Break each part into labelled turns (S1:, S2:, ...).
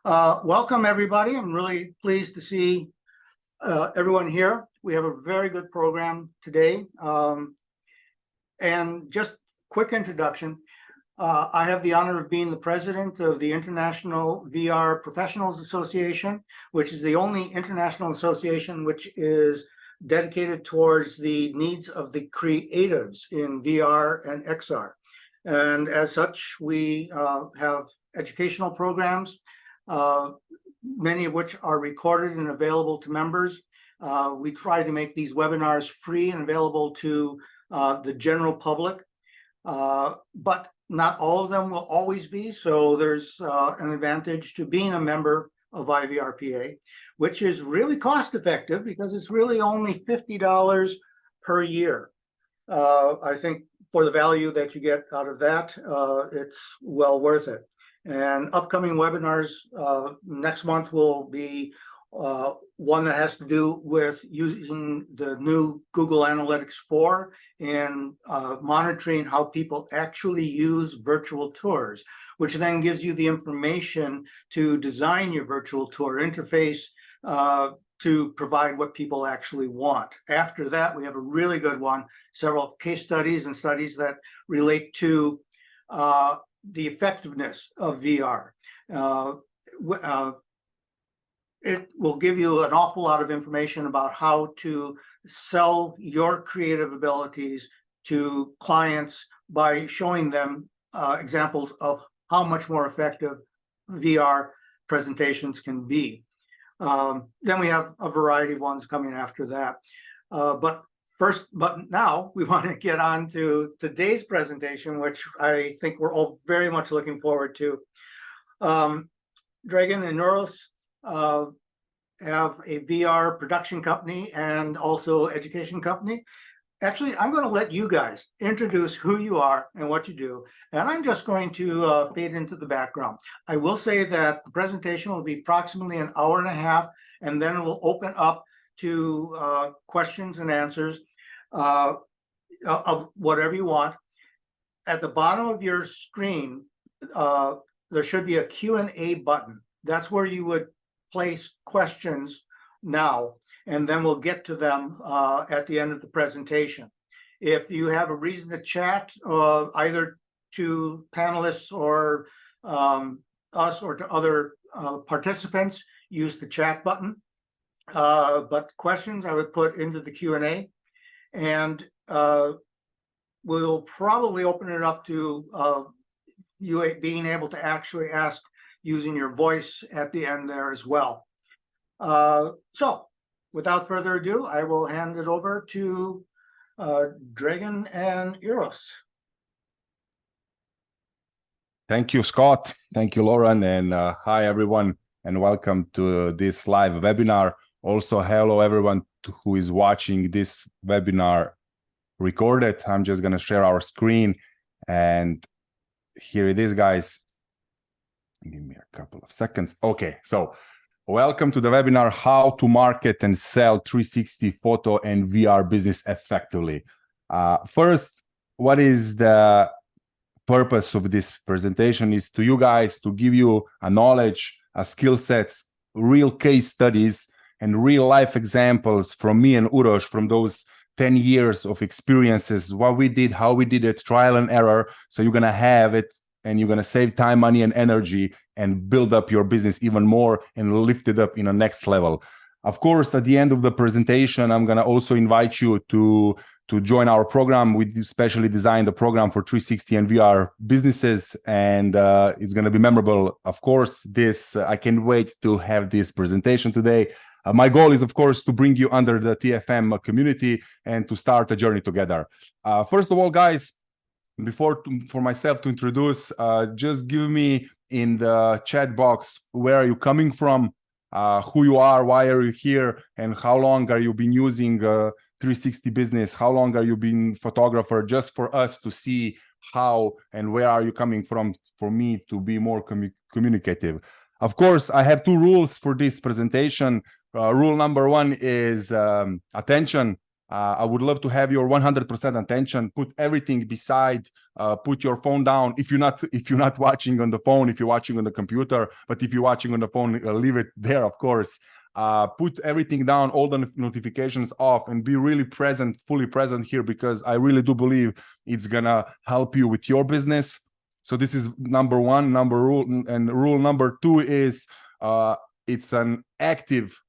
S1: Welcome, everybody. I'm really pleased to see everyone here. We have a very good program today. And just quick introduction. I have the honor of being the president of the International VR Professionals Association, which is the only international association which is dedicated towards the needs of the creatives in VR and XR. And as such, we have educational programs, many of which are recorded and available to members. We try to make these webinars free and available to the general public, but not all of them will always be. So there's an advantage to being a member of IVRPA, which is really cost effective because it's really only $50 per year. I think for the value that you get out of that, it's well worth it. And upcoming webinars next month will be one that has to do with using the new Google Analytics 4 and monitoring how people actually use virtual tours, which then gives you the information to design your virtual tour interface to provide what people actually want. After that, we have a really good one, several case studies and studies that relate to the effectiveness of VR. It will give you an awful lot of information about how to sell your creative abilities to clients by showing them examples of how much more effective VR presentations can be. Then we have a variety of ones coming after that. But now we want to get on to today's presentation, which I think we're all very much looking forward to. Dragan and Uroš have a VR production company and also education company. Actually, I'm going to let you guys introduce who you are and what you do, and I'm just going to fade into the background. I will say that the presentation will be approximately an hour and a half, and then we'll open up to questions and answers of whatever you want. At the bottom of your screen, there should be a Q&A button. That's where you would place questions now, and then we'll get to them at the end of the presentation. If you have a reason to chat, either to panelists or us or to other participants, use the chat button. But questions I would put into the Q&A, and we'll probably open it up to you being able to actually ask using your voice at the end there as well. So without further ado, I will hand it over to Dragan and Uroš.
S2: Thank you, Scott. Thank you, Lauren. And hi, everyone, and welcome to this live webinar. Also, hello, everyone who is watching this webinar recorded. I'm just going to share our screen. And here it is, guys. Give me a couple of seconds. Okay, so welcome to the webinar, How to Market and Sell 360 Photo and VR Business Effectively. First, what is the purpose of this presentation is to you guys to give you a knowledge, a skill sets, real case studies, and real life examples from me and Uroš from those 10 years of experiences, what we did, how we did it, trial and error. So you're going to have it and you're going to save time, money, and energy and build up your business even more and lift it up in a next level. Of course, at the end of the presentation, I'm going to also invite you to join our program. We specially designed a program for 360 and VR businesses, and it's going to be memorable. Of course, I can't wait to have this presentation today. My goal is, of course, to bring you under the TFM community and to start a journey together. First of all, guys, for myself to introduce, just give me in the chat box where are you coming from, who you are, why are you here, and how long are you been using 360 business, how long are you been photographer, just for us to see how and where are you coming from, for me to be more communicative. Of course, I have two rules for this presentation. Rule number one is attention. I would love to have your 100% attention. Put everything beside. Put your phone down. If you're not watching on the phone, if you're watching on the computer, but if you're watching on the phone, leave it there, of course. Put everything down, all the notifications off, and be really present, fully present here, because I really do believe it's gonna help you with your business. So this is number one, rule, and rule number two is it's an active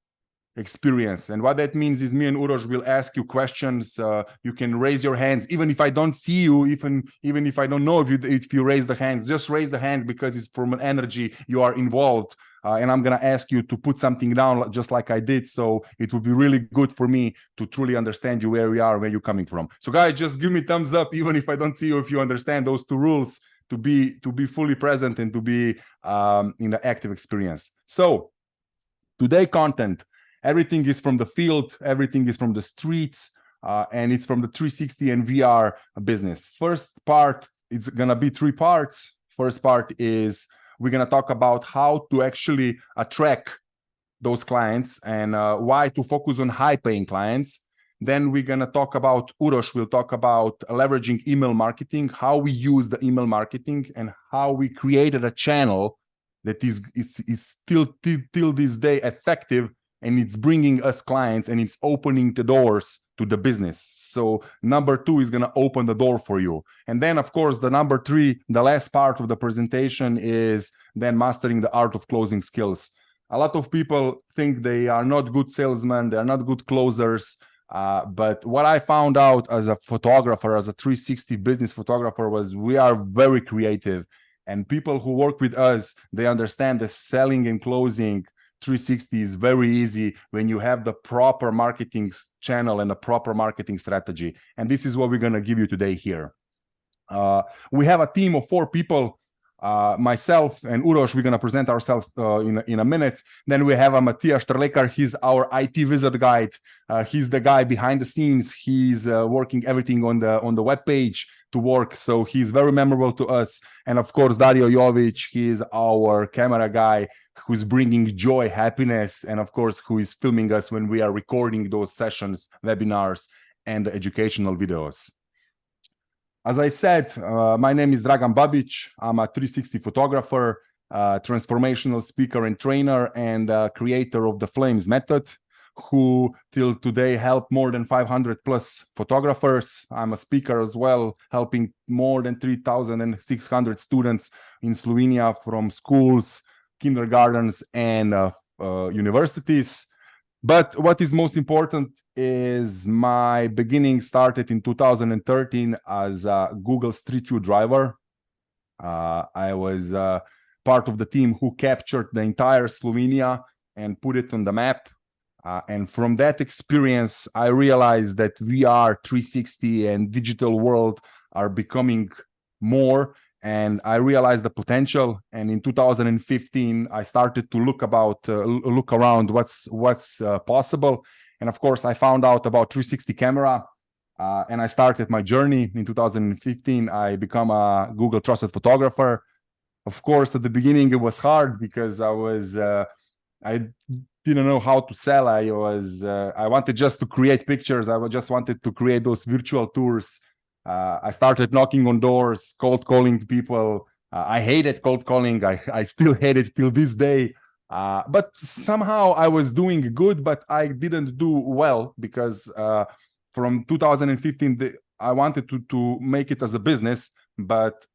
S2: experience. And what that means is me and Uroš will ask you questions. You can raise your hands, even if I don't see you, even if I don't know if you raise the hands, just raise the hands, because it's from an energy you are involved. And I'm going to ask you to put something down just like I did. So it would be really good for me to truly understand you, where you are, where you're coming from. So guys, just give me thumbs up, even if I don't see you, if you understand those two rules, to be fully present and to be in the active experience. So today content, everything is from the field, everything is from the streets, and it's from the 360 and VR business. First part, it's going to be three parts. First part is we're going to talk about how to actually attract those clients and why to focus on high-paying clients. Then we're going to talk about, Uroš will talk about leveraging email marketing, how we use the email marketing, and how we created a channel that it's still till this day effective, and it's bringing us clients, and it's opening the doors to the business. So number two is going to open the door for you. And then, of course, the number three, the last part of the presentation, is then mastering the art of closing skills. A lot of people think they are not good salesmen, they are not good closers. But what I found out as a photographer, as a 360 business photographer, was we are very creative. And people who work with us, they understand that selling and closing 360 is very easy when you have the proper marketing channel and the proper marketing strategy. And this is what we're going to give you today here. We have a team of 4 people. Myself and Uroš, we're going to present ourselves in a minute. Then we have a Matthias Strelekar. He's our IT wizard guide. He's the guy behind the scenes. He's working everything on the web page to work. So he's very memorable to us. And of course, Dario Jovic, he is our camera guy, who's bringing joy, happiness, and of course, who is filming us when we are recording those sessions, webinars, and educational videos. As I said, my name is Dragan Babić. I'm a 360 photographer, transformational speaker and trainer, and creator of the Flames method, who till today helped more than 500 plus photographers. I'm a speaker as well, helping more than 3,600 students in Slovenia from schools, kindergartens, and universities. But what is most important is my beginning started in 2013 as a Google Street View driver. I was part of the team who captured the entire Slovenia and put it on the map. And from that experience, I realized that VR 360 and digital world are becoming more. And I realized the potential. And in 2015, I started to look around what's possible. And of course, I found out about 360 camera, and I started my journey. In 2015, I became a Google trusted photographer. Of course, at the beginning, it was hard because I didn't know how to sell. I wanted just to create pictures. I just wanted to create those virtual tours. I started knocking on doors, cold calling people. I hated cold calling. I still hate it till this day. But somehow I was doing good, but I didn't do well because from 2015, I wanted to make it as a business. But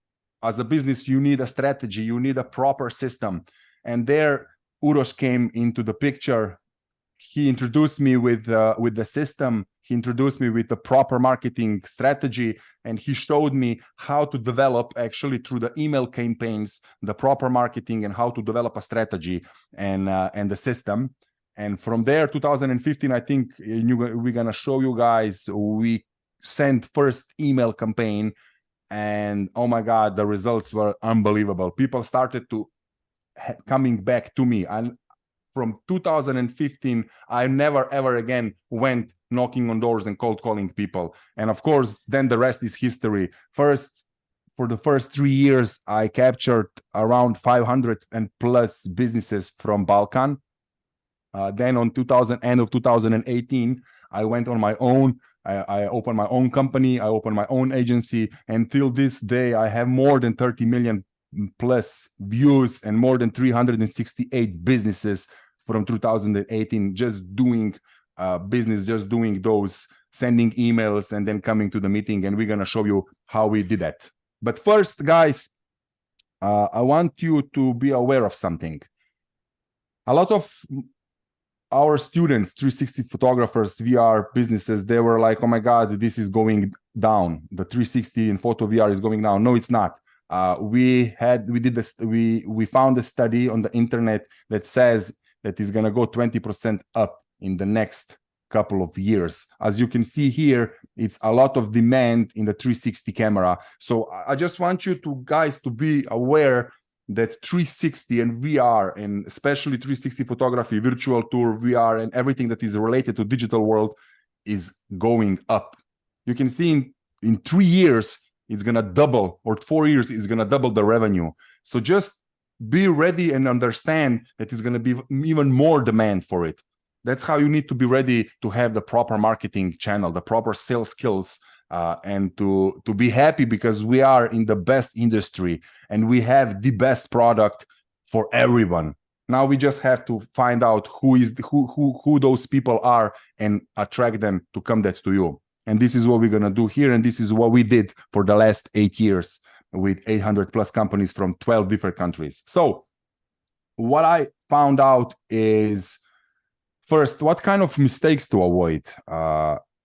S2: as a business, you need a strategy. You need a proper system. And there, Uroš came into the picture. He introduced me with the system. He introduced me with the proper marketing strategy, and he showed me how to develop actually through the email campaigns, the proper marketing, and how to develop a strategy and the system. And from there, 2015, I think we're going to show you guys, we sent first email campaign, and oh my God, the results were unbelievable. People started to coming back to me. And from 2015, I never, ever again went knocking on doors and cold calling people. And of course, then the rest is history. First, for the first 3 years, I captured around 500 and plus businesses from Balkan. Then on end of 2018, I went on my own. I opened my own company. I opened my own agency. Until this day, I have more than 30 million plus views and more than 368 businesses from 2018 just doing business, just doing those, sending emails and then coming to the meeting. And we're going to show you how we did that. But first, guys, I want you to be aware of something. A lot of our students, 360 photographers, VR businesses, they were like, oh my God, this is going down. The 360 and photo VR is going down. No, it's not. We found a study on the internet that says that it's going to go 20% up in the next couple of years. As you can see here, it's a lot of demand in the 360 camera. So I just want you to guys to be aware that 360 and VR, and especially 360 photography, virtual tour, VR, and everything that is related to digital world is going up. You can see in 3 years, it's going to double, or 4 years, it's going to double the revenue. So just be ready and understand that it's going to be even more demand for it. That's how you need to be ready to have the proper marketing channel, the proper sales skills, and to be happy because we are in the best industry and we have the best product for everyone. Now we just have to find out who those people are and attract them to come that to you. And this is what we're going to do here. And this is what we did for the last 8 years with 800 plus companies from 12 different countries. So what I found out is, first, what kind of mistakes to avoid.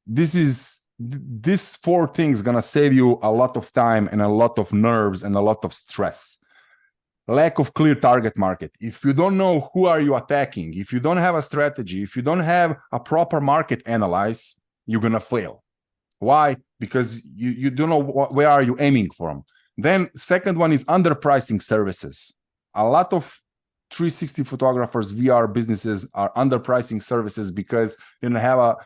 S2: These 4 things gonna save you a lot of time and a lot of nerves and a lot of stress. Lack of clear target market. If you don't know who are you attacking, if you don't have a strategy, if you don't have a proper market analyze, you're gonna fail. Why? Because you don't know where are you aiming from. Then second one is underpricing services. A lot of 360 photographers, VR businesses are underpricing services because they don't have a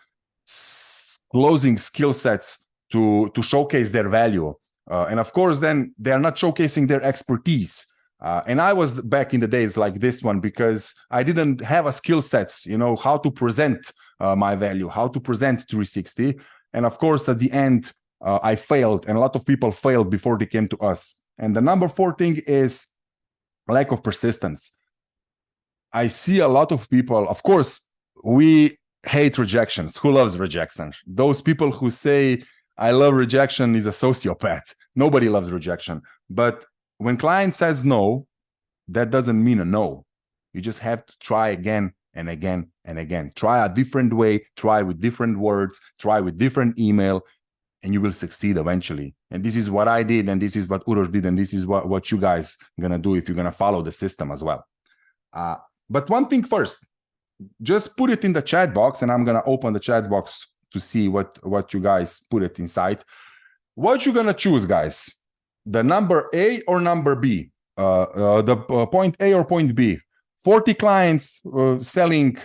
S2: closing skill sets to showcase their value. And of course, then they are not showcasing their expertise. And I was back in the days like this one because I didn't have a skill sets, how to present my value, how to present 360. And of course, at the end, I failed, and a lot of people failed before they came to us. And the number 4 thing is lack of persistence. I see a lot of people, of course, we hate rejections. Who loves rejection? Those people who say, I love rejection is a sociopath. Nobody loves rejection. But when client says no, that doesn't mean a no. You just have to try again and again and again. Try a different way, try with different words, try with different email, and you will succeed eventually. And this is what I did, and this is what Uroš did, and this is what you guys are going to do if you're going to follow the system as well. But one thing first, just put it in the chat box, and I'm going to open the chat box to see what you guys put it inside. What you going to choose, guys? The number A or number B? The point A or point B? 40 clients selling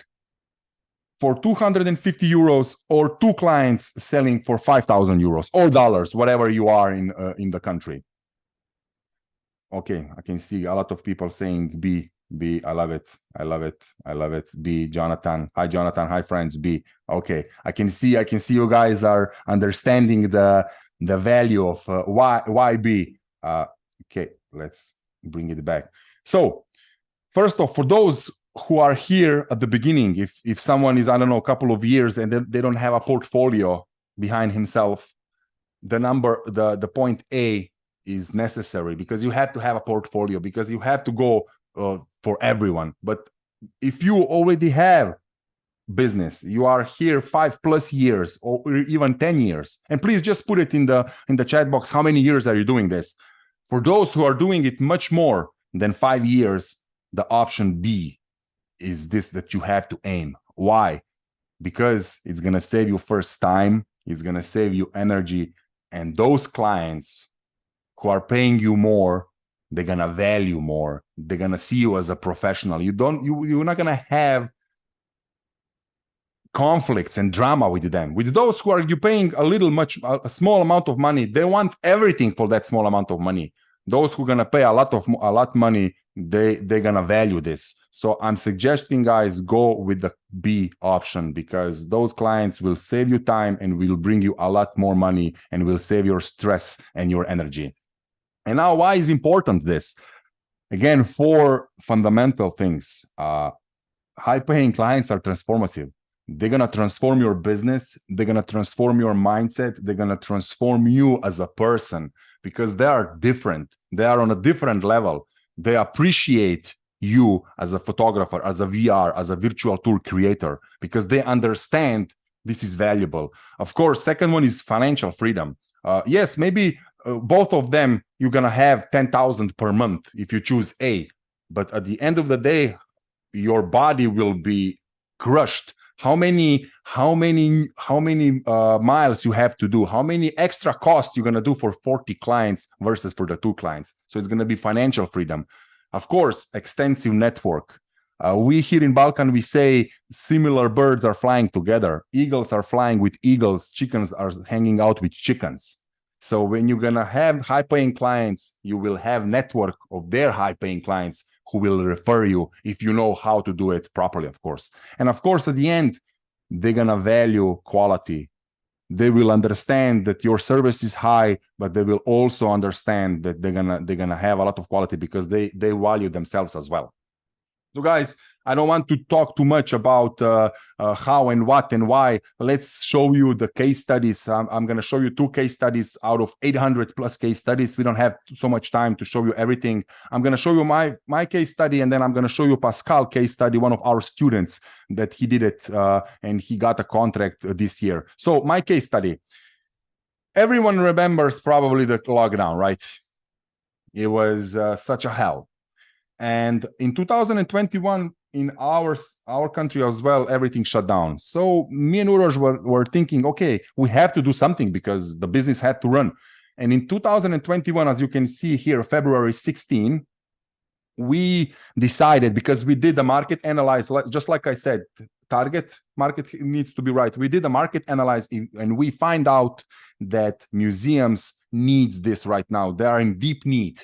S2: for 250 euros or 2 clients selling for 5,000 euros or dollars, whatever you are in the country. Okay, I can see a lot of people saying B. B, I love it. I love it. I love it. B, Jonathan. Hi, Jonathan. Hi, friends. B. Okay, I can see you guys are understanding the value of why B. Okay, let's bring it back. So, first off, for those who are here at the beginning, if someone is, I don't know, a couple of years and they don't have a portfolio behind himself, the point A is necessary because you have to have a portfolio, because you have to go for everyone. But if you already have business, you are here 5+ years or even 10 years, and please just put it in the chat box, how many years are you doing this? For those who are doing it much more than 5 years, the option B is this that you have to aim. Why? Because it's going to save you first time, it's going to save you energy, and those clients who are paying you more, they're going to value more. They're going to see you as a professional. You're not going to have conflicts and drama with them. With those who are you paying a small amount of money, they want everything for that small amount of money. Those who are going to pay a lot money, they're gonna value this. So I'm suggesting guys go with the B option, because those clients will save you time and will bring you a lot more money and will save your stress and your energy. And now, why is important this? Again, 4 fundamental things. High-paying clients are transformative. They're gonna transform your business. They're gonna transform your mindset. They're gonna transform you as a person, because they are different. They are on a different level. They appreciate you as a photographer, as a VR, as a virtual tour creator, because they understand this is valuable. Of course, second one is financial freedom. Yes, maybe both of them, you're gonna have 10,000 per month if you choose A, but at the end of the day, your body will be crushed. How many miles you have to do, how many extra costs you're going to do for 40 clients versus for the 2 clients. So it's going to be financial freedom. Of course, extensive network. We here in Balkan, we say similar birds are flying together. Eagles are flying with eagles. Chickens are hanging out with chickens. So when you're going to have high-paying clients, you will have network of their high-paying clients who will refer you if you know how to do it properly, of course. And of course, at the end, they're gonna value quality. They will understand that your service is high, but they will also understand that they're gonna have a lot of quality, because they value themselves as well. So guys, I don't want to talk too much about how and what and why. Let's show you the case studies. I'm going to show you 2 case studies out of 800 plus case studies. We don't have so much time to show you everything. I'm going to show you my case study, and then I'm going to show you Pascal case study, one of our students that he did it and he got a contract this year. So my case study. Everyone remembers probably the lockdown, right? It was such a hell. And in 2021, in our country as well, everything shut down. So me and Uroš were thinking, okay, we have to do something because the business had to run. And in 2021, as you can see here, February 16, we decided, because we did the market analysis, just like I said, target market needs to be right. We did a market analysis, and we find out that museums needs this right now. They are in deep need.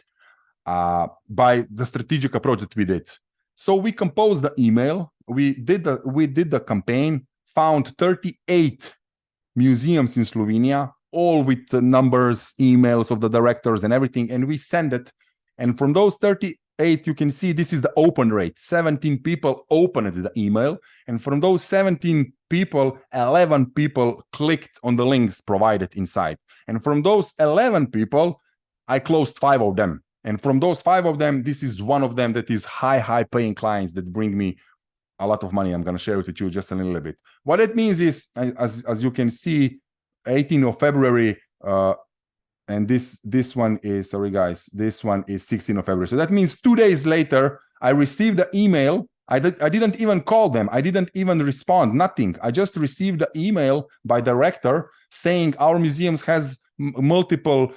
S2: By the strategic approach that we did. So we composed the email, we did the campaign, found 38 museums in Slovenia, all with the numbers, emails of the directors and everything, and we send it. And from those 38, you can see this is the open rate. 17 people opened the email, and from those 17 people, 11 people clicked on the links provided inside. And from those 11 people, I closed 5 of them. And from those 5 of them, this is one of them that is high paying clients that bring me a lot of money. I'm going to share it with you just a little bit. What it means is, as you can see, 18th of February, and this one is, sorry guys, this one is 16th of February. So that means 2 days later, I received the email. I didn't even call them. I didn't even respond, nothing. I just received the email by director saying our museums has multiple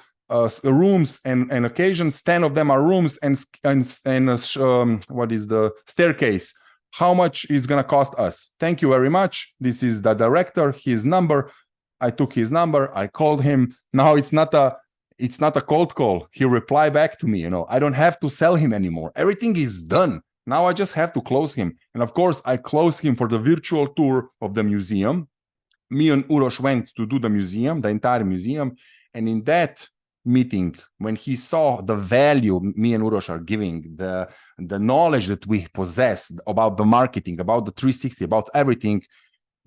S2: rooms and occasions. 10 of them are rooms and what is the staircase? How much is gonna cost us? Thank you very much. This is the director, his number. I took his number, I called him. Now it's not a cold call. He replied back to me, I don't have to sell him anymore. Everything is done. Now I just have to close him. And of course, I closed him for the virtual tour of the museum. Me and Uroš went to do the museum, the entire museum. And in that meeting, when he saw the value me and Uroš are giving, the knowledge that we possess about the marketing, about the 360, about everything,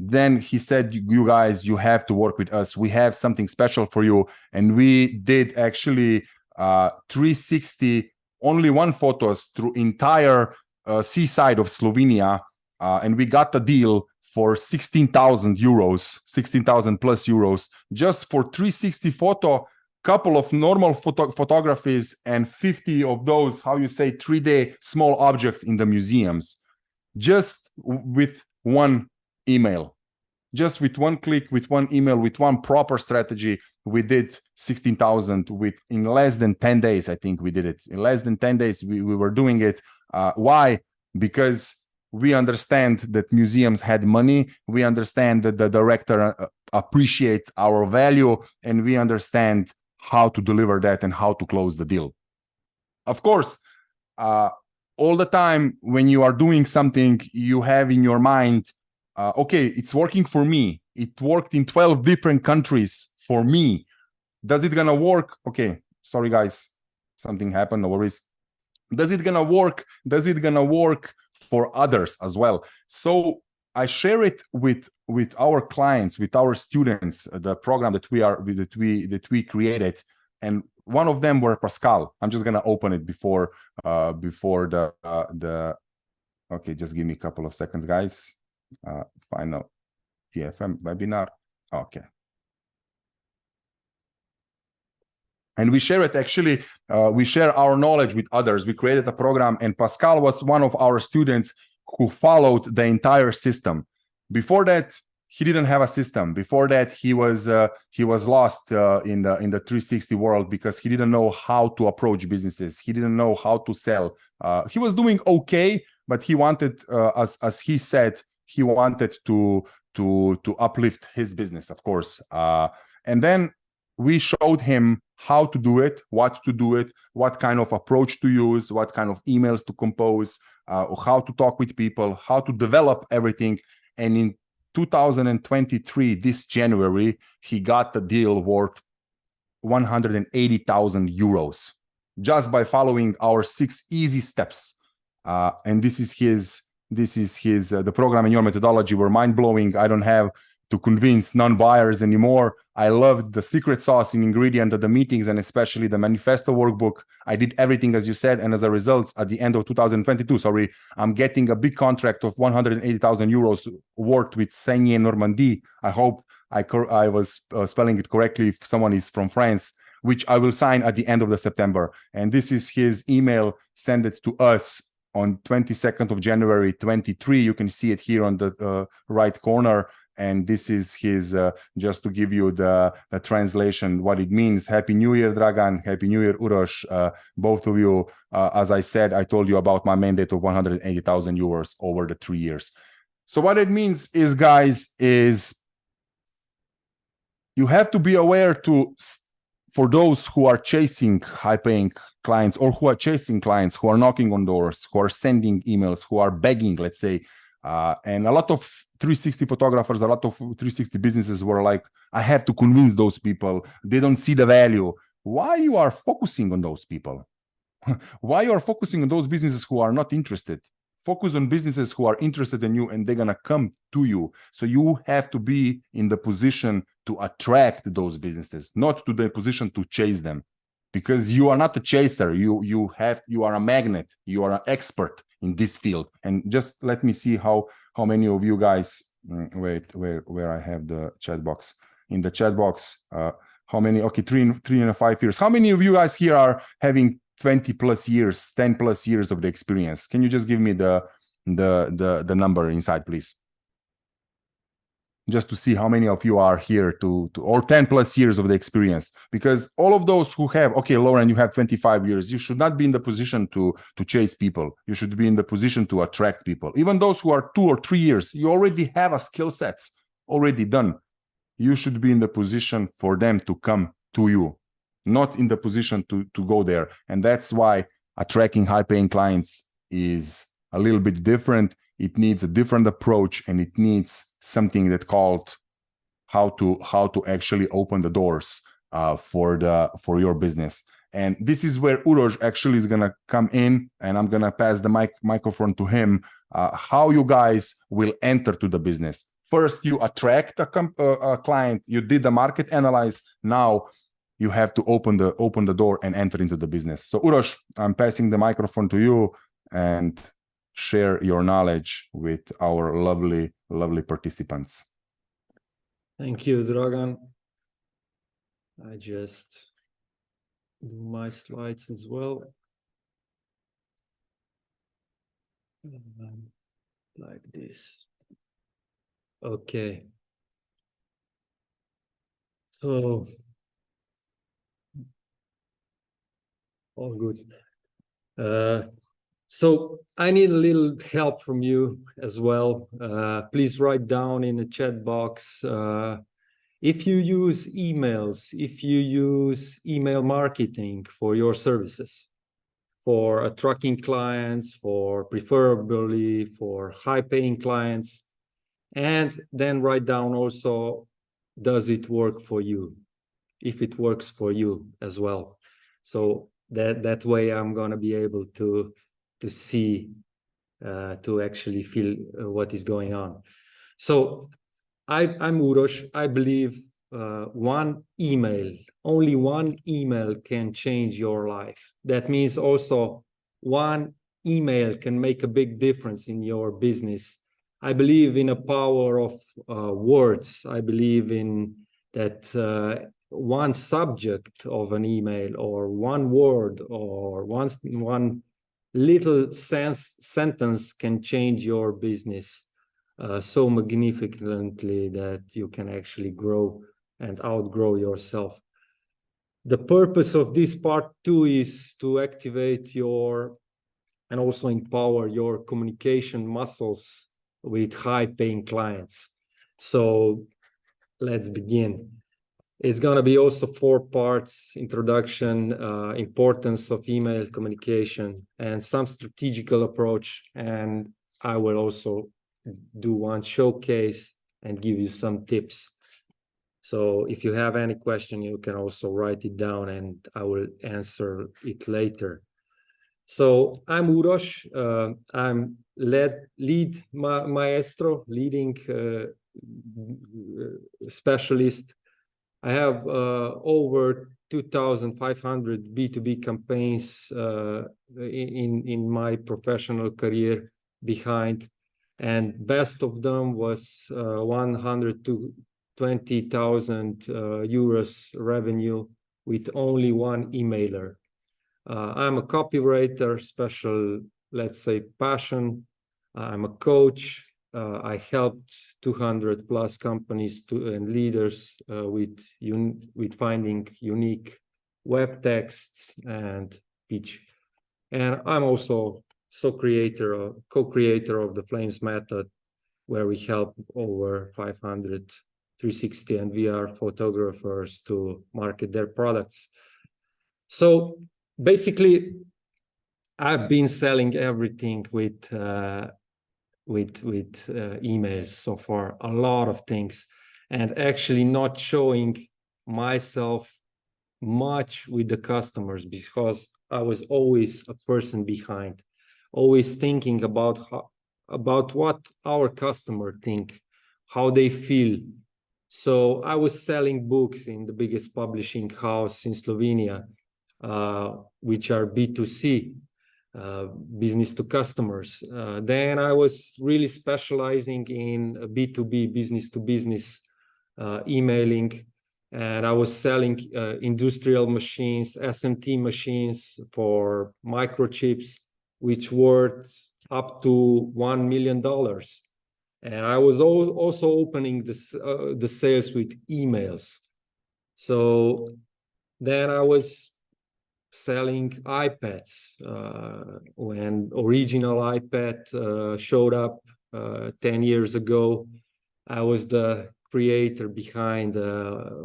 S2: then he said, you guys, you have to work with us. We have something special for you. And we did actually 360, only one photos through entire seaside of Slovenia. And we got the deal for 16,000 euros, 16,000 plus euros, just for 360 photo, couple of normal photographies and 50 of those, how you say, 3D small objects in the museums, just with one email, just with one click, with one email, with one proper strategy. We did 16,000 in less than 10 days. I think we did it in less than 10 days. We were doing it. Why? Because we understand that museums had money. We understand that the director appreciates our value, and we understand how to deliver that and how to close the deal. Of course, all the time when you are doing something, you have in your mind, okay, it's working for me. It worked in 12 different countries for me. Does it gonna work? Okay, sorry guys, something happened, no worries. Does it gonna work? Does it gonna work for others as well? So I share it with our clients, with our students, the program that we created, and one of them were Pascal. I'm just gonna open it before the okay, just give me a couple of seconds, guys. Final TFM webinar. Okay. And we share it, actually, we share our knowledge with others. We created a program, and Pascal was one of our students who followed the entire system. Before that, he didn't have a system. Before that, he was lost in the 360 world because he didn't know how to approach businesses. He didn't know how to sell. He was doing okay, but he wanted, as he said, he wanted to uplift his business, of course. And then we showed him how to do it, what to do it, what kind of approach to use, what kind of emails to compose, how to talk with people, how to develop everything. And in 2023, this January, he got the deal worth 180,000 euros just by following our 6 easy steps. And this is his the program and your methodology were mind-blowing. I don't have to convince non-buyers anymore. I loved the secret sauce in ingredient of the meetings, and especially the manifesto workbook. I did everything as you said, and as a result, at the end of 2022, I'm getting a big contract of 180,000 euros worth with Saigné Normandie. I hope I was spelling it correctly if someone is from France, which I will sign at the end of the September. And this is his email, send it to us on 22nd of January 23. You can see it here on the right corner. And this is his, just to give you the translation, what it means. Happy New Year, Dragan. Happy New Year, Uroš. Both of you, as I said, I told you about my mandate of 180,000 euros over the 3 years. So what it means is, guys, is you have to be aware for those who are chasing high-paying clients, or who are chasing clients, who are knocking on doors, who are sending emails, who are begging, let's say, and a lot of 360 photographers, a lot of 360 businesses were like, I have to convince those people. They don't see the value. Why you are focusing on those people? Why you are focusing on those businesses who are not interested? Focus on businesses who are interested in you, and they're going to come to you. So you have to be in the position to attract those businesses, not to the position to chase them. Because you are not a chaser, you are a magnet, you are an expert in this field. And just let me see how many of you guys, wait, where I have the chat box. In the chat box, how many? Okay, 3 and 5 years. How many of you guys here are having 20 plus years, 10 plus years of the experience? Can you just give me the number inside, please? Just to see how many of you are here or 10 plus years of the experience. Because all of those who have, okay, Lauren, you have 25 years, you should not be in the position to chase people. You should be in the position to attract people. Even those who are 2 or 3 years, you already have a skill sets already done. You should be in the position for them to come to you, not in the position to go there. And that's why attracting high-paying clients is a little bit different. It needs a different approach, and it needs something that called how to actually open the doors for your business. And this is where Uroš actually is gonna come in, and I'm gonna pass the microphone to him. How you guys will enter to the business. First, you attract a client. You did the market analyze. Now you have to open the door and enter into the business. So Uroš, I'm passing the microphone to you, and share your knowledge with our lovely participants.
S3: Thank you, Dragan. I just do my slides as well. Like this. Okay. So, all good. So I need a little help from you as well. Please write down in the chat box if you use emails, if you use email marketing for your services. for attracting clients, for preferably for high-paying clients, and then write down also, does it work for you? If it works for you as well. So that way I'm going to be able to see, to actually feel what is going on. So I'm Uroš. I believe one email, only one email can change your life. That means also one email can make a big difference in your business. I believe in a power of words. I believe in that one subject of an email or one word or one little sentence can change your business so magnificently that you can actually grow and outgrow yourself. The purpose of this part 2 is to activate your and also empower your communication muscles with high-paying clients. So let's begin. It's going to be also 4 parts: introduction, importance of email communication, and some strategical approach. And I will also do one showcase and give you some tips. So if you have any question, you can also write it down and I will answer it later. So I'm Uroš. I'm lead maestro, leading specialist. I have over 2,500 B2B campaigns in my professional career behind, and best of them was 120,000 euros revenue with only one emailer. I'm a copywriter, special, let's say, passion. I'm a coach. I helped 200 plus companies and leaders with finding unique web texts and pitch. And I'm also co-creator of the Flames method, where we help over 500 360 and VR photographers to market their products. So basically, I've been selling everything with emails so far, a lot of things, and actually not showing myself much with the customers, because I was always a person behind, always thinking about what our customer think, how they feel. So I was selling books in the biggest publishing house in Slovenia, which are B2C, business to customers. Then I was really specializing in B2B, business to business emailing, and I was selling industrial machines, SMT machines for microchips, which worth up to $1 million. And I was also opening the sales with emails. So then I was selling iPads. When original iPad showed up 10 years ago, I was the creator behind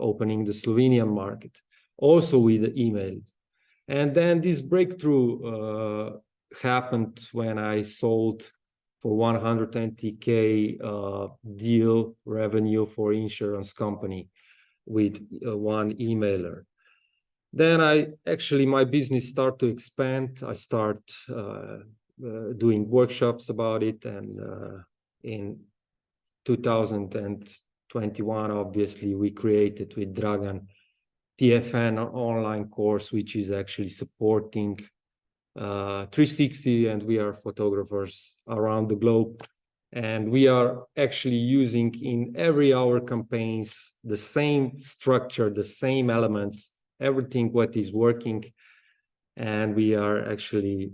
S3: opening the Slovenian market, also with the email. And then this breakthrough happened when I sold for 120K deal revenue for insurance company with one emailer. Then my business started to expand. I start doing workshops about it, and in 2021, obviously, we created with Dragan TFN online course, which is actually supporting 360 and VR photographers around the globe. And we are actually using in every our campaigns the same structure, the same elements, everything what is working. And we are actually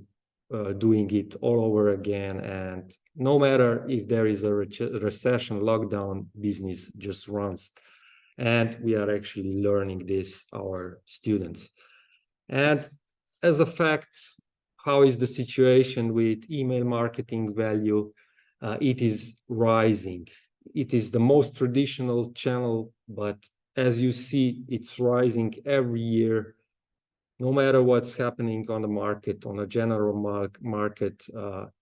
S3: doing it all over again. And no matter if there is a recession, lockdown, business just runs. And we are actually learning this, our students. And as a fact, how is the situation with email marketing value? It is rising. It is the most traditional channel, but as you see, it's rising every year. no matter what's happening on the market, on a general market,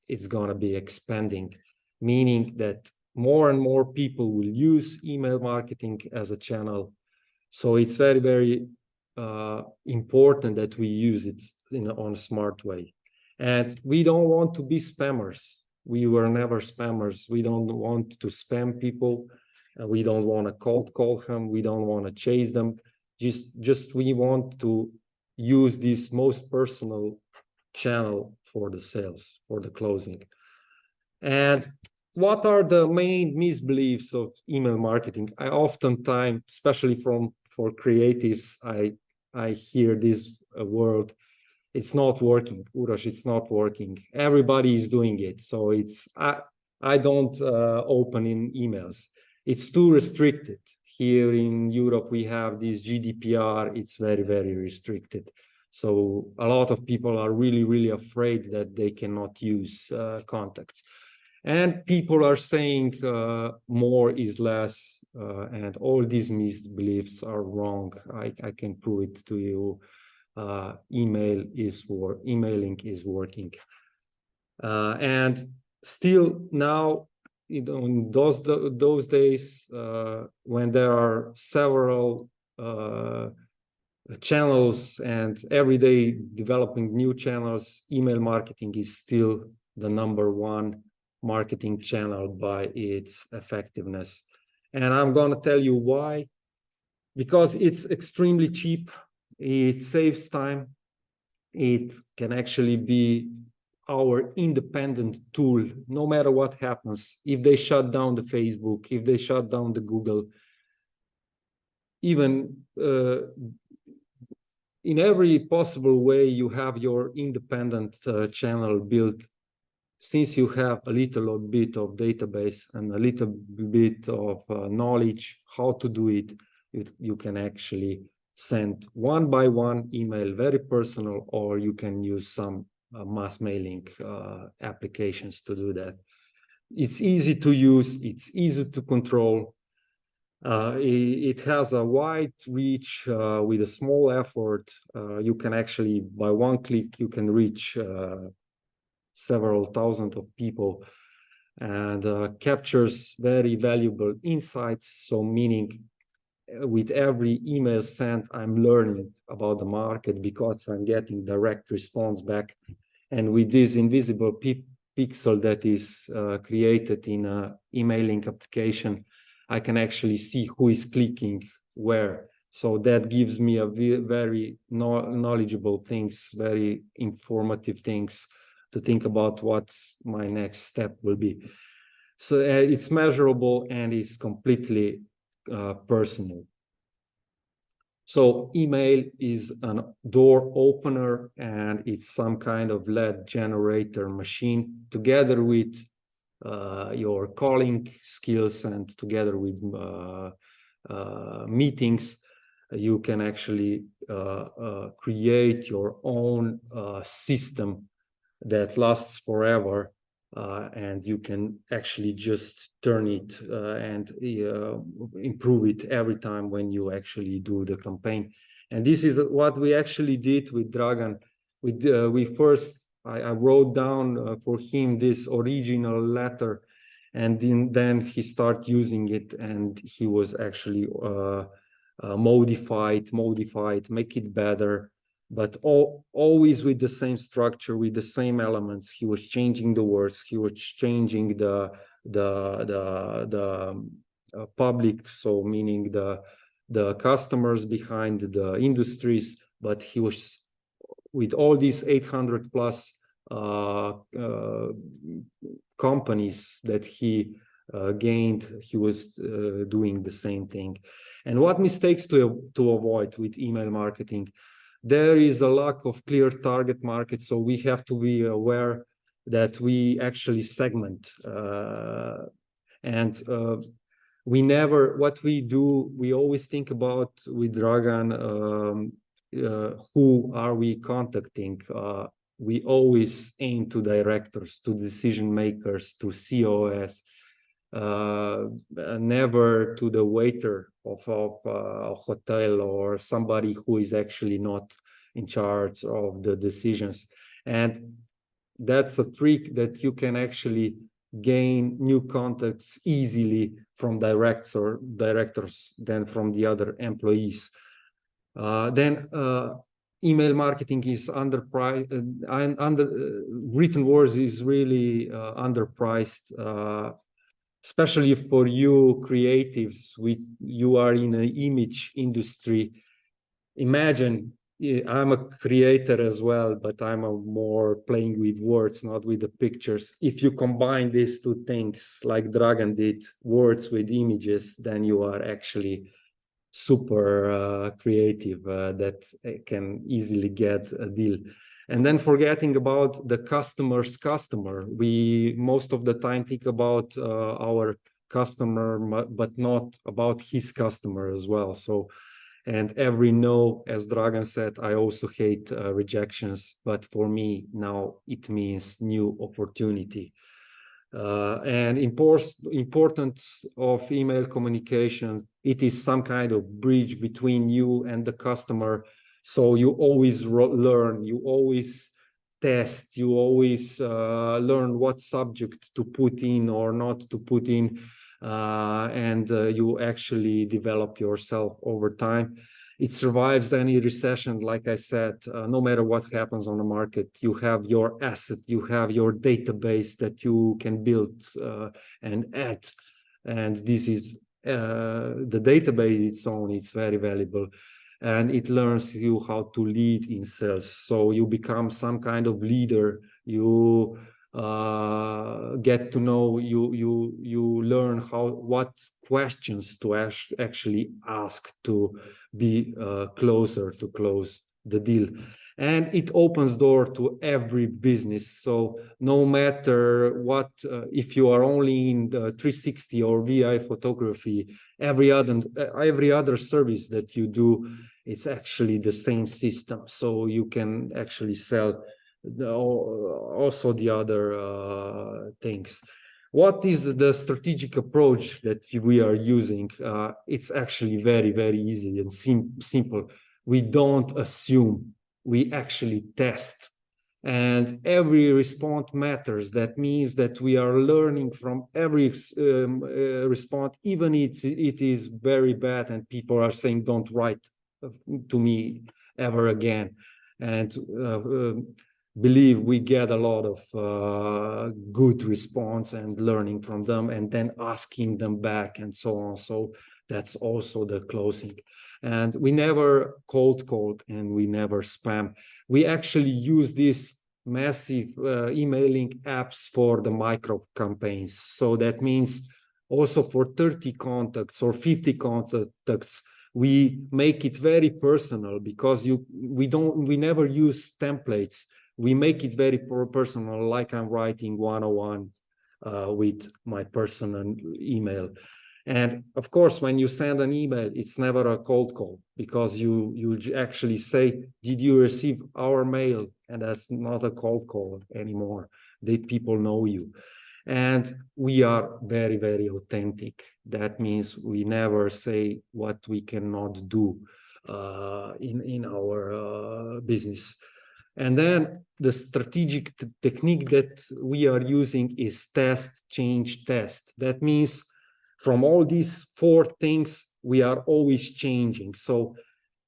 S3: it's going to be expanding, meaning that more and more people will use email marketing as a channel. So it's very, very important that we use it on a smart way. And we don't want to be spammers. We were never spammers. We don't want to spam people. We don't want to cold call them. We don't want to chase them. Just we want to use this most personal channel for the sales, for the closing. And what are the main misbeliefs of email marketing? I oftentimes, especially for creatives, I hear this word, it's not working, Uroš, it's not working. Everybody is doing it. So I don't open in emails. It's too restricted. Here in Europe, we have this GDPR, it's very, very restricted. So a lot of people are really, really afraid that they cannot use contacts. And people are saying more is less, and all these misbeliefs are wrong. I can prove it to you. Emailing is working. And still now, in those days, when there are several channels and every day developing new channels, email marketing is still the #1 marketing channel by its effectiveness. And I'm going to tell you why. Because it's extremely cheap, it saves time, it can actually be our independent tool, no matter what happens. If they shut down the Facebook, if they shut down the Google, even in every possible way, you have your independent channel built. Since you have a little bit of database and a little bit of knowledge how to do it, you can actually send one by one email, very personal, or you can use some mass mailing applications to do that. It's easy to use, it's easy to control. It has a wide reach with a small effort. You can actually, by one click, you can reach several thousand of people, and captures very valuable insights. So meaning with every email sent, I'm learning about the market because I'm getting direct response back. And with this invisible pixel that is created in an emailing application, I can actually see who is clicking where. So that gives me a very knowledgeable things, very informative things to think about what my next step will be. So it's measurable and it's completely personal. So email is a door opener, and it's some kind of lead generator machine together with your calling skills and together with meetings. You can actually create your own system that lasts forever, and you can actually just turn it and improve it every time when you actually do the campaign. And this is what we actually did with Dragan. I wrote down for him this original letter, and then he started using it, and he was actually modified, make it better, but always with the same structure, with the same elements. He was changing the words, he was changing the public, so meaning the customers behind the industries, but he was with all these 800 plus companies that he gained, he was doing the same thing. And what mistakes to avoid with email marketing? There is a lack of clear target market, so we have to be aware that we actually segment. What we do, we always think about with Dragan, who are we contacting? We always aim to directors, to decision makers, to COS, never to the waiter of a hotel or somebody who is actually not in charge of the decisions. And that's a trick that you can actually gain new contacts easily from directors than from the other employees. Email marketing is underpriced, written words is really underpriced, especially for you creatives. You are in an image industry. Imagine, I'm a creator as well, but I'm more playing with words, not with the pictures. If you combine these two things, like Dragan did, words with images, then you are actually super creative that can easily get a deal. And then forgetting about the customer's customer. We most of the time think about our customer, but not about his customer as well. So, and every no, as Dragan said, I also hate rejections, but for me now it means new opportunity. And importance of email communication, it is some kind of bridge between you and the customer. So you always learn, you always test, you always learn what subject to put in or not to put in, and you actually develop yourself over time. It survives any recession. Like I said, no matter what happens on the market, you have your asset, you have your database that you can build and add. And this is the database its own, it's very valuable. And it learns you how to lead in sales. So you become some kind of leader. You get to know, you learn what questions to actually ask to be closer to close the deal. And it opens door to every business. So no matter what, if you are only in the 360 or VI photography, every other service that you do, it's actually the same system. So you can actually sell also the other things. What is the strategic approach that we are using? It's actually very, very easy and simple. We don't assume, we actually test. And every response matters. That means that we are learning from every response, even if it is very bad and people are saying, don't write to me ever again. And believe we get a lot of good response and learning from them and then asking them back and so on. So that's also the closing. And we never cold and we never spam. We actually use these massive emailing apps for the micro campaigns. So that means also for 30 contacts or 50 contacts, we make it very personal because we never use templates. We make it very personal, like I'm writing 101 with my personal email. And of course, when you send an email, it's never a cold call because you actually say, did you receive our mail? And that's not a cold call anymore. People know you. And we are very, very authentic. That means we never say what we cannot do in our business. And then the strategic technique that we are using is test, change, test. That means from all these 4 things, we are always changing. So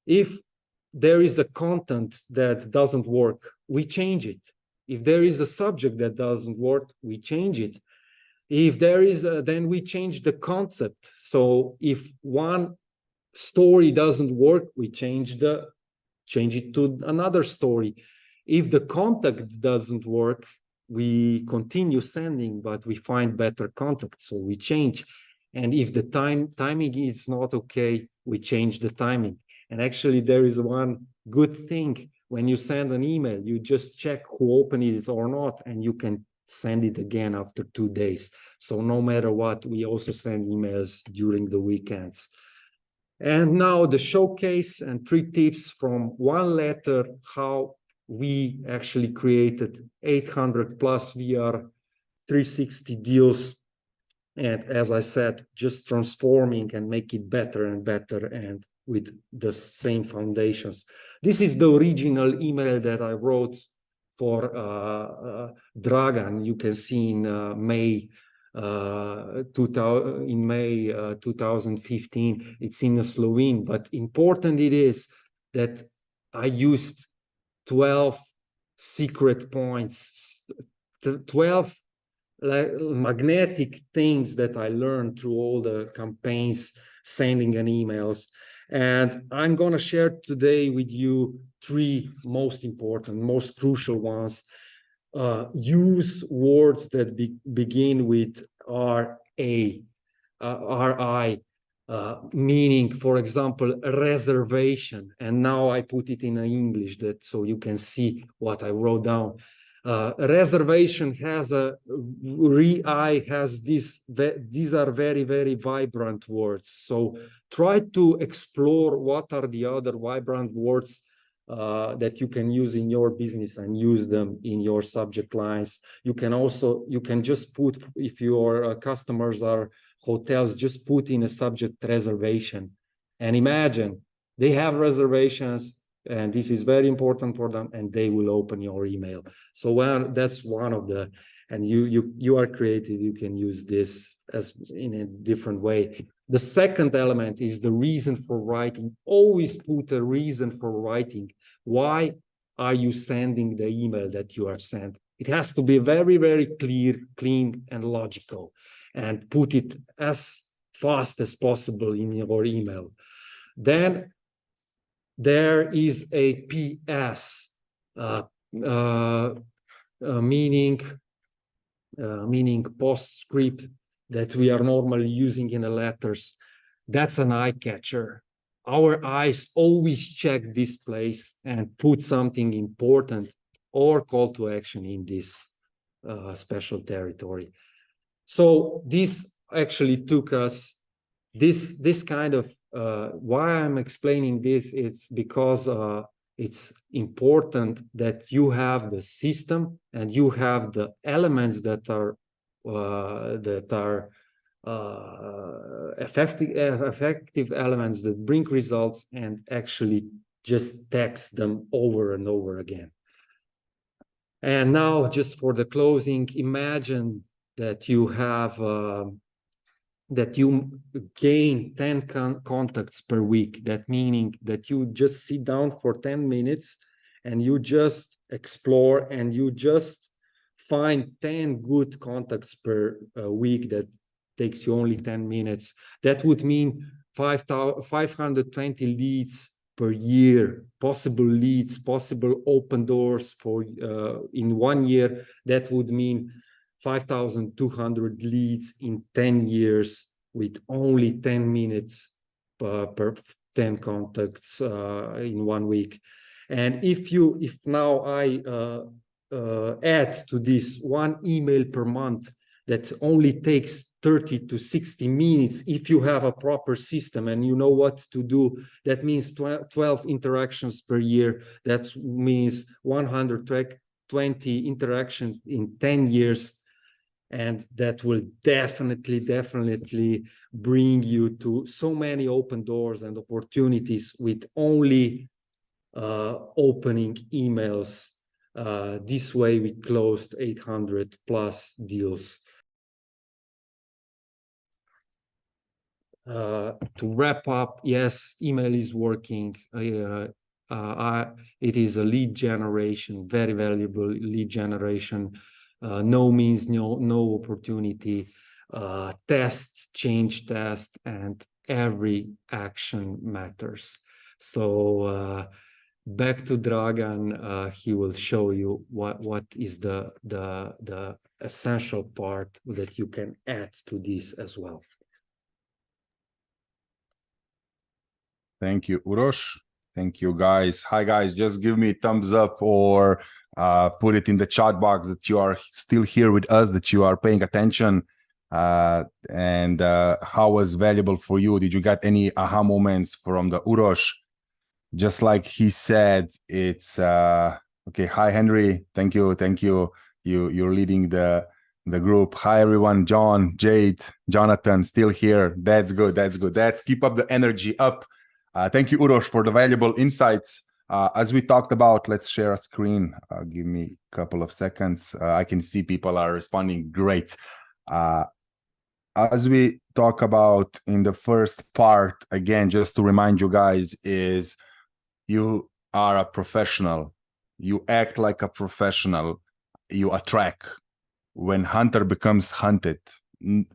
S3: if there is a content that doesn't work, we change it. If there is a subject that doesn't work, we change it. If there is, then we change the concept. So if one story doesn't work, we change it to another story. If the contact doesn't work, we continue sending, but we find better contact, so we change. And if the timing is not okay, we change the timing. And actually, there is one good thing. When you send an email, you just check who opened it or not, and you can send it again after 2 days. So no matter what, we also send emails during the weekends. And now the showcase and 3 tips from one letter, how we actually created 800 plus VR 360 deals. And as I said, just transforming and make it better and better. And with the same foundations. This is the original email that I wrote for Dragan. You can see in May 2015. It's in Slovene, but important it is that I used 12 secret points, 12 magnetic things that I learned through all the campaigns, sending an emails. And I'm going to share today with you 3 most important, most crucial ones. Use words that begin with RI, meaning, for example, reservation. And now I put it in English so you can see what I wrote down. Reservation has these are very, very vibrant words. So try to explore what are the other vibrant words that you can use in your business and use them in your subject lines. You can just put, if your customers are hotels, just put in a subject reservation, and imagine they have reservations, and this is very important for them, and they will open your email. So that's one of the, and you are creative, you can use this as in a different way. The second element is the reason for writing. Always put a reason for writing. Why are you sending the email that you are sent? It has to be very, very clear, clean, and logical, and put it as fast as possible in your email. Then there is a PS, meaning postscript that we are normally using in the letters. That's an eye catcher. Our eyes always check this place and put something important or call to action in this special territory. So this actually took us this kind of why I'm explaining this. It's because it's important that you have the system and you have the elements that are effective elements that bring results, and actually just text them over and over again. And now, just for the closing, imagine that you have that you gain 10 contacts per week. That meaning that you just sit down for 10 minutes and you just explore and you just find 10 good contacts per week. That takes you only 10 minutes. That would mean 520 leads per year, possible leads, possible open doors for in 1 year. That would mean 5,200 leads in 10 years with only 10 minutes per 10 contacts in 1 week. And if now I add to this 1 email per month, that only takes 30 to 60 minutes if you have a proper system and you know what to do. That means 12 interactions per year. That means 120 interactions in 10 years. And that will definitely bring you to so many open doors and opportunities with only opening emails. This way we closed 800 plus deals. To wrap up, yes, email is working. It is a lead generation, very valuable lead generation. No means no opportunity. Test, change test, and every action matters. So back to Dragan, he will show you what is the essential part that you can add to this as well.
S2: Thank you, Uroš. Thank you, guys. Hi, guys. Just give me a thumbs up or put it in the chat box that you are still here with us, that you are paying attention, and how was valuable for you. Did you get any aha moments from the Uroš? Just like he said, it's okay. Hi, Henry. Thank you. You're leading the group. Hi, everyone. John, Jade, Jonathan, still here. That's good. Let's keep up the energy up. Thank you, Uroš, for the valuable insights. As we talked about, let's share a screen. Give me a couple of seconds. I can see people are responding. Great. As we talk about in the first part, again, just to remind you guys, is you are a professional. You act like a professional. You attract. When hunter becomes hunted.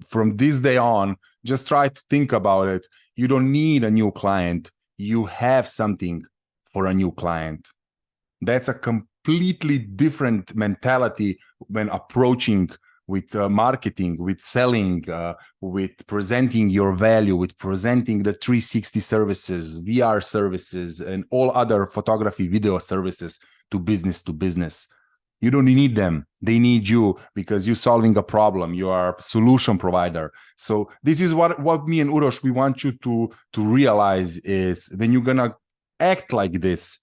S2: From this day on, just try to think about it. You don't need a new client. You have something for a new client. That's a completely different mentality when approaching with marketing, with selling, with presenting your value, with presenting the 360 services, VR services, and all other photography, video services to business. You don't need them. They need you because you're solving a problem. You are a solution provider. So this is what me and Uroš, we want you to realize is when you're going to act like this,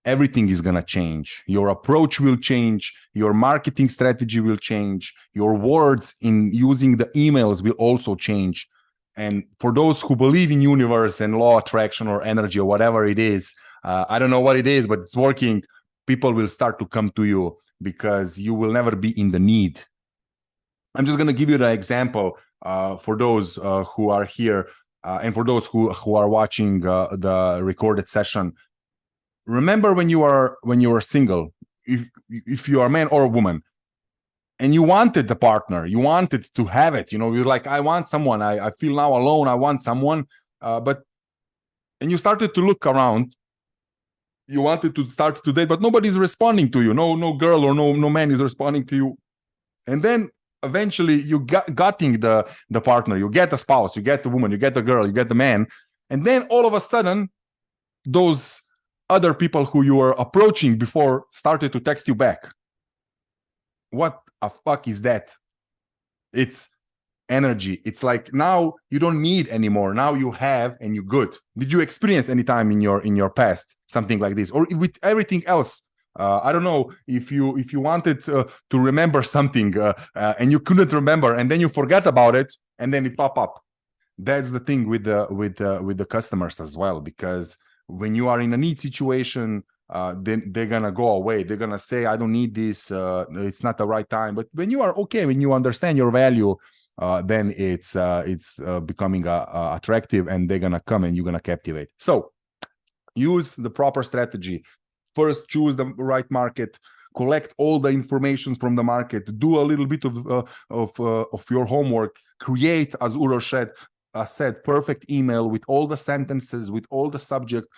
S2: everything is going to change. Your approach will change. Your marketing strategy will change. Your words in using the emails will also change. And for those who believe in universe and law of attraction or energy or whatever it is, I don't know what it is, but it's working. People will start to come to you because you will never be in the need. I'm just going to give you the example for those who are here and for those who are watching the recorded session. Remember when you were single, if you are a man or a woman, and you wanted the partner, you wanted to have it, you're like, I want someone. I feel now alone. I want someone, and you started to look around. You wanted to start to date, but nobody's responding to you. No girl or no man is responding to you. And then eventually you getting the partner, you get the spouse, you get the woman, you get the girl, you get the man. And then all of a sudden, those other people who you were approaching before started to text you back. What a fuck is that? It's energy. It's like now you don't need anymore. Now you have and you're good. Did you experience any time in your past something like this, or with everything else? I don't know if you wanted to remember something and you couldn't remember, and then you forget about it, and then it pop up. That's the thing with the customers as well, because when you are in a need situation, then they're gonna go away. They're gonna say, I don't need this. It's not the right time. But when you are okay, when you understand your value, then it's becoming attractive, and they're gonna come and you're gonna captivate. So use the proper strategy. First, choose the right market, collect all the information from the market, do a little bit of your homework, create, as Uroš said, perfect email with all the sentences, with all the subject,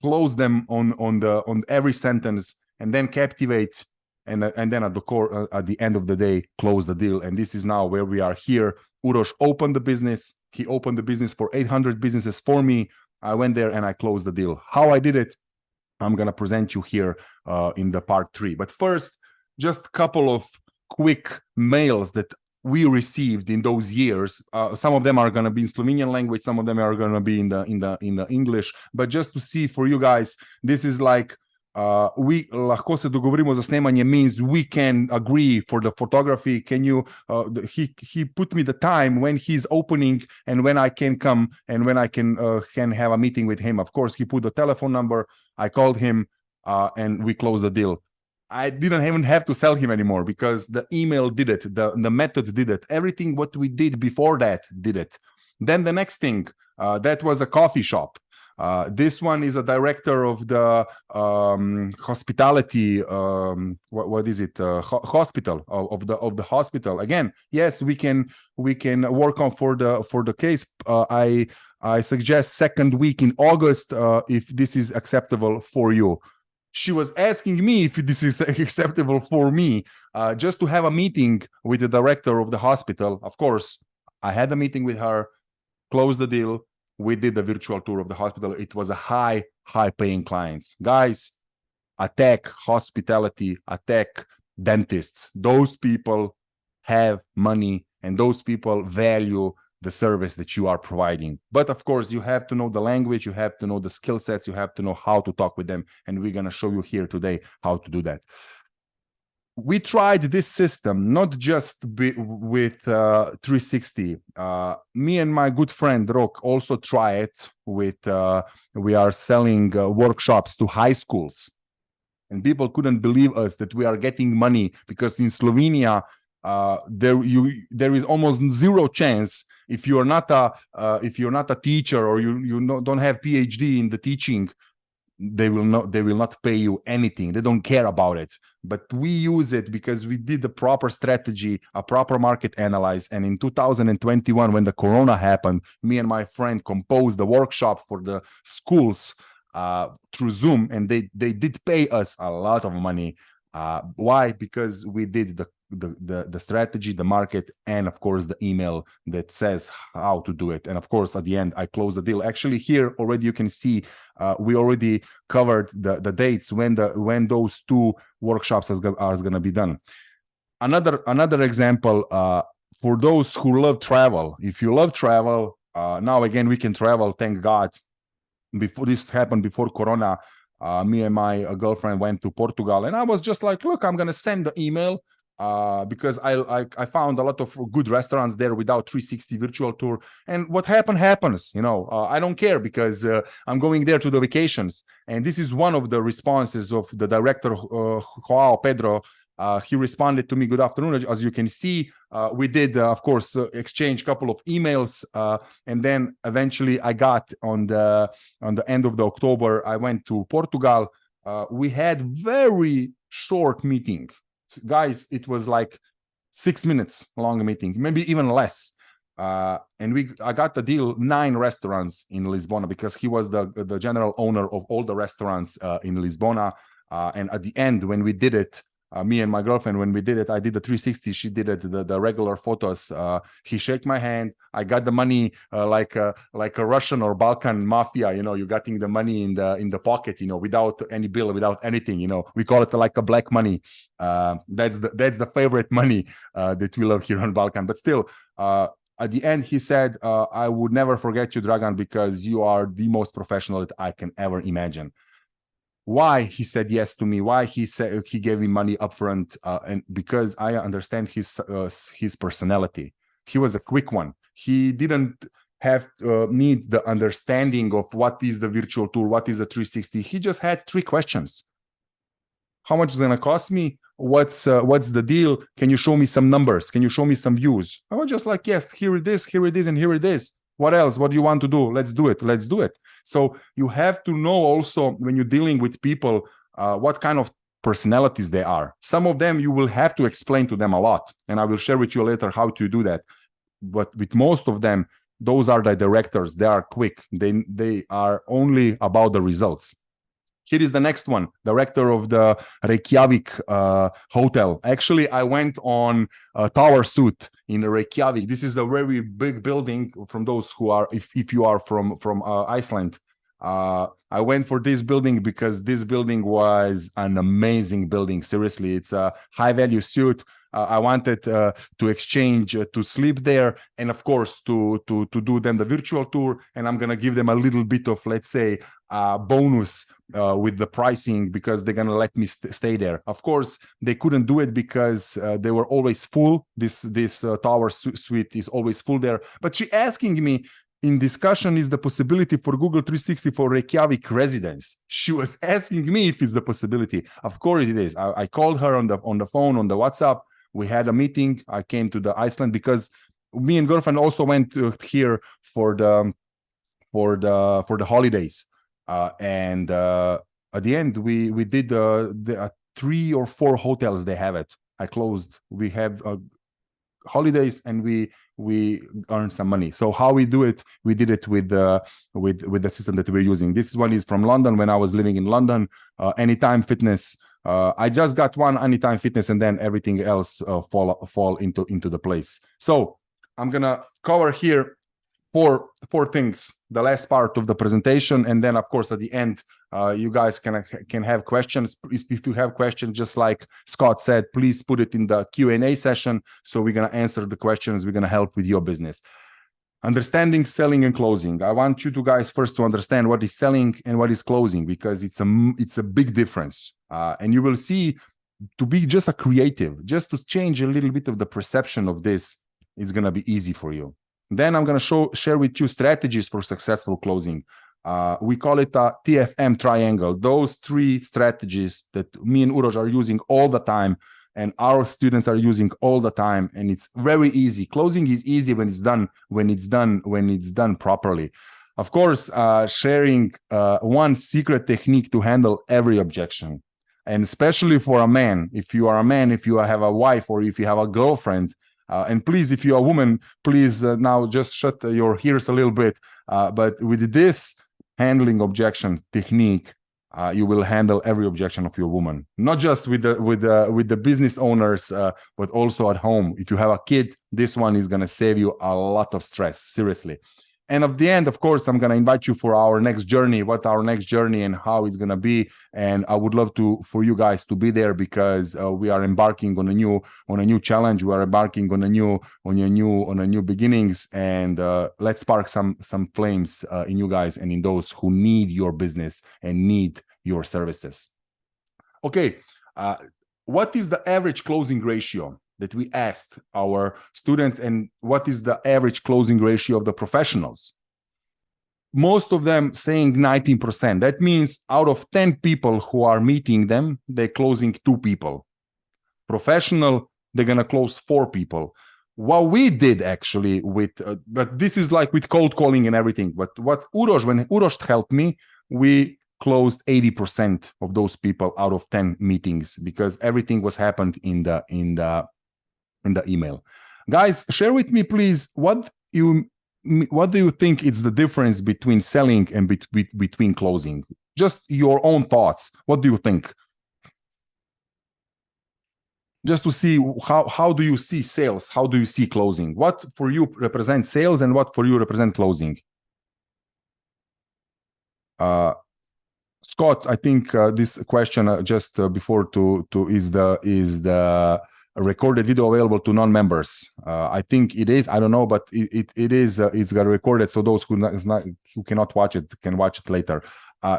S2: close them on every sentence, and then captivate, and then at the end of the day, close the deal. And this is now where we are here. Uroš opened the business. He opened the business for 800 businesses for me. I went there and I closed the deal. How I did it, I'm going to present you here in the part 3. But first, just a couple of quick mails that we received in those years. Some of them are going to be in Slovenian language. Some of them are going to be in the English. But just to see for you guys, this is like we lahko se dogovorimo za snemanje means we can agree for the photography. Can you? He put me the time when he's opening and when I can come and when I can have a meeting with him. Of course, he put the telephone number. I called him and we closed the deal. I didn't even have to sell him anymore because the email did it. The method did it. Everything what we did before that did it. Then the next thing, that was a coffee shop. This one is a director of the hospitality. What is it? Hospital of the hospital. Again, yes, we can work on for the case. I suggest second week in August if this is acceptable for you. She was asking me if this is acceptable for me, just to have a meeting with the director of the hospital. Of course, I had a meeting with her, closed the deal. We did the virtual tour of the hospital. It was a high paying clients. Guys, attack hospitality, attack dentists. Those people have money and those people value the service that you are providing. But of course, you have to know the language, you have to know the skill sets, you have to know how to talk with them. And we're going to show you here today how to do that. we tried this system not just with 360. Me and my good friend Rok also try it with we are selling workshops to high schools, and people couldn't believe us that we are getting money, because in Slovenia there is almost zero chance, if you're not a teacher or you don't have PhD in the teaching, they will not pay you anything. They don't care about it. But we use it because we did the proper strategy, a proper market analysis. And in 2021, when the Corona happened, me and my friend composed the workshop for the schools through Zoom, and they did pay us a lot of money. Why? Because we did the strategy, the market, and of course the email that says how to do it. And of course at the end I closed the deal. Actually here already you can see we already covered the dates when those two workshops are going to be done. Another example for those who love travel. If you love travel, now again we can travel, thank God. Before this happened, before Corona, me and my girlfriend went to Portugal, and I was just like, look, I'm gonna send the email because I found a lot of good restaurants there without 360 virtual tour. And what happens, you know. I don't care, because I'm going there to the vacations. And this is one of the responses of the director, Joao Pedro. He responded to me, good afternoon. As you can see, we did, of course, exchange a couple of emails. And then eventually I got on the end of the October, I went to Portugal. We had very short meeting. Guys, it was like 6 minutes long meeting, maybe even less. And I got the deal, 9 restaurants in Lisbona, because he was the general owner of all the restaurants in Lisbona. And at the end, when we did it, me and my girlfriend, when we did it, I did the 360, she did it, the regular photos. He shook my hand. I got the money like a Russian or Balkan mafia, you know, you getting the money in the pocket, you know, without any bill, without anything, you know. We call it like a black money. That's the favorite money that we love here on Balkan. But still, at the end, he said, I would never forget you, Dragan, because you are the most professional that I can ever imagine. Why he said yes to me? Why he said he gave me money upfront? And because I understand his personality. He was a quick one. He didn't have need the understanding of what is the virtual tour, what is a 360. He just had 3 questions. How much is it gonna cost me? What's the deal? Can you show me some numbers? Can you show me some views? I was just like, yes, here it is, and here it is. What else? What do you want to do? Let's do it. Let's do it. So you have to know also, when you're dealing with people, what kind of personalities they are. Some of them you will have to explain to them a lot, and I will share with you later how to do that. But with most of them, those are the directors. They are quick. They are only about the results. Here is the next one, director of the Reykjavik hotel. Actually, I went on a tower suite in Reykjavik. This is a very big building. From those who are, if you are from Iceland, I went for this building because this building was an amazing building. Seriously, it's a high value suite. I wanted to exchange to sleep there, and of course to do them the virtual tour. And I'm gonna give them a little bit of, let's say, bonus with the pricing, because they're gonna let me stay there. Of course, they couldn't do it because they were always full. This tower suite is always full there. But she asking me, in discussion is the possibility for Google 360 for Reykjavik residents. She was asking me if it's the possibility. Of course it is. I called her on the phone, on the WhatsApp. We had a meeting. I came to the Iceland because me and girlfriend also went here for the holidays. And at the end, we did the 3 or 4 hotels. They have it. I closed. We have holidays, and we earned some money. So how we do it? We did it with the system that we're using. This one is from London. When I was living in London, Anytime Fitness. I just got one Anytime Fitness, and then everything else fall into the place. So I'm gonna cover here four things, the last part of the presentation, and then of course at the end you guys can have questions. If you have questions, just like Scott said, please put it in the Q&A session, so we're gonna answer the questions. We're gonna help with your business. Understanding selling and closing. I want you to guys first to understand what is selling and what is closing, because it's a big difference. And you will see to be just a creative, just to change a little bit of the perception of this, it's going to be easy for you. Then I'm going to share with you strategies for successful closing. We call it a TFM triangle. Those 3 strategies that me and Uroš are using all the time, and our students are using all the time, and it's very easy. Closing is easy when it's done properly. Of course, sharing one secret technique to handle every objection, and especially for a man. If you are a man, if you have a wife, or if you have a girlfriend, and please, if you're a woman, please now just shut your ears a little bit. But with this handling objection technique, you will handle every objection of your woman, not just with the business owners, but also at home. If you have a kid, this one is going to save you a lot of stress, seriously. And at the end, of course, I'm going to invite you for our next journey, what our next journey and how it's going to be. And I would love for you guys to be there, because we are embarking on a new challenge. We are embarking on a new beginnings, and let's spark some flames in you guys and in those who need your business and need your services. Okay. What is the average closing ratio that we asked our students, and what is the average closing ratio of the professionals? Most of them saying 19%. That means out of 10 people who are meeting them, they're closing 2 people. Professional, they're going to close 4 people. What we did actually with, but this is like with cold calling and everything, but when Uroš helped me, we closed 80% of those people out of 10 meetings, because everything was happened in the email. Guys, share with me, please, what do you think is the difference between selling and between closing? Just your own thoughts. What do you think? Just to see how do you see sales? How do you see closing? What for you represents sales and what for you represent closing? Scott, I think this question just before is the recorded video available to non-members? I think it is. I don't know, but it is. It's got recorded, so those who cannot watch it can watch it later.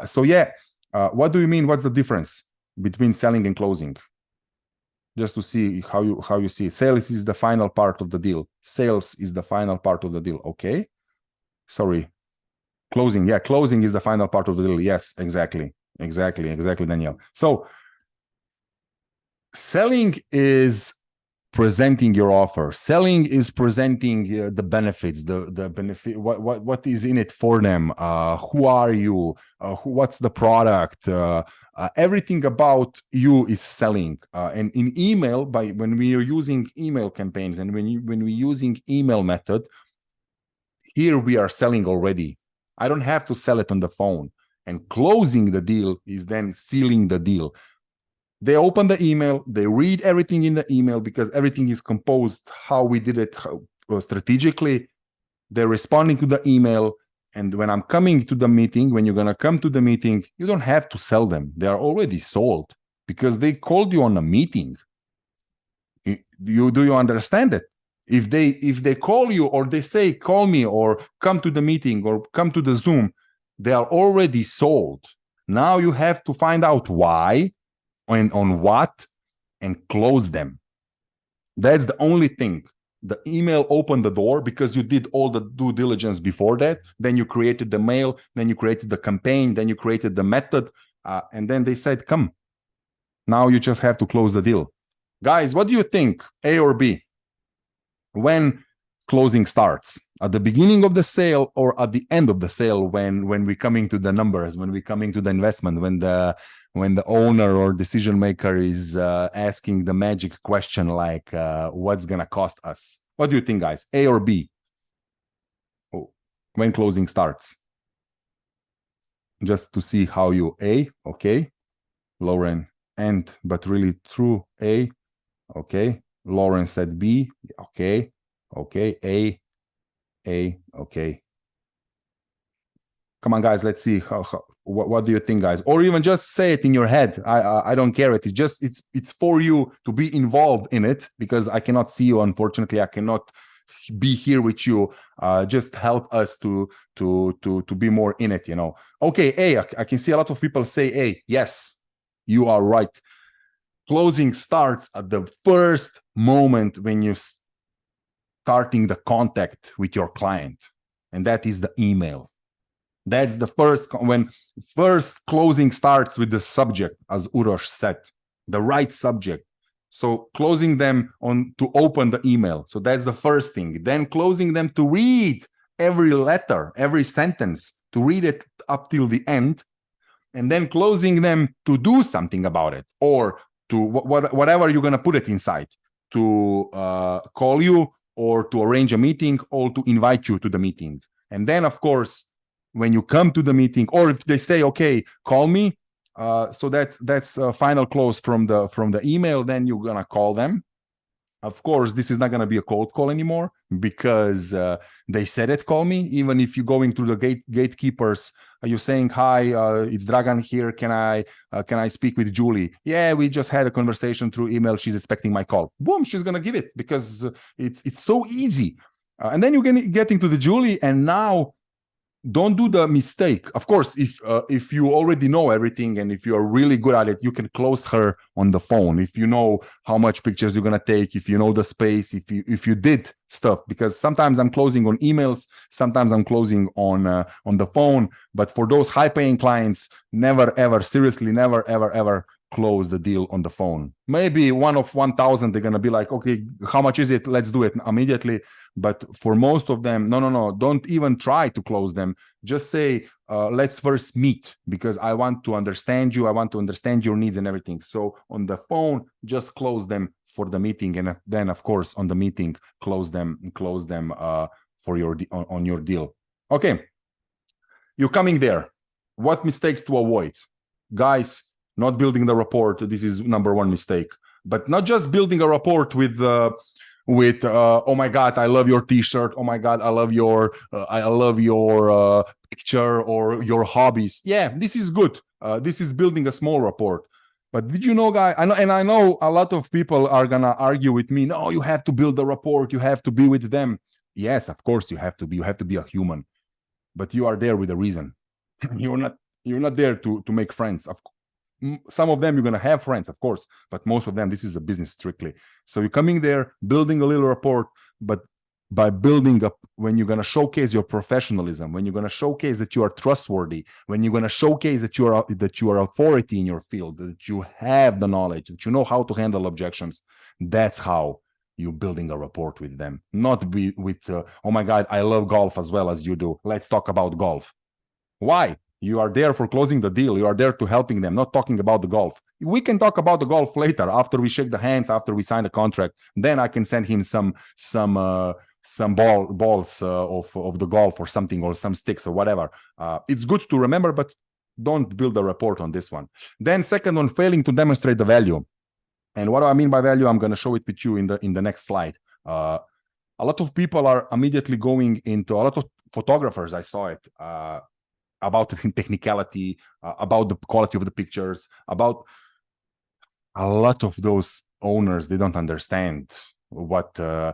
S2: So yeah, what do you mean? What's the difference between selling and closing? Just to see how you see it. Sales is the final part of the deal. Sales is the final part of the deal. Okay. Sorry. Closing. Yeah, closing is the final part of the deal. Yes, exactly, Daniel. So selling is presenting your offer. Selling is presenting the benefits, the benefit, what is in it for them. Who are you? What's the product? Everything about you is selling. And in email, when we are using email campaigns and when we're using email method, here we are selling already. I don't have to sell it on the phone. And closing the deal is then sealing the deal. They open the email, they read everything in the email because everything is composed how we did it strategically. They're responding to the email. And when I'm coming to the meeting, when you're going to come to the meeting, you don't have to sell them. They are already sold because they called you on a meeting. Do you understand it? If they call you or they say, call me or come to the meeting or come to the Zoom, they are already sold. Now you have to find out why and on what and close them. That's the only thing. The email opened the door because you did all the due diligence before that. Then you created the mail, then you created the campaign, then you created the method, and then they said, come. Now you just have to close the deal. Guys, what do you think, A or B? When closing starts, at the beginning of the sale or at the end of the sale, when we're coming to the numbers, when we're coming to the investment, when the owner or decision maker is asking the magic question like, what's gonna cost us? What do you think, guys? A or B? Oh, when closing starts? Just to see how you A, okay. Lauren, but really true, A, okay. Lauren said B, okay, A, okay. Come on, guys, let's see what do you think, guys? Or even just say it in your head. I don't care. It's for you to be involved in it because I cannot see you. Unfortunately, I cannot be here with you. Just help us to be more in it, you know. Okay, A. I can see a lot of people say A. Yes, you are right. Closing starts at the first moment when you starting the contact with your client, and that is the email. That's the when first closing starts with the subject, as Uroš said, the right subject. So closing them on to open the email. So that's the first thing. Then closing them to read every letter, every sentence, to read it up till the end, and then closing them to do something about it, or to whatever you're going to put it inside, to call you, or to arrange a meeting, or to invite you to the meeting. And then, of course, when you come to the meeting, or if they say, okay, call me, so that's a final close from the email, then you're going to call them. Of course, this is not going to be a cold call anymore, because they said it, call me. Even if you're going through the gatekeepers, you're saying, hi, it's Dragan here. Can I speak with Julie? Yeah, we just had a conversation through email. She's expecting my call. Boom, she's going to give it, because it's so easy. And then you're getting to the Julie, and now don't do the mistake. Of course, if you already know everything, and if you are really good at it, you can close her on the phone. If you know how much pictures you're gonna take, if you know the space, if you did stuff, because sometimes I'm closing on emails, sometimes I'm closing on the phone. But for those high-paying clients, never ever, seriously, never ever close the deal on the phone. Maybe 1 of 1,000, they're gonna be like, okay, how much is it? Let's do it immediately. But for most of them, no, don't even try to close them. Just say, let's first meet, because I want to understand you. I want to understand your needs and everything. So on the phone, just close them for the meeting, and then of course on the meeting, close them for your on your deal. Okay, you're coming there. What mistakes to avoid, guys? Not building the rapport. This is number one mistake. But not just building a rapport with oh my God, I love your t-shirt. Oh my God, I love your picture or your hobbies. Yeah, this is good. This is building a small rapport. But did you know, guys? I know a lot of people are gonna argue with me. No, you have to build a rapport. You have to be with them. Yes, of course you have to be. You have to be a human. But you are there with a reason. You're not there to make friends. Some of them you're going to have friends, of course, but most of them, this is a business strictly. So you're coming there, building a little rapport, but by building up, when you're going to showcase your professionalism, when you're going to showcase that you are trustworthy, when you're going to showcase that you are authority in your field, that you have the knowledge, that you know how to handle objections, that's how you're building a rapport with them. Not with oh my God, I love golf as well as you do. Let's talk about golf. Why? You are there for closing the deal. You are there to helping them, not talking about the golf. We can talk about the golf later, after we shake the hands, after we sign the contract. Then I can send him some balls of the golf or something, or some sticks or whatever. It's good to remember, but don't build a rapport on this one. Then second one, failing to demonstrate the value. And what do I mean by value? I'm going to show it with you in the next slide. A lot of people are immediately going into, a lot of photographers, I saw it, about the technicality, about the quality of the pictures, about a lot of those owners. They don't understand what kind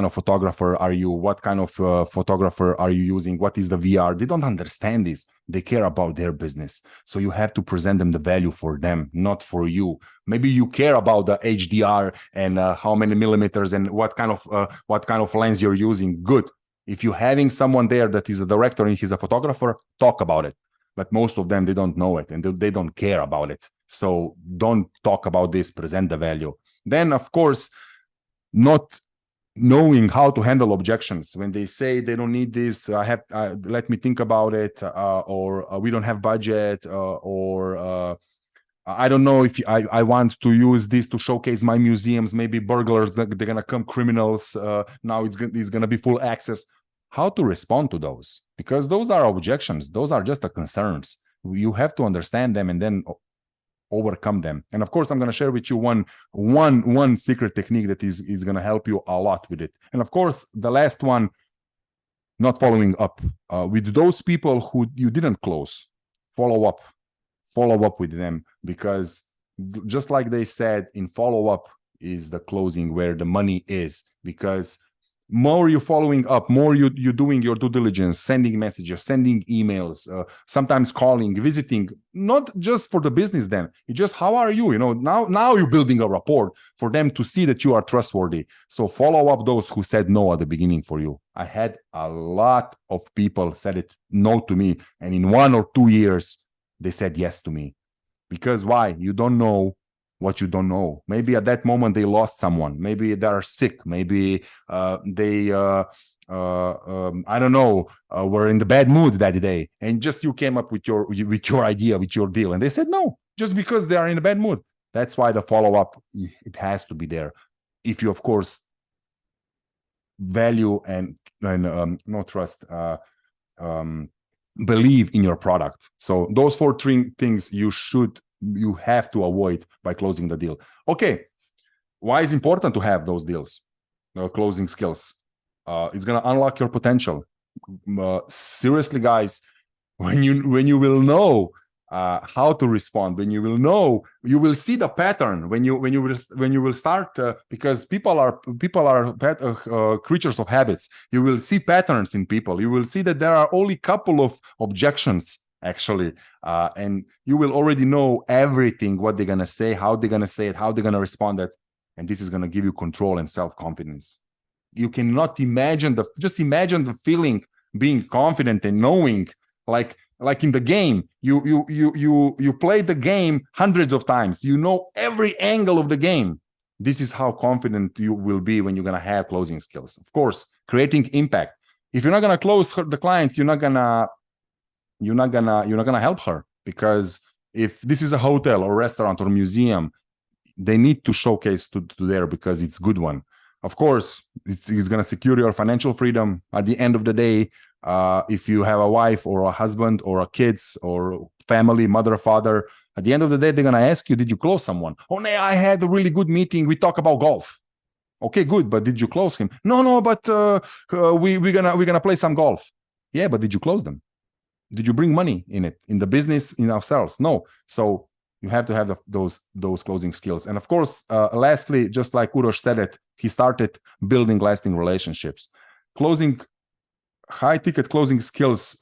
S2: of photographer are you, what kind of photographer are you using, what is the VR. They don't understand this. They care about their business. So you have to present them the value for them, not for you. Maybe you care about the HDR and how many millimeters and what kind of lens you're using. Good. If you're having someone there that is a director and he's a photographer, talk about it. But most of them, they don't know it and they don't care about it. So don't talk about this, present the value. Then, of course, not knowing how to handle objections. When they say they don't need this, let me think about it, or we don't have budget, or I don't know if I want to use this to showcase my museums. Maybe burglars, they're going to come, criminals. Now it's going to be full access. How to respond to those? Because those are objections. Those are just the concerns. You have to understand them and then overcome them. And of course, I'm going to share with you one secret technique that is going to help you a lot with it. And of course, the last one, not following up with those people who you didn't close. Follow up with them, because just like they said, in follow-up is the closing where the money is. Because more you following up, more you doing your due diligence, sending messages, sending emails, sometimes calling, visiting, not just for the business then, it's just how are you, now you're building a rapport for them to see that you are trustworthy. So follow up those who said no at the beginning for you. I had a lot of people said it no to me, and in 1 or 2 years they said yes to me. Because why? You don't know what you don't know. Maybe at that moment they lost someone. Maybe they are sick. Maybe they, I don't know, were in the bad mood that day, and just you came up with your idea, with your deal, and they said no, just because they are in a bad mood. That's why the follow up, it has to be there. If you, of course, value and no trust, believe in your product. So those 4 things you have to avoid by closing the deal. Okay, why is important to have those deals, closing skills? It's gonna unlock your potential. Seriously, guys, when you will know how to respond, when you will know, you will see the pattern. When you will start, because people are creatures of habits. You will see patterns in people. You will see that there are only couple of objections actually, and you will already know everything, what they're gonna say, how they're gonna say it, how they're gonna respond it, and this is gonna give you control and self-confidence. You cannot imagine just imagine the feeling being confident and knowing, like in the game, you play the game hundreds of times, you know every angle of the game. This is how confident you will be when you're gonna have closing skills. Of course, creating impact. If you're not gonna close the client, you're not gonna help her, because if this is a hotel or restaurant or museum, they need to showcase to there because it's good one. Of course, it's going to secure your financial freedom at the end of the day. If you have a wife or a husband or a kids or family, mother, father, at the end of the day, they're going to ask you, did you close someone? Oh, no, I had a really good meeting. We talk about golf. Okay, good. But did you close him? No, but we're gonna play some golf. Yeah, but did you close them? Did you bring money in it, in the business, in ourselves? No. So you have to have those closing skills. And of course, lastly, just like Uroš said it, he started building lasting relationships. High ticket closing skills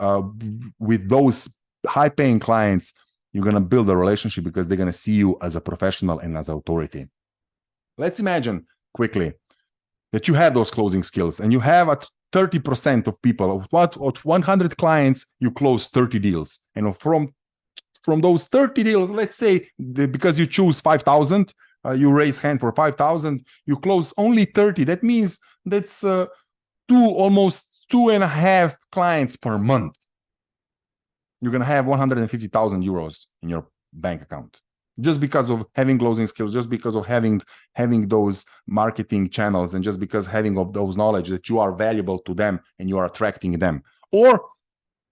S2: with those high paying clients, you're going to build a relationship because they're going to see you as a professional and as authority. Let's imagine quickly that you have those closing skills and you have a 30% of people, of 100 clients, you close 30 deals. And from those 30 deals, let's say, because you choose 5,000, you raise hand for 5,000, you close only 30. That means that's almost 2.5 clients per month. You're going to have 150,000 euros in your bank account. Just because of having closing skills, just because of having those marketing channels, and just because having of those knowledge that you are valuable to them and you are attracting them. Or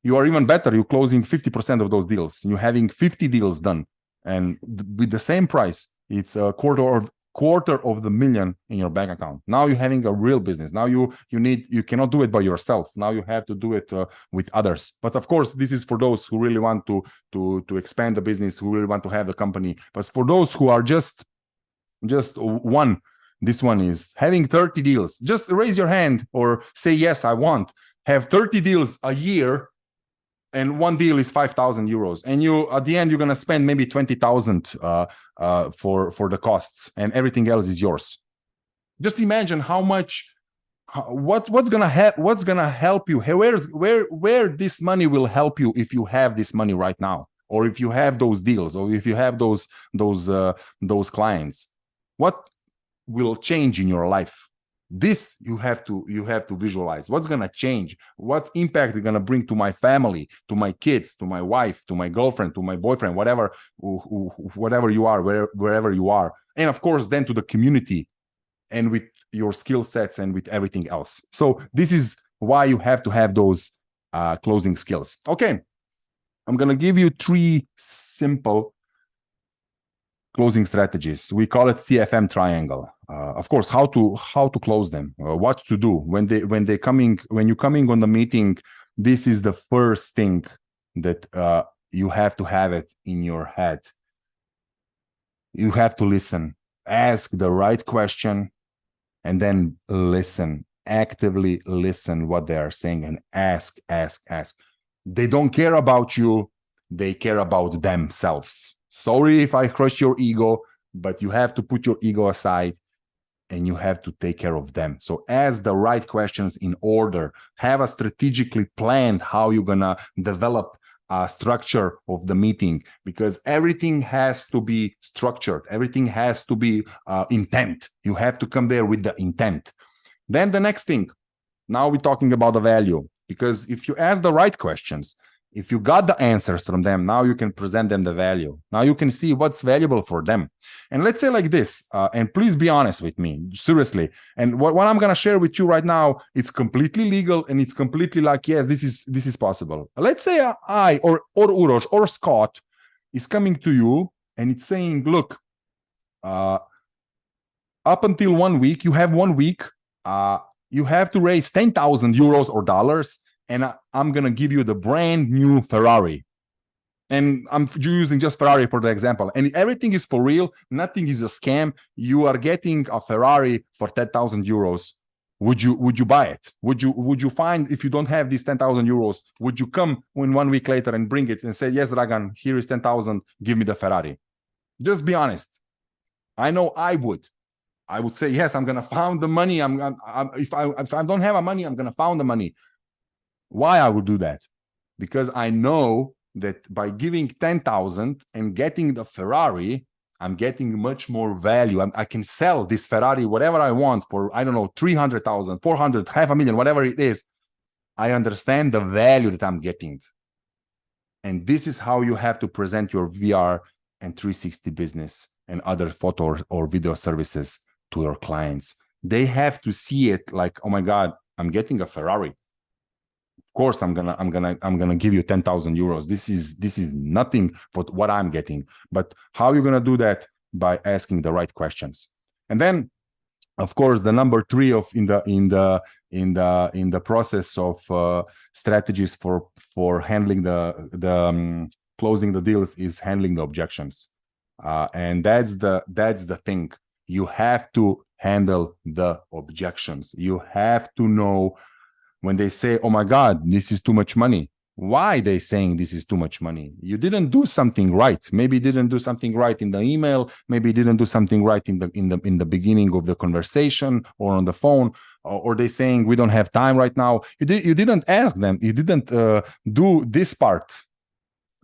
S2: you are even better, you're closing 50% of those deals. You're having 50 deals done, and with the same price, it's a $250,000 in your bank account. Now you're having a real business. Now you cannot do it by yourself. Now you have to do it with others. But of course, this is for those who really want to expand the business, who really want to have the company. But for those who are just one, this one is having 30 deals. Just raise your hand or say, yes, I want. Have 30 deals a year, and one deal is 5,000 euros. And at the end, you're going to spend maybe 20,000 for the costs, and everything else is yours. Just imagine how much, what's going to help you, where this money will help you if you have this money right now, or if you have those deals, or if you have those clients. What will change in your life? This you have to visualize. What's going to change? What impact is going to bring to my family, to my kids, to my wife, to my girlfriend, to my boyfriend, whatever you are, wherever you are. And of course, then to the community, and with your skill sets and with everything else. So this is why you have to have those closing skills. Okay, I'm going to give you 3 simple closing strategies. We call it TFM triangle. Of course, how to close them, what to do when you're coming on the meeting. This is the first thing that you have to have it in your head. You have to listen, ask the right question, and then listen actively listen what they are saying and ask. They don't care about you. They care about themselves. Sorry if I crush your ego, but you have to put your ego aside and you have to take care of them. So ask the right questions in order. Have a strategically planned how you're gonna develop a structure of the meeting, because everything has to be structured. Everything has to be intent. You have to come there with the intent. Then the next thing, now we're talking about the value, because if you ask the right questions, if you got the answers from them, now you can present them the value. Now you can see what's valuable for them. And let's say like this, and please be honest with me, seriously. And what I'm going to share with you right now, it's completely legal and it's completely like, yes, this is possible. Let's say I or Uroš or Scott is coming to you and it's saying, look, up until 1 week, you have 1 week, you have to raise 10,000 euros or dollars, and I'm going to give you the brand new Ferrari. And I'm using just Ferrari for the example. And everything is for real. Nothing is a scam. You are getting a Ferrari for 10,000 euros. Would you buy it? Would you find, if you don't have these 10,000 euros, would you come in 1 week later and bring it and say, yes, Dragan, here is 10,000, give me the Ferrari? Just be honest. I know I would. I would say, yes, I'm going to find the money. If I don't have a money, I'm going to find the money. Why I would do that? Because I know that by giving 10,000 and getting the Ferrari, I'm getting much more value. I can sell this Ferrari, whatever I want, for, I don't know, 300,000, 400, 500,000, whatever it is. I understand the value that I'm getting. And this is how you have to present your VR and 360 business and other photo or video services to your clients. They have to see it like, oh my God, I'm getting a Ferrari. Of course, I'm gonna give you 10,000 euros. This is nothing for what I'm getting. But how are you gonna do that? By asking the right questions. And then, of course, the number 3 of in the process of strategies for handling the closing the deals is handling the objections. And that's the thing. You have to handle the objections. You have to know when they say, oh my God, this is too much money. Why they saying this is too much money? You didn't do something right. Maybe you didn't do something right in the email. Maybe you didn't do something right in the beginning of the conversation or on the phone. Or they saying we don't have time right now. You didn't ask them. You didn't do this part.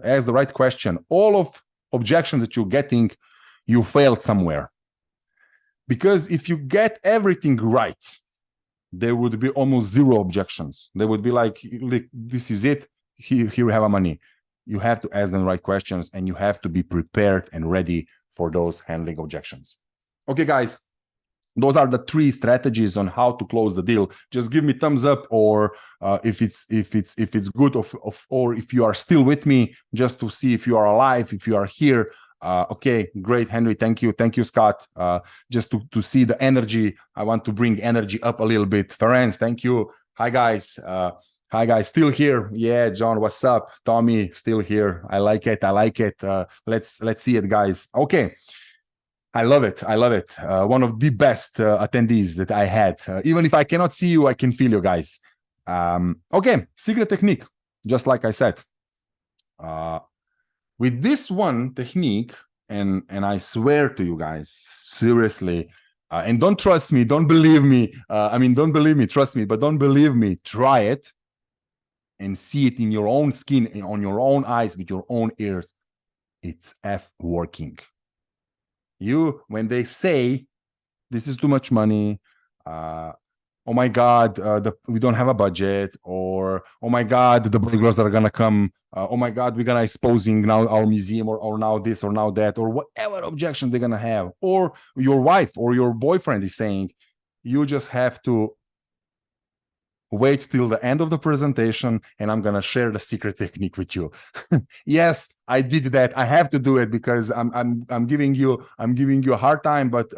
S2: Ask the right question. All of objections that you're getting, you failed somewhere. Because if you get everything right, there would be almost 0 objections. They would be like, this is it. Here we have our money. You have to ask them the right questions and you have to be prepared and ready for those handling objections. Okay, guys, those are the 3 strategies on how to close the deal. Just give me thumbs up, or if it's good, or if you are still with me, just to see if you are alive, if you are here. Okay, great, Henry. Thank you, Scott. Just to see the energy, I want to bring energy up a little bit. Ferenc, thank you. Hi guys, still here. Yeah, John, what's up? Tommy, still here. I like it. Let's see it, guys. Okay, I love it. One of the best attendees that I had. Even if I cannot see you, I can feel you guys. Okay, secret technique, just like I said. With this one technique, and I swear to you guys, seriously, and don't trust me, don't believe me. Don't believe me, trust me, but don't believe me. Try it and see it in your own skin, on your own eyes, with your own ears. It's working. When they say, this is too much money, oh my God, we don't have a budget, or oh my God, the burglars are gonna come, oh my God, we're gonna exposing now our museum, or now this, or now that, or whatever objection they're gonna have, or your wife or your boyfriend is saying, you just have to wait till the end of the presentation and I'm gonna share the secret technique with you. Yes, I did that. I have to do it because I'm giving you a hard time, but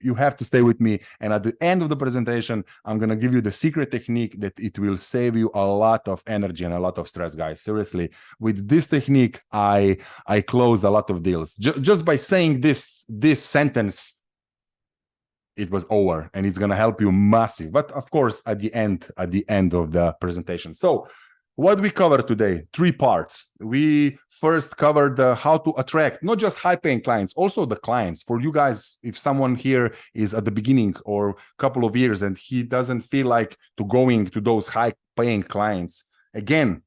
S2: you have to stay with me. And at the end of the presentation, I'm gonna give you the secret technique that it will save you a lot of energy and a lot of stress, guys. Seriously, with this technique, I closed a lot of deals just by saying this sentence. it was over, and it's going to help you massive. But of course, at the end of the presentation. So what we cover today, 3 parts. We first covered how to attract not just high-paying clients, also the clients. For you guys, if someone here is at the beginning or a couple of years and he doesn't feel like to going to those high-paying clients, again,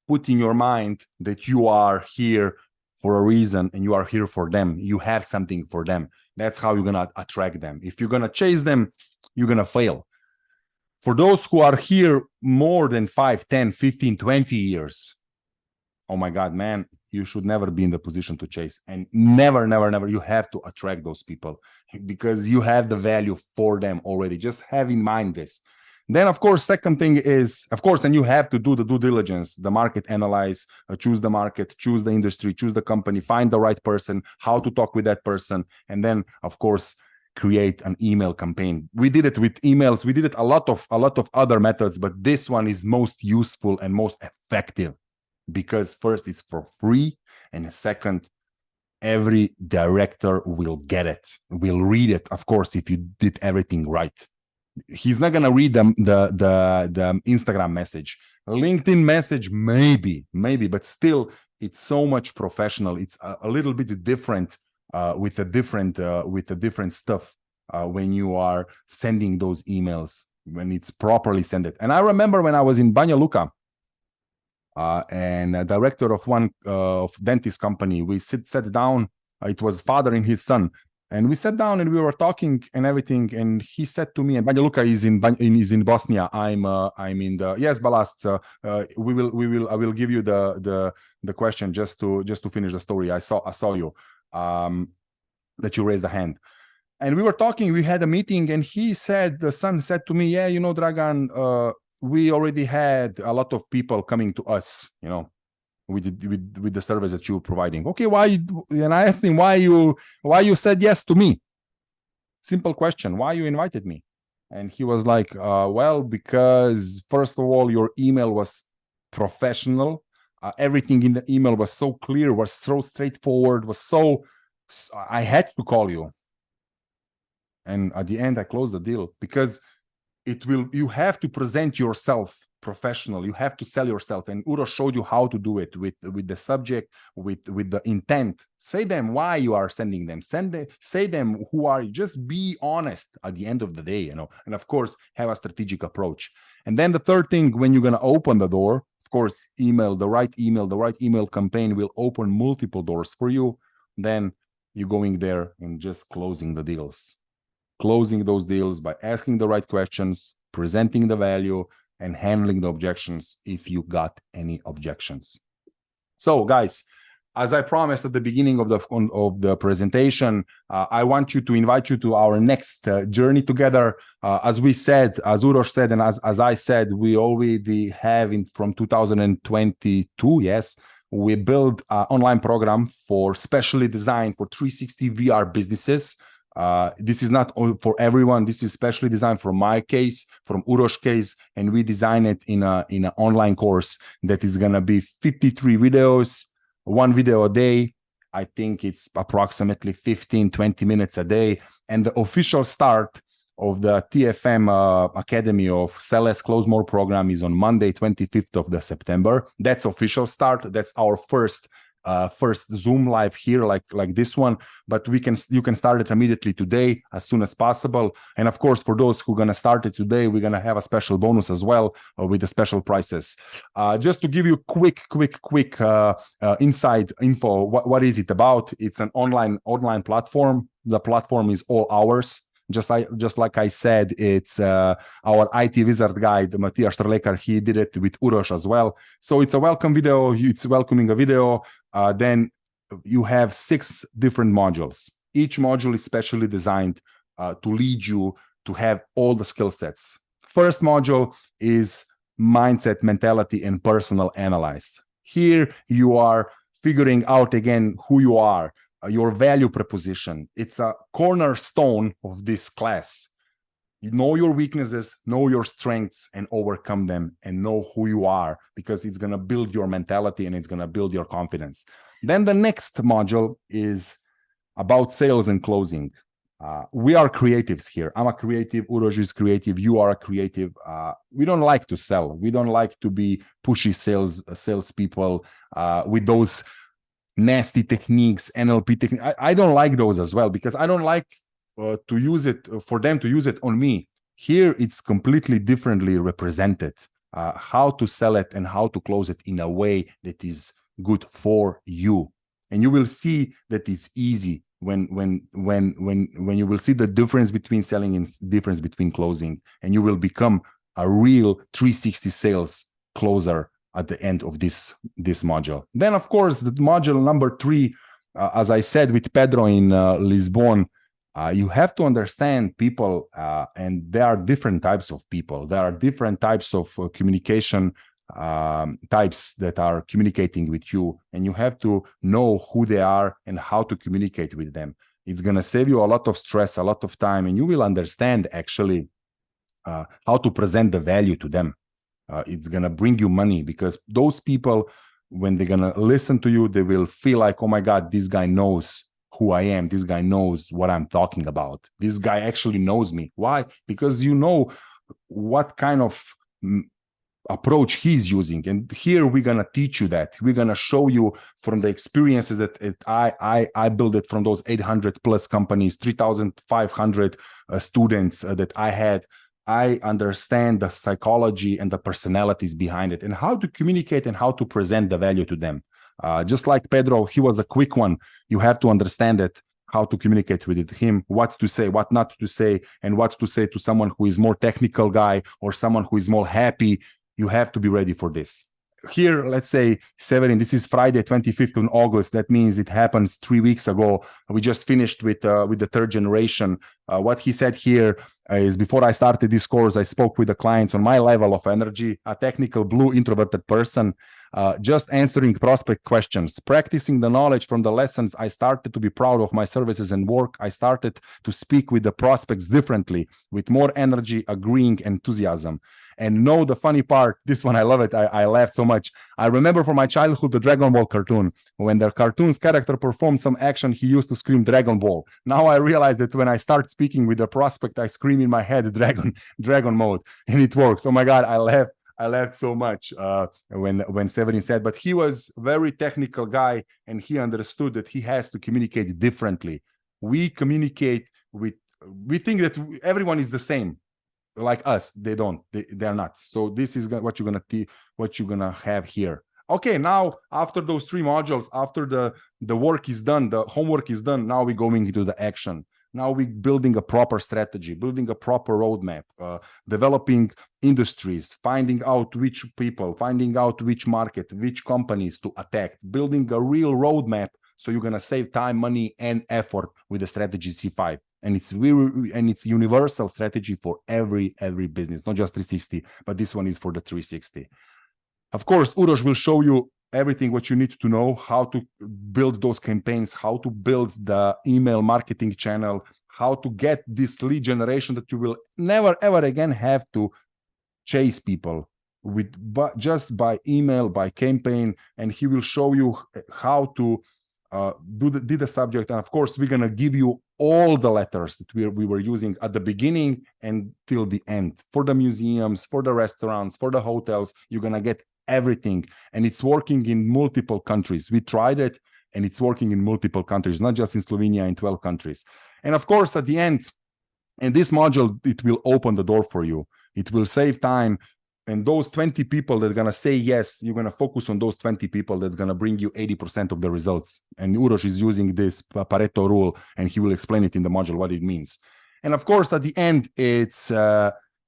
S2: put in your mind that you are here for a reason and you are here for them. You have something for them. That's how you're going to attract them. If you're going to chase them, you're going to fail. For those who are here more than 5, 10, 15, 20 years, oh my God, man, you should never be in the position to chase. And never, never, never, you have to attract those people because you have the value for them already. Just have in mind this. Then, of course, second thing is, of course, and you have to do the due diligence, the market analyze, choose the market, choose the industry, choose the company, find the right person, how to talk with that person. And then, of course, create an email campaign. We did it with emails. We did it a lot of other methods, but this one is most useful and most effective because first, it's for free. And second, every director will get it, will read it. Of course, if you did everything right. He's not going to read the Instagram message, LinkedIn message, maybe, but still it's so much professional. It's a little bit different with a different stuff when you are sending those emails, when it's properly sent it. And I remember when I was in Banja Luka and a director of one of dentist company, we sat down. It was father and his son. And we sat down and we were talking and everything. And he said to me, and Banja Luka is in Bosnia. I'm in the Balast. I will give you the question just to finish the story. I saw you that you raised the hand. And we were talking. We had a meeting, and the son said to me, "Yeah, Dragan, we already had a lot of people coming to us, with the service that you're providing. Okay, why?" And I asked him, why you said yes to me? Simple question. Why you invited me? And he was like, well, because first of all, your email was professional. Everything in the email was so clear, was so straightforward, I had to call you. And at the end, I closed the deal because you have to present yourself professional. You have to sell yourself, and Uroš showed you how to do it with the subject, with the intent. Say them why you are sending them. Say them who are you. Just be honest at the end of the day, and of course have a strategic approach. And then the third thing, when you're going to open the door, of course, the right email campaign will open multiple doors for you. Then you're going there and just closing the deals, closing those deals by asking the right questions, presenting the value, and handling the objections if you got any objections. So guys, as I promised at the beginning of the presentation, I want to invite you to our next journey together. As Uroš said, and as I said, we already have from 2022, yes, we built an online program specially designed for 360 VR businesses. This is not for everyone. This is specially designed for my case, from Uroš's case, and we design it in an online course that is going to be 53 videos, 1 video a day. I think it's approximately 15-20 minutes a day. And the official start of the TFM Academy of Sell Less, Close More program is on Monday, 25th of September. That's official start. That's our first Zoom live here, like this one, but you can start it immediately today, as soon as possible. And of course, for those who are going to start it today, we're going to have a special bonus as well with the special prices. Just to give you quick inside info, what is it about? It's an online platform. The platform is all ours. Just like I said, it's our IT wizard guide, Matthias Strelekar. He did it with Uroš as well. So it's a welcome video. It's welcoming a video. Then you have 6 different modules. Each module is specially designed to lead you to have all the skill sets. First module is mindset, mentality, and personal analyze. Here you are figuring out again who you are, your value proposition. It's a cornerstone of this class. You know your weaknesses, know your strengths, and overcome them, and know who you are, because it's going to build your mentality and it's going to build your confidence. Then the next module is about sales and closing. We are creatives here. I'm a creative. Uroš is creative. You are a creative. We don't like to sell. We don't like to be pushy salespeople with those nasty techniques, NLP techniques. I don't like those as well, because I don't like to use it for them to use it on me. Here, it's completely differently represented. How to sell it and how to close it in a way that is good for you, and you will see that it's easy when you will see the difference between selling and difference between closing, and you will become a real 360 sales closer at the end of this module. Then, of course, the module number 3, as I said with Pedro in Lisbon, you have to understand people, and there are different types of people. There are different types of communication types that are communicating with you, and you have to know who they are and how to communicate with them. It's going to save you a lot of stress, a lot of time, and you will understand actually how to present the value to them. It's going to bring you money, because those people, when they're going to listen to you, they will feel like, oh my God, this guy knows who I am. This guy knows what I'm talking about. This guy actually knows me. Why? Because you know what kind of approach he's using. And here we're going to teach you that. We're going to show you from the experiences that I built it from those 800 plus companies, 3,500 students that I had. I understand the psychology and the personalities behind it, and how to communicate and how to present the value to them. Just like Pedro, he was a quick one. You have to understand it, how to communicate with him, what to say, what not to say, and what to say to someone who is more technical guy or someone who is more happy. You have to be ready for this. Here, let's say, Severin, this is Friday, 25th of August. That means it happens 3 weeks ago. We just finished with the third generation. What he said here is, before I started this course, I spoke with the clients on my level of energy, a technical blue introverted person, just answering prospect questions, practicing the knowledge from the lessons. I started to be proud of my services and work. I started to speak with the prospects differently, with more energy, agreeing, enthusiasm. And know the funny part, this one I love it, I laughed so much. I remember from my childhood the Dragon Ball cartoon. When the cartoon's character performed some action, he used to scream Dragon Ball. Now I realize that when I start speaking with the prospect, I scream in my head Dragon mode, and it works. Oh my God, I laughed so much when Severin said, but he was a very technical guy, and he understood that he has to communicate differently. We communicate with, we think that everyone is the same. Like us, they're not. So this is what you're gonna have here. Okay, now after those 3 modules, after the work is done, the homework is done, now we're going into the action. Now we're building a proper strategy, building a proper roadmap, developing industries, finding out which people, finding out which market, which companies to attack, building a real roadmap. So you're gonna save time, money, and effort with the strategy C5. And it's universal strategy for every business, not just 360, but this one is for the 360. Of course, Uroš will show you everything what you need to know, how to build those campaigns, how to build the email marketing channel, how to get this lead generation that you will never ever again have to chase people with, but just by email, by campaign. And he will show you how to do the subject. And of course, we're gonna give you all the letters that we were using at the beginning and till the end. For the museums, for the restaurants, for the hotels, you're gonna get everything. And it's working in multiple countries. We tried it, and it's working in multiple countries, not just in Slovenia, in 12 countries. And of course, at the end, in this module, it will open the door for you. It will save time. And those 20 people that are going to say yes, you're going to focus on those 20 people that's going to bring you 80% of the results. And Uroš is using this Pareto rule, and he will explain it in the module, what it means. And of course, at the end, it's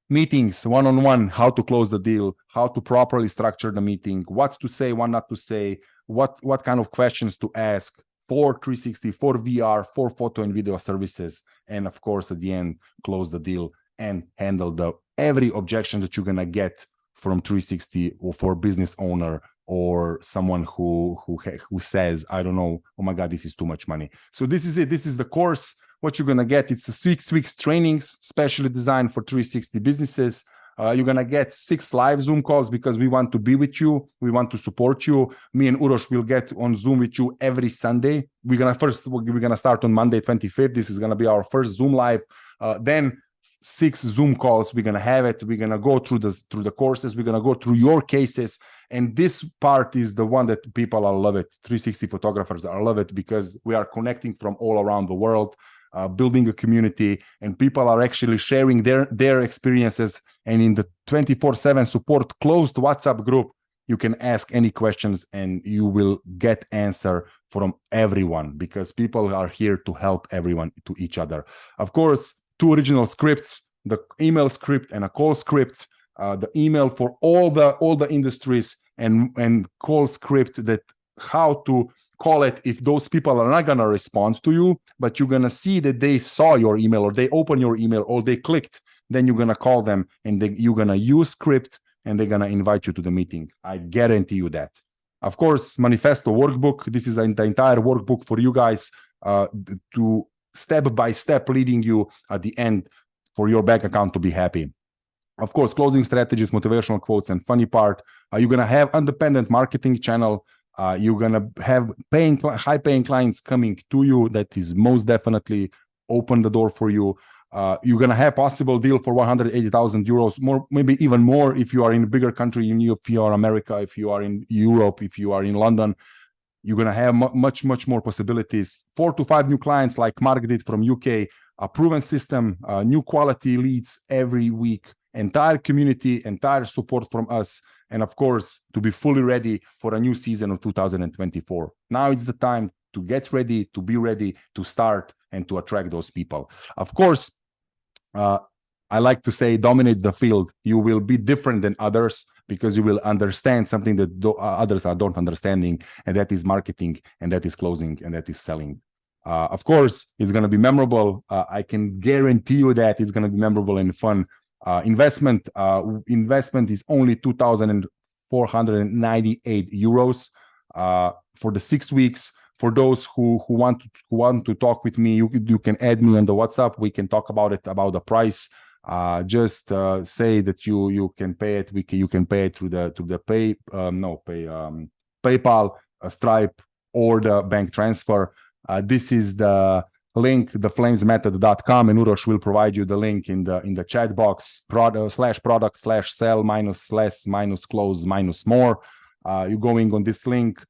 S2: meetings, one-on-one, how to close the deal, how to properly structure the meeting, what to say, what not to say, what kind of questions to ask for 360, for VR, for photo and video services. And of course, at the end, close the deal and handle every objection that you're going to get from 360 or for business owner or someone who says, I don't know, oh my God, this is too much money. So this is it. This is the course. What you're going to get, it's a 6 weeks trainings, specially designed for 360 businesses. You're going to get 6 live Zoom calls because we want to be with you. We want to support you. Me and Uroš will get on Zoom with you every Sunday. We're going to start on Monday, 25th. This is going to be our first Zoom live. Then 6 Zoom calls. We're going to have it. We're going to go through the courses. We're going to go through your cases. And this part is the one that people love it. 360 photographers love it because we are connecting from all around the world, building a community, and people are actually sharing their experiences. And in the 24/7 support closed WhatsApp group, you can ask any questions and you will get answer from everyone because people are here to help everyone to each other. Of course, 2 original scripts, the email script and a call script, the email for all the industries, and call script that how to call it if those people are not going to respond to you, but you're going to see that they saw your email or they open your email or they clicked, then you're going to call them and you're going to use script and they're going to invite you to the meeting. I guarantee you that. Of course, manifesto workbook. This is the entire workbook for you guys to step by step leading you at the end for your bank account to be happy. Of course, closing strategies, motivational quotes, and funny part. You're going to have independent marketing channel. You're going to have high-paying clients coming to you. That is most definitely open the door for you. You're going to have possible deal for 180,000 euros, more, maybe even more if you are in a bigger country, if you are America, if you are in Europe, if you are in London. You're going to have much more possibilities. 4 to 5 new clients like Mark did from UK, a proven system, new quality leads every week, entire community, entire support from us, and of course, to be fully ready for a new season of 2024. Now it's the time to get ready, to be ready, to start, and to attract those people. Of course, I like to say, dominate the field. You will be different than others because you will understand something that others don't understanding, and that is marketing, and that is closing, and that is selling. Of course, it's going to be memorable. I can guarantee you that it's going to be memorable and fun. Investment is only 2,498 euros for the 6 weeks. For those who want to talk with me, you can add me on the WhatsApp. We can talk about the price. Just say that you can pay it. You can pay it through the PayPal, Stripe, or the bank transfer. This is the link, theflamesmethod.com, and Uroš will provide you the link in the chat box, /product/sell -/close-more. You're going on this link,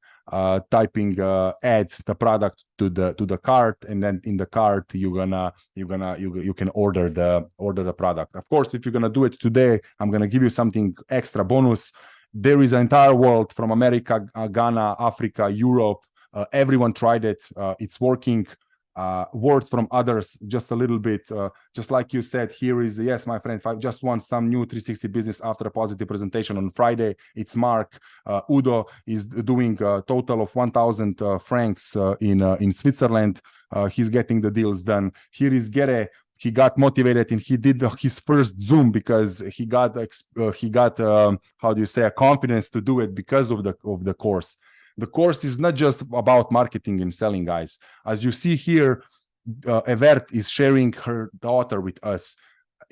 S2: typing add the product to the cart, and then in the cart you can order the product. Of course, if you're gonna do it today, I'm gonna give you something extra bonus. There is an entire world from America, Ghana, Africa, Europe. Everyone tried it. It's working. Words from others, just a little bit. Just like you said, here is, yes, my friend, I just want some new 360 business after a positive presentation on Friday. It's Mark. Udo is doing a total of 1,000 francs in Switzerland. He's getting the deals done. Here is Gere. He got motivated and he did his first Zoom because he got how do you say, a confidence to do it because of the course. The course is not just about marketing and selling, guys. As you see here, Evert is sharing her daughter with us.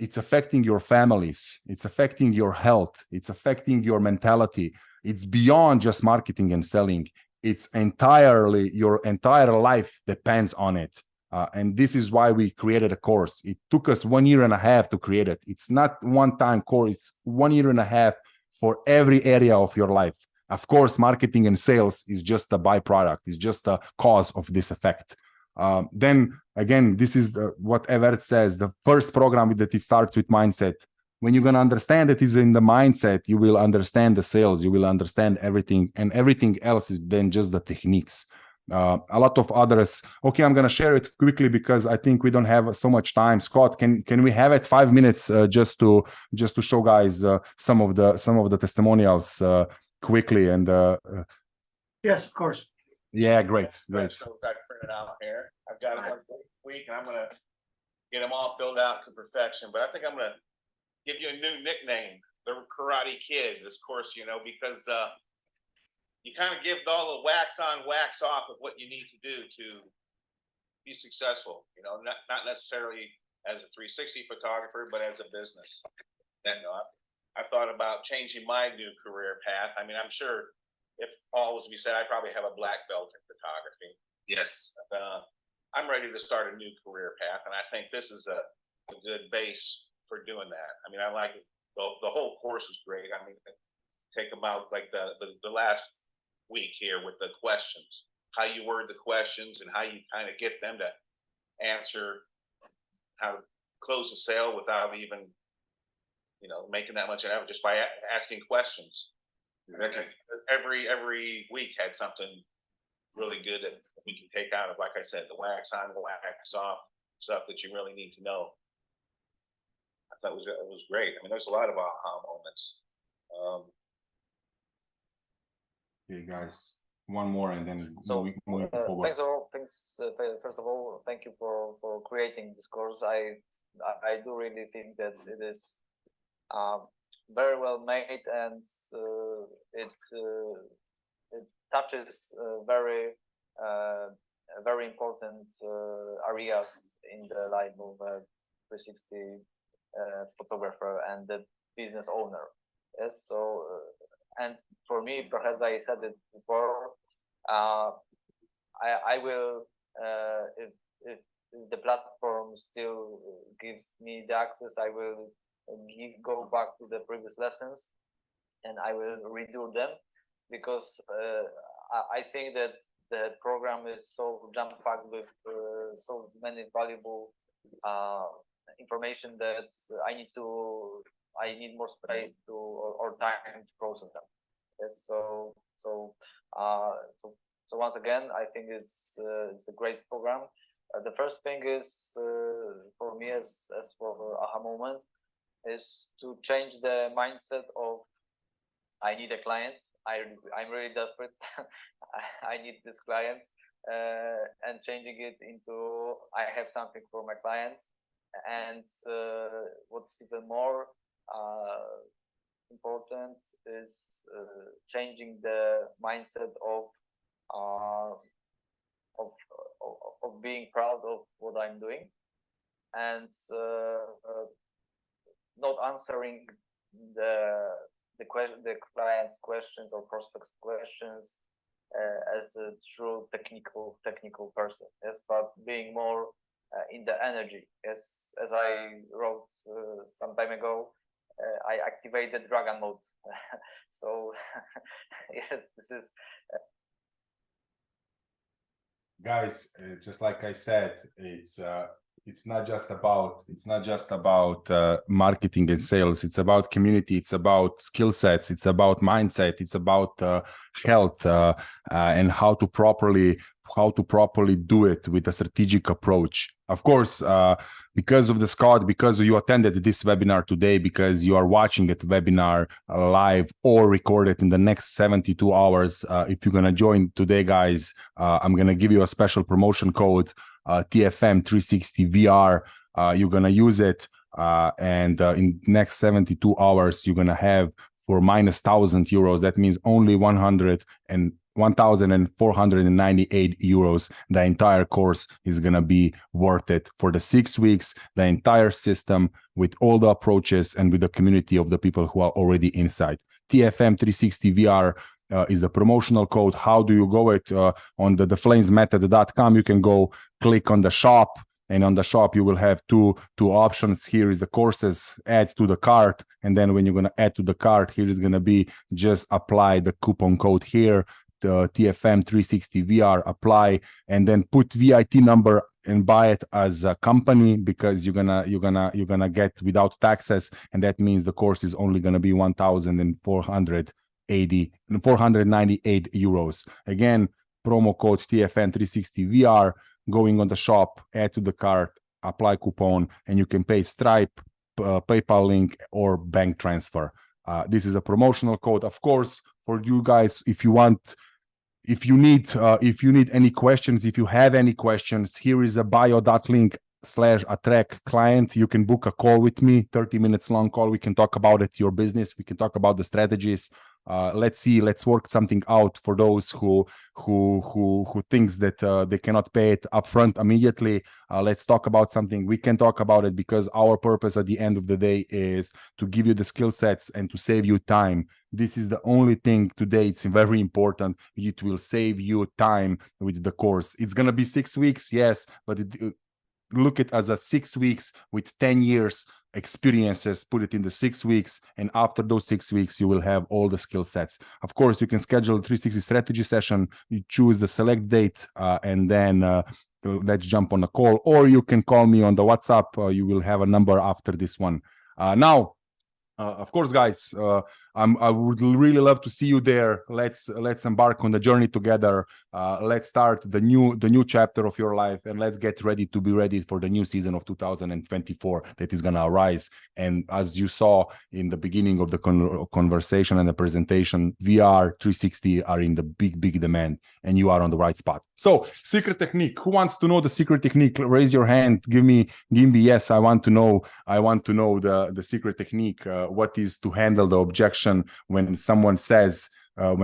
S2: It's affecting your families. It's affecting your health. It's affecting your mentality. It's beyond just marketing and selling. It's entirely, your entire life depends on it. And this is why we created a course. It took us 1.5 years to create it. It's not one-time course. It's 1.5 years for every area of your life. Of course, marketing and sales is just a byproduct. It's just a cause of this effect. Then again, this is what Evert says. The first program that it starts with mindset. When you're going to understand it is in the mindset, you will understand the sales. You will understand everything, and everything else is then just the techniques. A lot of others. Okay, I'm going to share it quickly because I think we don't have so much time. Scott, can we have it 5 minutes just to show guys some of the testimonials quickly? And
S1: Yes, of course.
S2: Yeah, great.
S4: So I've got printed out here. I've got it one week, and I'm gonna get them all filled out to perfection. But I think I'm gonna give you a new nickname, the Karate Kid. This course, because you kind of give all the wax on, wax off of what you need to do to be successful. Not necessarily as a 360 photographer, but as a business. I thought about changing my new career path. I mean, I'm sure if all was to be said, I probably have a black belt in photography.
S5: Yes.
S4: I'm ready to start a new career path, and I think this is a good base for doing that. I mean, I like it. The whole course is great. I mean, take about like the last week here with the questions, how you word the questions and how you kind of get them to answer, how to close a sale without even, making that much of an effort, just by asking questions. Every week had something really good that we can take out of, like I said, the wax on, the wax off, stuff that you really need to know. I thought it was great. I mean, there's a lot of aha moments.
S2: Okay, guys, one more and then
S6: So,
S2: moving forward.
S6: thanks all. Thanks. First of all, thank you for creating this course. I do really think that it is very well made, and it touches very important areas in the life of a 360 photographer and the business owner. Yes. So and for me, perhaps I said it before, I will, if the platform still gives me the access, I will go back to the previous lessons and I will redo them, because I think that the program is so jam-packed with so many valuable information that I need more space or time to process them. Yes, so once again, I think it's a great program. The first thing is for me, as for aha moment, is to change the mindset of I need a client. I'm really desperate. I need this client, and changing it into I have something for my client. And what's even more important is changing the mindset of being proud of what I'm doing, and not answering the client's questions or prospects' questions as a true technical person. Yes, but being more in the energy. Yes, as I wrote some time ago, I activated Dragan mode. So yes, this is.
S2: Guys, just like I said, it's not just about marketing and sales. It's about community. It's about skill sets. It's about mindset. It's about health and how to properly do it with a strategic approach. Of course, because of the Scott, because you attended this webinar today, because you are watching it webinar live or recorded in the next 72 hours, if you're gonna join today, guys, I'm gonna give you a special promotion code, TFM360VR. You're gonna use it, and in next 72 hours, you're gonna have for minus 1,000 euros. That means only 1,498 euros. The entire course is going to be worth it for the 6 weeks, the entire system with all the approaches and with the community of the people who are already inside. TFM360VR is the promotional code. How do you go it? On the theflamesmethod.com, you can go click on the shop, and on the shop you will have two options. Here is the courses, add to the cart, and then when you're going to add to the cart, here is going to be just apply the coupon code here, the TFM360VR, apply, and then put VIT number and buy it as a company, because you're gonna get without taxes, and that means the course is only gonna be 1,498 euros. Again, promo code TFM360VR, going on the shop, add to the cart, apply coupon, and you can pay Stripe, PayPal link, or bank transfer. This is a promotional code, of course, for you guys. If you need any questions, if you have any questions, here is a bio.link/attract client. You can book a call with me, 30 minutes long call. We can talk about it, your business. We can talk about the strategies. let's work something out for those who thinks that they cannot pay it upfront immediately. Let's talk about something. We can talk about it because our purpose at the end of the day is to give you the skill sets and to save you time. This is the only thing today. It's very important. It will save you time with the course. It's gonna be 6 weeks, yes, but look at it as a 6 weeks with 10 years experiences, put it in the 6 weeks, and after those 6 weeks you will have all the skill sets. Of course, you can schedule a 360 strategy session. You choose the select date, and then let's jump on a call, or you can call me on the WhatsApp. You will have a number after this one. Now, of course, guys, I would really love to see you there. Let's embark on the journey together. Let's start the new chapter of your life, and let's get ready to be ready for the new season of 2024 that is gonna arise. And as you saw in the beginning of the conversation and the presentation, VR 360 are in the big demand, and you are on the right spot. So, secret technique. Who wants to know the secret technique? Raise your hand. Give me yes. I want to know the secret technique. What is to handle the objection when someone says oh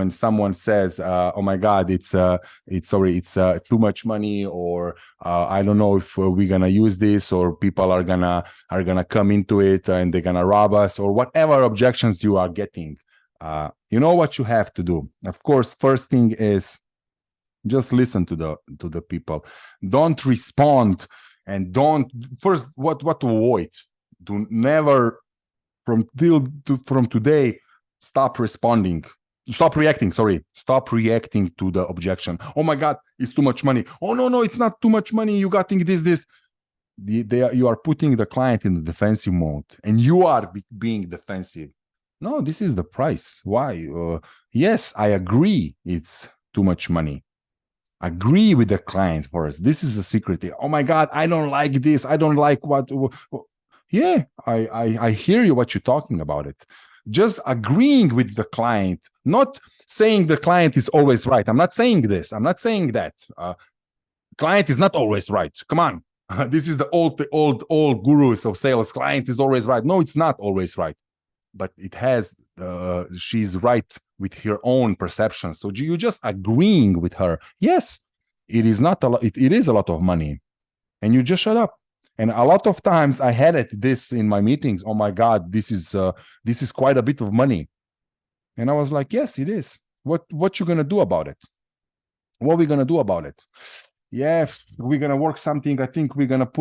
S2: my God, it's too much money, or I don't know if we're gonna use this, or people are gonna come into it and they're gonna rob us, or whatever objections you are getting. You know what you have to do. Of course, first thing is just listen to the people. Don't respond, and don't first what to avoid. Do never from today stop reacting to the objection. Oh my God, it's too much money. Oh no, it's not too much money. You got to think this. You are putting the client in the defensive mode, and you are being defensive. No, this is the price. Why? Yes, I agree. It's too much money. Agree with the client first. This is a secret. Oh my God, I don't like this. I don't like what. Yeah, I hear you. What you're talking about it. Just agreeing with the client, not saying the client is always right. I'm not saying this. I'm not saying that. Client is not always right. Come on. This is the old gurus of sales. Client is always right. No, it's not always right. But it has, she's right with her own perception. So you just agreeing with her. Yes, it is not a lot. It is a lot of money. And you just shut up. And a lot of times I had this in my meetings. Oh my God, this is quite a bit of money. And I was like, yes, it is. What you gonna do about it? What are we gonna do about it? Yeah, we're gonna work something. I think we're gonna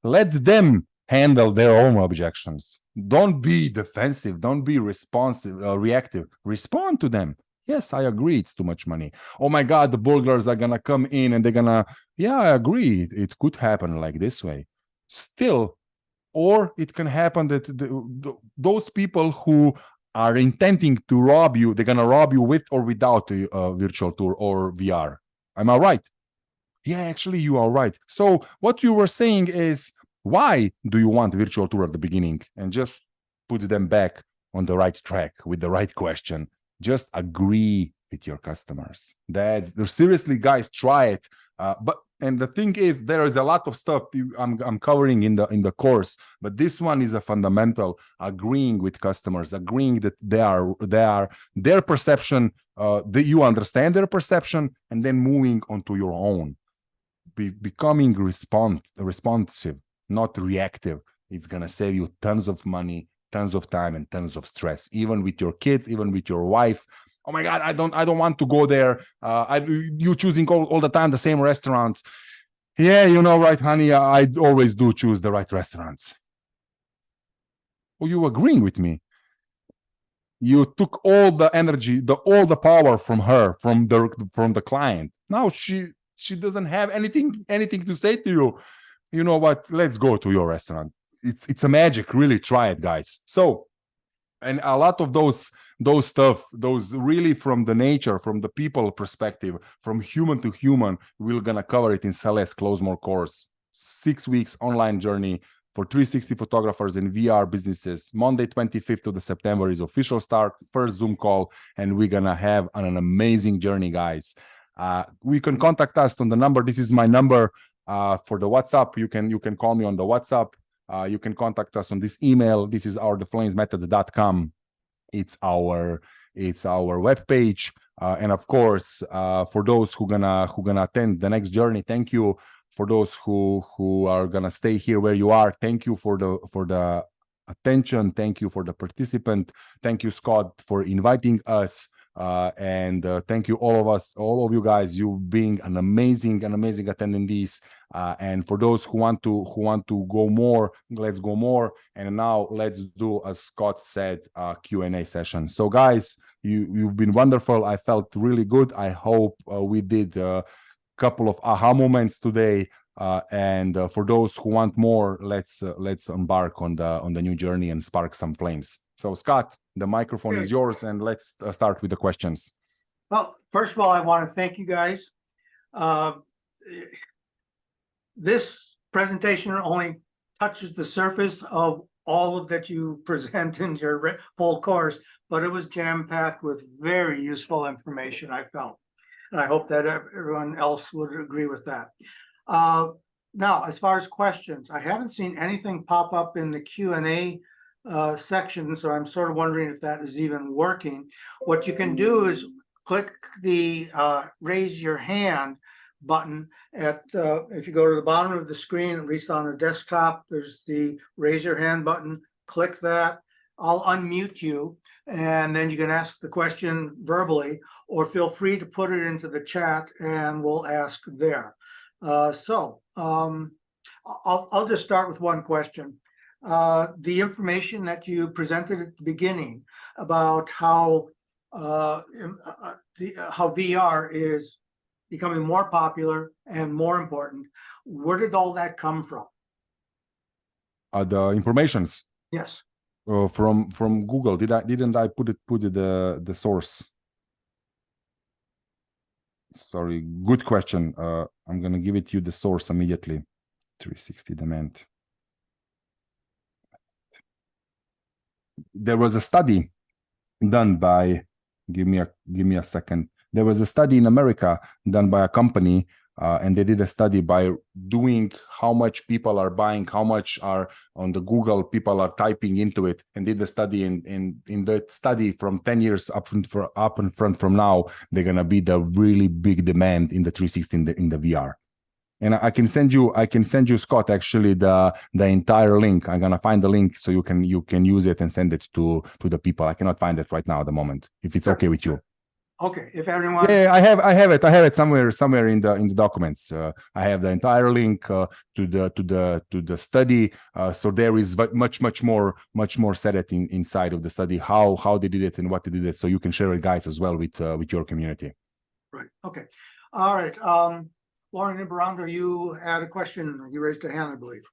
S2: let them handle their own objections. Don't be defensive. Don't be reactive. Respond to them. Yes, I agree. It's too much money. Oh my God, the burglars are gonna come in and they're gonna. Yeah, I agree. It could happen like this way. Still, or it can happen that those people who are intending to rob you, they're gonna rob you with or without a virtual tour or VR. Am I right? Yeah, actually, you are right. So what you were saying is, why do you want virtual tour at the beginning? And just put them back on the right track with the right question. Just agree with your customers. Seriously, guys, try it. And the thing is, there is a lot of stuff I'm covering in the course, but this one is a fundamental: agreeing with customers, agreeing that their perception, that you understand their perception, and then moving on to your own, becoming responsive, not reactive. It's gonna save you tons of money, tons of time, and tons of stress, even with your kids, even with your wife. Oh my God, I don't want to go there. You choosing all the time the same restaurants. Yeah, you know, right, honey, I always do choose the right restaurants. Oh, you agreeing with me? You took all the energy, all the power from her, from the client. Now she doesn't have anything to say to you. You know what? Let's go to your restaurant. It's a magic. Really try it, guys. So, and a lot of those really from the nature, from the people perspective, from human to human, we're gonna cover it in Celeste Close More course. 6 weeks online journey for 360 photographers in VR businesses. Monday 25th of September is official start, first Zoom call, and we're gonna have an amazing journey, guys. We can contact us on the number. This is my number for the WhatsApp. You can call me on the WhatsApp. You can contact us on this email. This is our theflamesmethod.com. It's our it's our webpage. And of course, for those who gonna attend the next journey, thank you. For those who are gonna stay here where you are, thank you for the attention. Thank you for the participant. Thank you, Scott, for inviting us. And thank you all of you guys, you being an amazing attendees. And for those who want to go more, let's go more. And now let's do, as Scott said, a Q&A session. So guys, you've been wonderful. I felt really good. I hope we did a couple of aha moments today. And for those who want more, let's embark on the new journey and spark some flames. So Scott, the microphone is yours, and let's start with the questions.
S1: Well, first of all, I want to thank you guys. This presentation only touches the surface of all of that you present in your full course, but it was jam-packed with very useful information, I felt. And I hope that everyone else would agree with that. Now, as far as questions, I haven't seen anything pop up in the Q&A section, so I'm sort of wondering if that is even working. What you can do is click the raise your hand button at if you go to the bottom of the screen, at least on a desktop, there's the raise your hand button. Click that. I'll unmute you, and then you can ask the question verbally, or feel free to put it into the chat and we'll ask there. I'll just start with one question. The information that you presented at the beginning about how VR is becoming more popular and more important, where did all that come from?
S2: The informations.
S1: Yes.
S2: From Google. Didn't I put the source? Sorry, good question. I'm gonna give it you the source immediately. 360 demand. There was a study done by, give me a second. There was a study in America done by a company, and they did a study by doing how much people are buying, how much are on the Google people are typing into it, and did the study. In the study from 10 years up in front from now, they're gonna be the really big demand in the 360 in the VR. And I can send you, Scott, actually the entire link. I'm gonna find the link so you can use it and send it to the people. I cannot find it right now at the moment, if it's okay with you.
S1: Okay, if everyone.
S2: Yeah, I have it somewhere in the documents. I have the entire link to the study. So there is much more said it inside of the study, how they did it and what they did it. So you can share it, guys, as well with your community.
S1: Right. Okay. All right. Lauren Ibarando, you had a question. You raised a hand, I believe.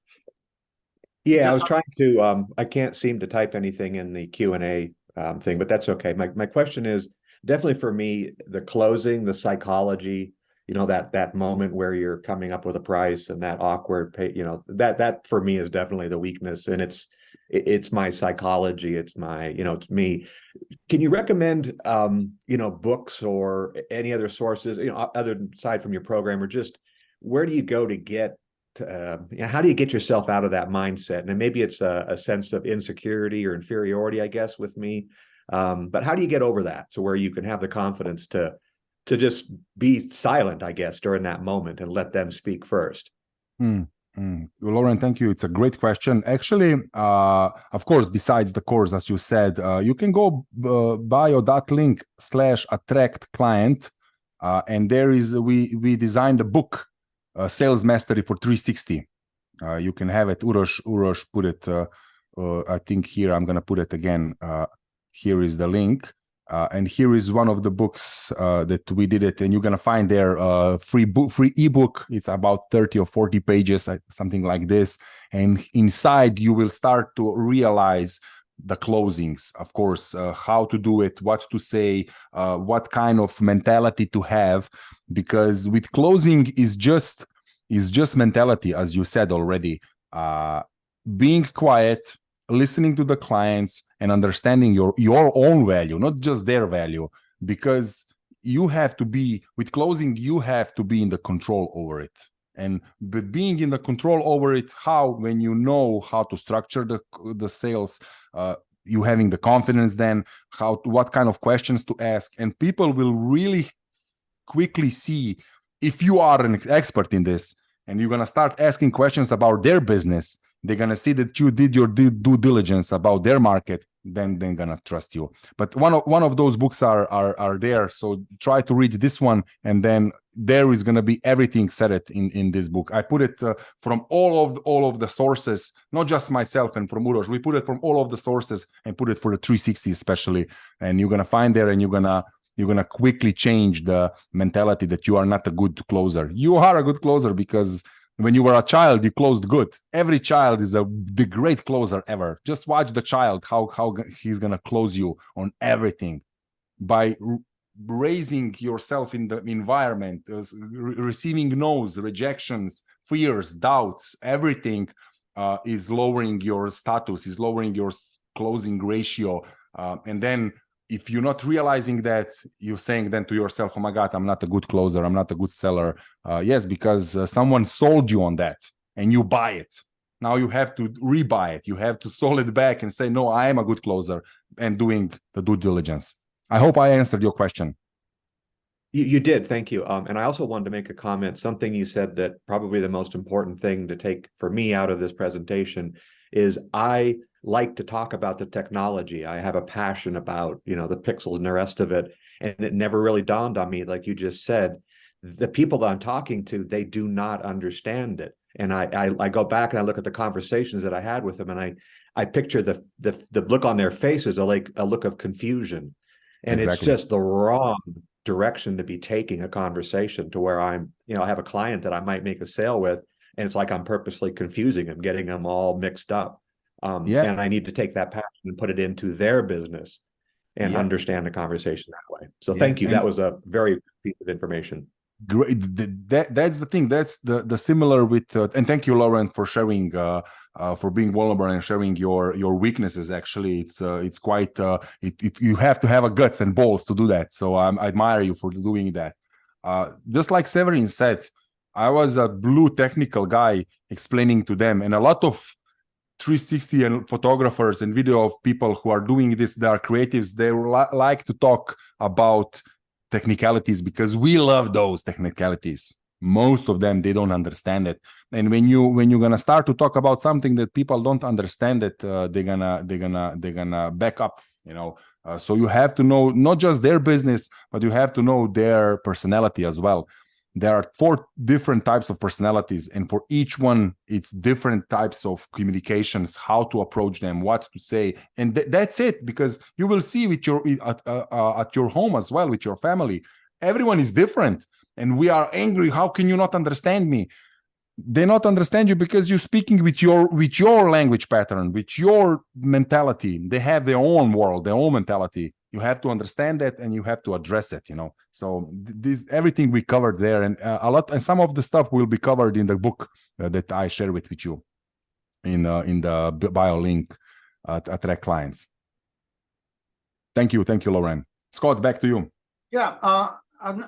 S5: Yeah, I was trying to. I can't seem to type anything in the Q&A thing, but that's okay. My question is definitely for me, the closing, the psychology. You know, that moment where you're coming up with a price and that awkward pay. You know, that for me is definitely the weakness, and it's my psychology. It's my, it's me. Can you recommend, books or any other sources, other aside from your program, or just where do you go to get, how do you get yourself out of that mindset? And maybe it's a sense of insecurity or inferiority, I guess, with me. But how do you get over that so where you can have the confidence to just be silent, I guess, during that moment and let them speak first?
S2: Lauren, thank you. It's a great question. Actually, of course, besides the course, as you said, you can go bio.link/attract client. And there is, we designed a book, Sales Mastery for 360. You can have it. Uroš put it, I think here, I'm going to put it again. Here is the link. And here is one of the books that we did it, and you're gonna find there free ebook. It's about 30 or 40 pages, something like this. And inside you will start to realize the closings, of course, how to do it, what to say, what kind of mentality to have, because with closing is just mentality, as you said already. Being quiet, listening to the clients, and understanding your own value, not just their value, because you have to be, with closing, you have to be in the control over it. But being in the control over it, how, when you know how to structure the sales, you having the confidence then, what kind of questions to ask, and people will really quickly see if you are an expert in this, and you're gonna start asking questions about their business. They're gonna see that you did your due diligence about their market. Then they're gonna trust you. But one of those books are there. So try to read this one, and then there is gonna be everything said in this book. I put it from all of the sources, not just myself and from Uroš. We put it from all of the sources and put it for the 360 especially. And you're gonna find there, and you're gonna quickly change the mentality that you are not a good closer. You are a good closer because when you were a child, you closed good. Every child is the great closer ever. Just watch the child, how he's gonna close you on everything by raising yourself in the environment, receiving no's, rejections, fears, doubts. Everything is lowering your status, is lowering your closing ratio, and then if you're not realizing that, you're saying then to yourself, oh my God, I'm not a good closer, I'm not a good seller. Yes, because someone sold you on that and you buy it. Now you have to rebuy it. You have to sell it back and say, no, I am a good closer, and doing the due diligence. I hope I answered your question.
S5: You did, thank you. And I also wanted to make a comment, something you said that probably the most important thing to take for me out of this presentation is I like to talk about the technology. I have a passion about, the pixels and the rest of it. And it never really dawned on me, like you just said, the people that I'm talking to, they do not understand it. And I go back and I look at the conversations that I had with them, and I picture the look on their faces, a look of confusion. And It's just the wrong direction to be taking a conversation to where I have a client that I might make a sale with, and it's like I'm purposely confusing them, getting them all mixed up. And I need to take that passion and put it into their business and understand the conversation that way. So thank you. That was a very good piece of information.
S2: Great. That's the thing. That's the similar with, and thank you, Lauren, for sharing, for being vulnerable and sharing your weaknesses. Actually, it's quite, you have to have a guts and balls to do that. So I admire you for doing that. Just like Severin said, I was a blue technical guy explaining to them, and a lot of 360 and photographers and video of people who are doing this, they are creatives, they like to talk about technicalities because we love those technicalities. Most of them, they don't understand it. And when you're gonna start to talk about something that people don't understand it, they're gonna back up, so you have to know not just their business, but you have to know their personality as well. There are 4 different types of personalities, and for each one, it's different types of communications, how to approach them, what to say, and that's it. Because you will see with at your home as well, with your family, everyone is different, and we are angry. How can you not understand me? They not understand you because you're speaking with your language pattern, with your mentality. They have their own world, their own mentality. You have to understand that, and you have to address it. So this everything we covered there, and and some of the stuff will be covered in the book that I share with you in the bio link at Attract Clients. Thank you, Lauren. Scott, back to you.
S1: Yeah,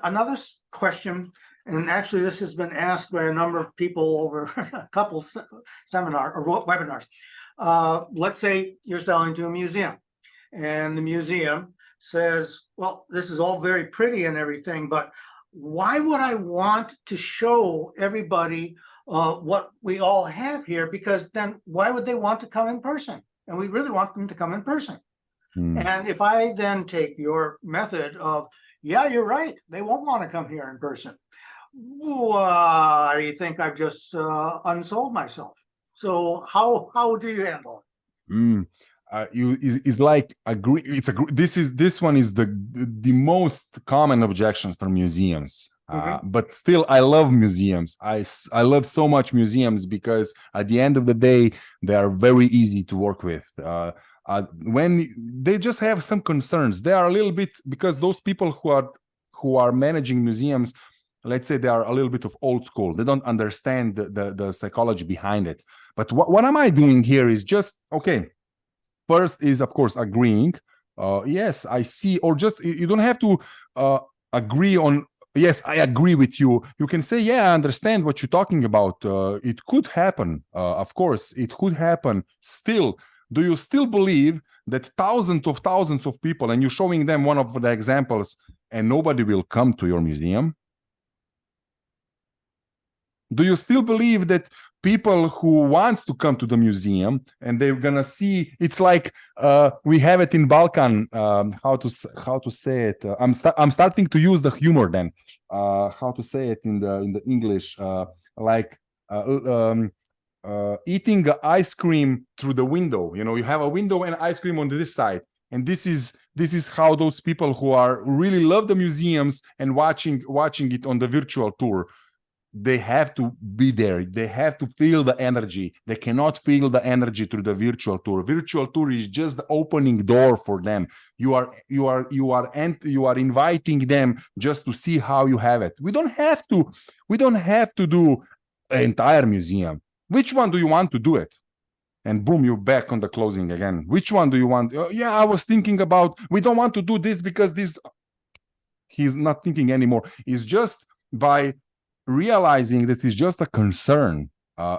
S1: another question, and actually this has been asked by a number of people over a couple webinars. Let's say you're selling to a museum, and the museum says, well, this is all very pretty and everything, but why would I want to show everybody what we all have here? Because then why would they want to come in person? And we really want them to come in person. And if I then take your method of, yeah, you're right, they won't want to come here in person, I think I've just unsold myself. So how do you handle it?
S2: Is like agree. This one is the most common objections from museums. But still, I love museums. I love so much museums because at the end of the day, they are very easy to work with. When they just have some concerns, they are a little bit, because those people who are managing museums, let's say they are a little bit of old school. They don't understand the psychology behind it. But what am I doing here is just, okay, first is, of course, agreeing. Yes, I see, or just, you don't have to agree on, yes, I agree with you. You can say, yeah, I understand what you're talking about. It could happen. Of course, it could happen. Still, do you still believe that thousands of people, and you're showing them one of the examples, and nobody will come to your museum? Do you still believe that people who wants to come to the museum and they're gonna see, it's like we have it in Balkan, how to say it? I'm starting to use the humor then. How to say it in the English? Eating ice cream through the window. You know, you have a window and ice cream on this side. And this is how those people who are really love the museums and watching it on the virtual tour, they have to be there. They have to feel the energy. They cannot feel the energy through the virtual tour. Virtual tour is just the opening door for them. You are inviting them just to see how you have it. We don't have to do an entire museum. Which one do you want to do it? And boom, you're back on the closing again. Which one do you want? Yeah, I was thinking about, we don't want to do this because this, he's not thinking anymore. It's just by realizing that it's just a concern,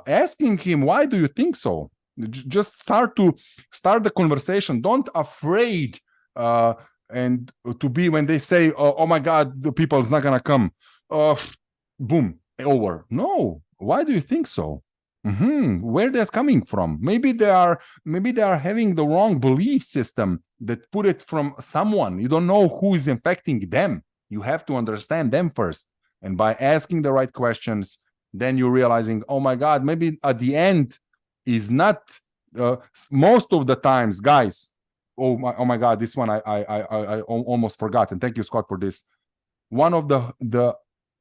S2: asking him, why do you think so? Just start the conversation. Don't afraid and to be when they say, oh my God, the people is not gonna come. Boom, over. No, why do you think so? Where that's coming from? Maybe they are having the wrong belief system that put it from someone. You don't know who is infecting them. You have to understand them first. And by asking the right questions, then you're realizing, oh my God, maybe at the end is not most of the times, guys. Oh my God, this one I almost forgot. And thank you, Scott, for this. One of the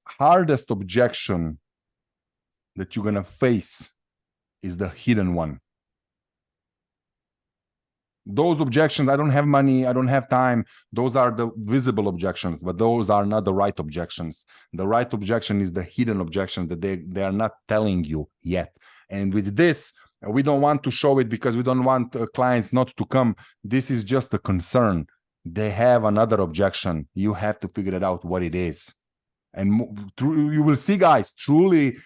S2: hardest objection that you're gonna face is the hidden one. Those objections, I don't have money, I don't have time, those are the visible objections, but those are not the right objections. The right objection is the hidden objection that they are not telling you yet. And with this, we don't want to show it because we don't want clients not to come. This is just a concern. They have another objection. You have to figure it out what it is. And you will see, guys, truly,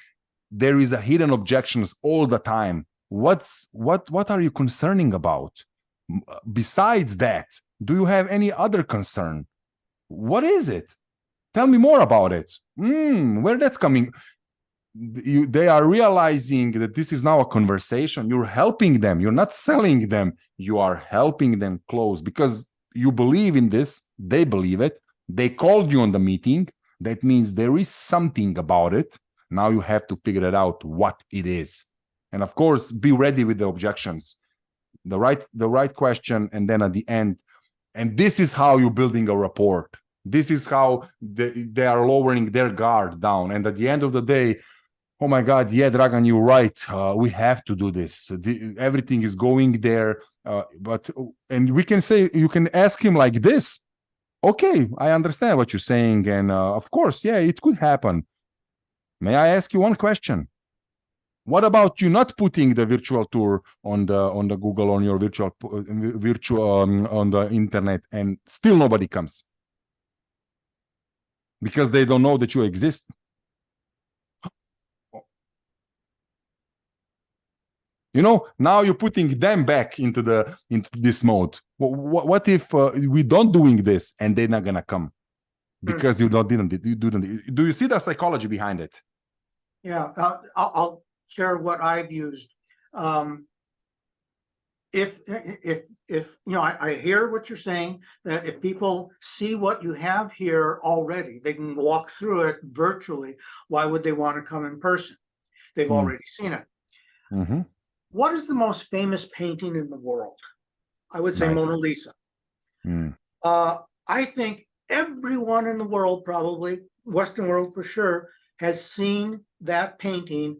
S2: there is a hidden objections all the time. What are you concerning about? Besides that, do you have any other concern? What is it? Tell me more about it. Where that's coming? They are realizing that this is now a conversation. You're helping them. You're not selling them. You are helping them close because you believe in this. They believe it. They called you on the meeting. That means there is something about it. Now you have to figure it out what it is. And of course, be ready with the objections. The right question, and then at the end, and this is how you're building a rapport. This is how they are lowering their guard down. And at the end of the day, oh my God, yeah, Dragan, you're right. We have to do this. Everything is going there. And we can say, you can ask him like this. Okay, I understand what you're saying. And of course, yeah, it could happen. May I ask you one question? What about you not putting the virtual tour on the Google, on your virtual on the internet, and still nobody comes because they don't know that you exist? You know, now you're putting them back into this mode. What if we don't doing this and they're not gonna come because you didn't? Do you see the psychology behind it?
S1: Yeah, I'll share what I've used. If you know, I hear what you're saying, that if people see what you have here already, they can walk through it virtually. Why would they want to come in person? They've already seen it. What is the most famous painting in the world? I would say Mona Lisa. I think everyone in the world, probably Western world for sure, has seen that painting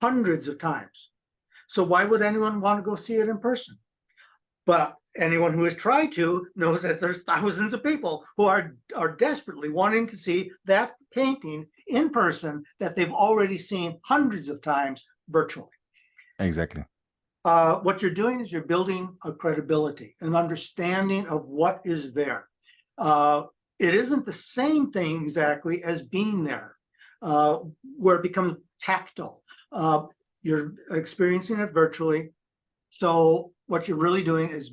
S1: hundreds of times. So why would anyone want to go see it in person? But anyone who has tried to knows that there's thousands of people who are desperately wanting to see that painting in person that they've already seen hundreds of times virtually.
S2: Exactly.
S1: What you're doing is you're building a credibility, an understanding of what is there. It isn't the same thing exactly as being there, where it becomes tactile. You're experiencing it virtually. So what you're really doing is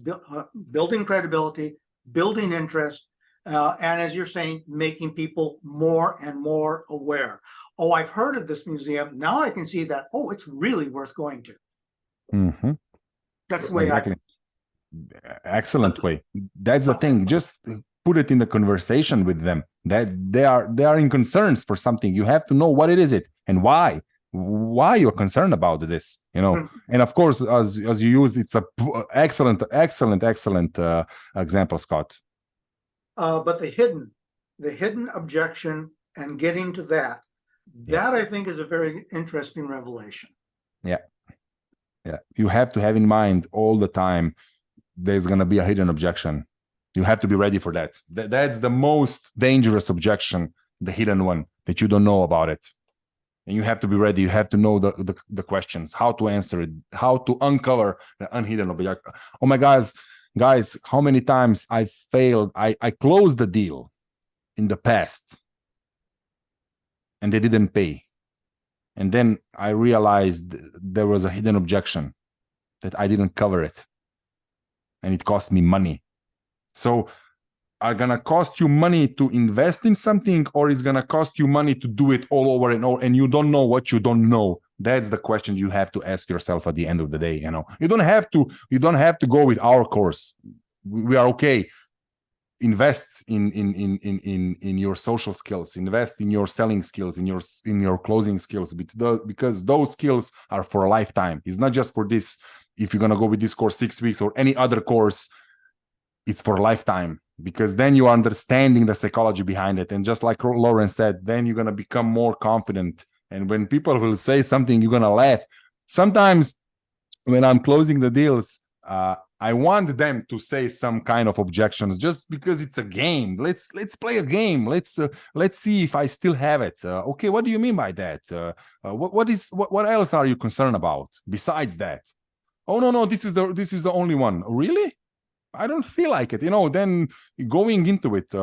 S1: building credibility, building interest, and as you're saying, making people more and more aware. Oh, I've heard of this museum. Now I can see that, oh, it's really worth going to.
S2: Mm-hmm.
S1: That's the way
S2: Exactly. Excellent way. That's the thing. Just put it in the conversation with them. That they are in concerns for something. You have to know what it is and why you're concerned about this. And of course, as you used, it's a excellent example, Scott.
S1: But the hidden objection and getting to that I think is a very interesting revelation.
S2: Yeah. You have to have in mind all the time there's going to be a hidden objection. You have to be ready for that. That's the most dangerous objection, the hidden one, that you don't know about it. And you have to be ready. You have to know the questions, how to answer it, how to uncover the unhidden objection. Oh my guys, how many times I failed. I closed the deal in the past and they didn't pay. And then I realized there was a hidden objection that I didn't cover it. And it cost me money. So are gonna cost you money to invest in something, or it's gonna cost you money to do it all over and over, and you don't know what you don't know? That's the question you have to ask yourself at the end of the day. You don't have to go with our course. We are okay. Invest in your social skills, invest in your selling skills, in your closing skills, because those skills are for a lifetime. It's not just for this. If you're gonna go with this course 6 weeks or any other course, it's for a lifetime, because then you are understanding the psychology behind it. And just like Lauren said, then you're gonna become more confident. And when people will say something, you're gonna laugh. Sometimes when I'm closing the deals, I want them to say some kind of objections, just because it's a game. Let's play a game. Let's see if I still have it. Okay, what do you mean by that? What else are you concerned about besides that? Oh no, this is the only one. Really? I don't feel like it. Then going into it,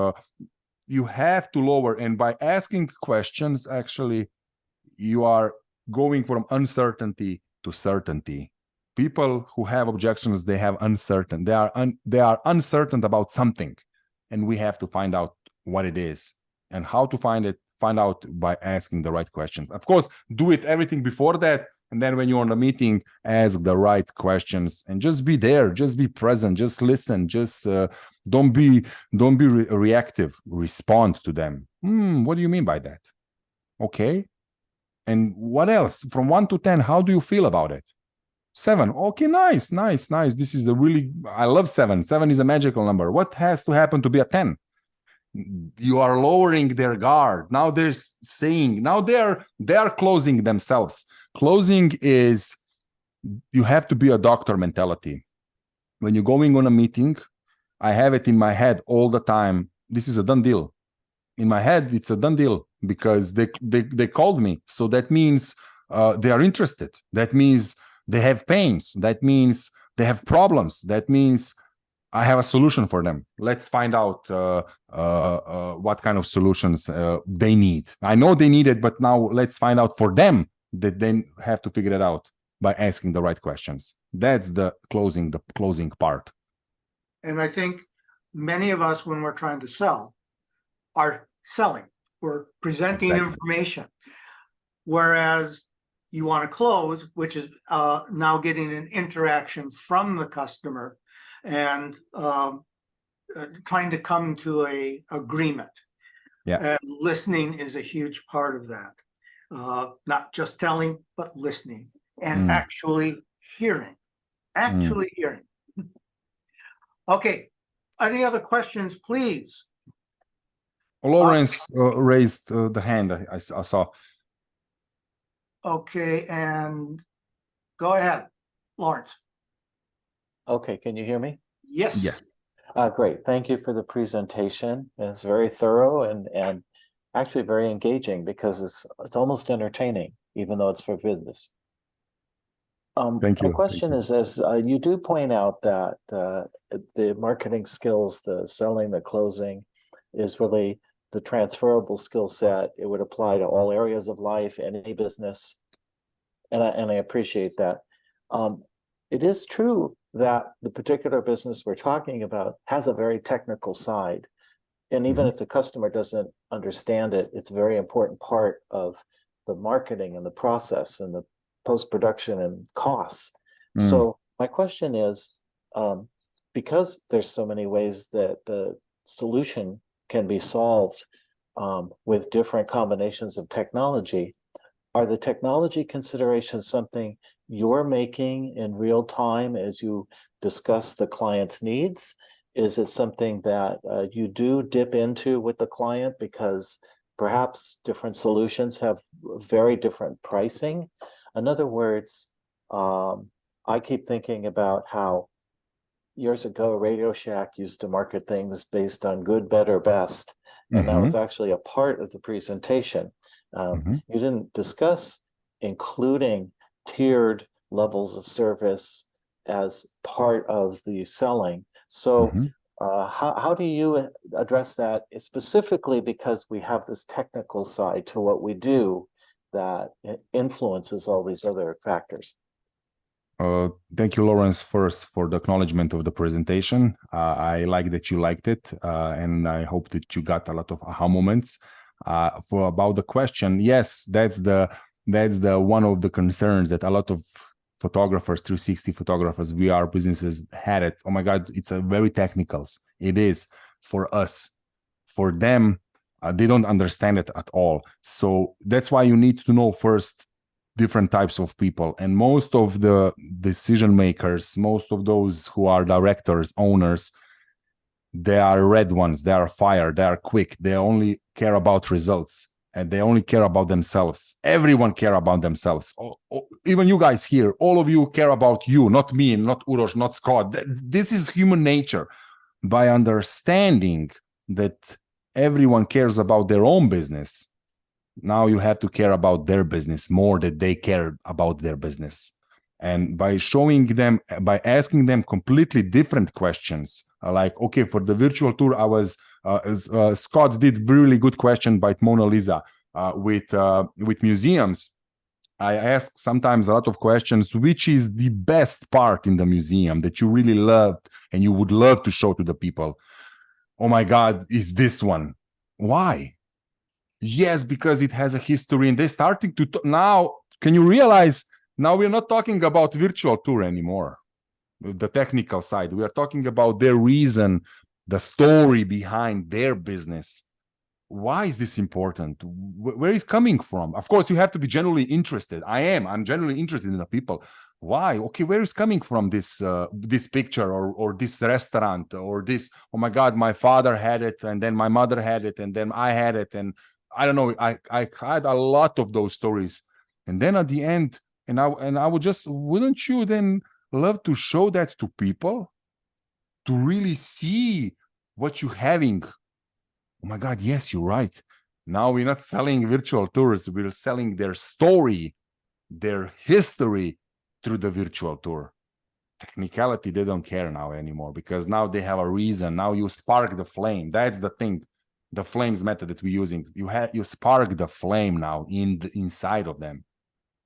S2: you have to lower, and by asking questions, actually, you are going from uncertainty to certainty. People who have objections, they are uncertain about something, and we have to find out what it is and how to find out by asking the right questions. Of course, do everything before that, and then when you're on the meeting, ask the right questions and just be there, just be present, just listen, just don't be reactive, respond to them. What do you mean by that? Okay, and what else? From 1 to 10, how do you feel about it? 7. Okay, nice. This is I love 7. 7 is a magical number. What has to happen to be a 10? You are lowering their guard. Now they are closing themselves. Closing is, you have to be a doctor mentality. When you're going on a meeting, I have it in my head all the time. This is a done deal. In my head, it's a done deal because they called me. So that means they are interested. That means they have pains. That means they have problems. That means I have a solution for them. Let's find out what kind of solutions they need. I know they need it, but now let's find out for them that they have to figure it out by asking the right questions. That's the closing part.
S1: And I think many of us, when we're trying to sell, are selling. We're presenting information. Whereas you want to close, which is now getting an interaction from the customer and trying to come to an agreement.
S2: Yeah.
S1: And listening is a huge part of that. Not just telling, but listening and actually hearing. Hearing. Okay. Any other questions, please?
S2: Lawrence raised the hand. I saw.
S1: Okay, and go ahead, Lawrence.
S7: Okay, can you hear me?
S1: Yes.
S2: Yes.
S7: Great. Thank you for the presentation. It's very thorough and actually very engaging, because it's almost entertaining, even though it's for business.
S2: Thank you.
S7: My question is, as you do point out that the marketing skills, the selling, the closing, is really the transferable skill set. It would apply to all areas of life, any business, and I appreciate that. it is true that the particular business we're talking about has a very technical side. And even if the customer doesn't understand it, it's a very important part of the marketing and the process and the post-production and costs. So my question is, because there's so many ways that the solution can be solved with different combinations of technology, are the technology considerations something you're making in real time as you discuss the client's needs? Is it something that you do dip into with the client because perhaps different solutions have very different pricing? In other words, I keep thinking about how years ago Radio Shack used to market things based on good, better, best. And that was actually a part of the presentation. You didn't discuss including tiered levels of service as part of the selling. So how do you address that, specifically because we have this technical side to what we do that influences all these other factors?
S2: Thank you, Lawrence, first for the acknowledgement of the presentation. I like that you liked it, and I hope that you got a lot of aha moments. For about the question, yes, that's the one of the concerns that a lot of photographers, 360 photographers, VR businesses had it. Oh my God, it's a very technicals. It is for us. For them, they don't understand it at all. So that's why you need to know first different types of people. And most of the decision makers, most of those who are directors, owners, they are red ones. They are fire. They are quick. They only care about results. And they only care about themselves. Everyone care about themselves. Even you guys here, all of you care about you, not me, not Uroš, not Scott. This is human nature. By understanding that everyone cares about their own business, now you have to care about their business more than they care about their business. And by showing them, by asking them completely different questions, like, okay, for the virtual tour, I was Scott did really good question by Mona Lisa with museums. I ask sometimes a lot of questions, which is the best part in the museum that you really loved and you would love to show to the people? Oh my God, is this one. Why? Yes, because it has a history, and they're starting to now, can you realize now we're not talking about virtual tour anymore, the technical side. We are talking about their reason, the story behind their business. Why is this important? Where is it coming from? Of course, you have to be genuinely interested. I'm genuinely interested in the people. Why? Okay, where is coming from this this picture or this restaurant or this? Oh my God, my father had it, and then my mother had it, and then I had it, and I don't know. I had a lot of those stories, and then at the end, and I would just, wouldn't you then love to show that to people, to really see what you're having? Oh my God, yes, you're right. Now we're not selling virtual tours. We're selling their story, their history through the virtual tour. Technicality, they don't care now anymore because now they have a reason. Now you spark the flame. That's the thing. The flames method that we're using. You spark the flame now inside of them.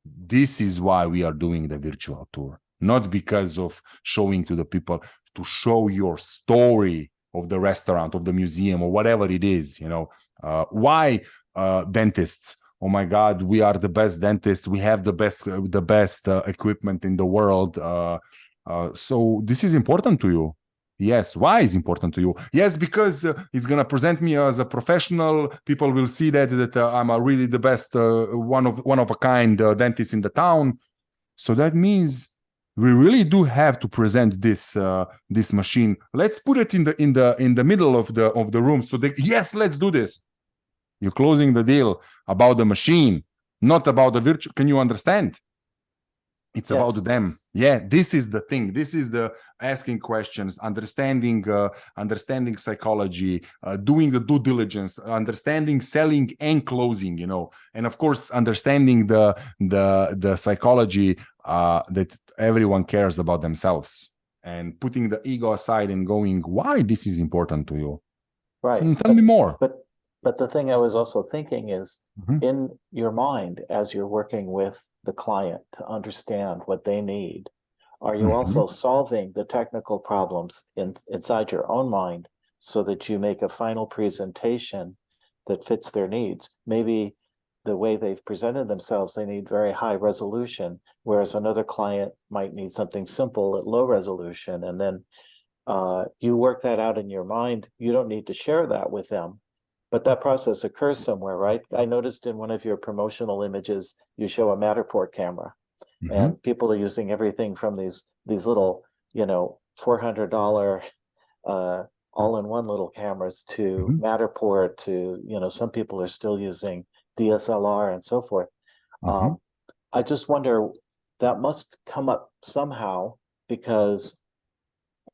S2: This is why we are doing the virtual tour. Not because of showing to the people, to show your story of the restaurant, of the museum, or whatever it is, you know. Why dentists? Oh my God, we are the best dentists. We have the best equipment in the world. So this is important to you. Yes. Why is important to you? Yes, because it's gonna present me as a professional. People will see that I'm really the best, one of a kind dentist in the town. So that means we really do have to present this this machine. Let's put it in the middle of the room. So yes, let's do this. You're closing the deal about the machine, not about the virtual. Can you understand? It's
S7: Yes.
S2: about them. Yeah, this is the thing. This is the asking questions, understanding psychology, doing the due diligence, understanding selling and closing, you know, and of course understanding the psychology that everyone cares about themselves, and putting the ego aside and going, why this is important to you?
S7: Right.
S2: Tell me more.
S7: But the thing I was also thinking is,
S2: Mhm.
S7: in your mind, as you're working with the client to understand what they need, Are you also solving the technical problems inside your own mind so that you make a final presentation that fits their needs? Maybe the way they've presented themselves, they need very high resolution, whereas another client might need something simple at low resolution. And then you work that out in your mind. You don't need to share that with them, but that process occurs somewhere, right? I noticed in one of your promotional images, you show a Matterport camera, and people are using everything from these little, $400 all-in-one little cameras to Matterport to, some people are still using DSLR and so forth. I just wonder, that must come up somehow, because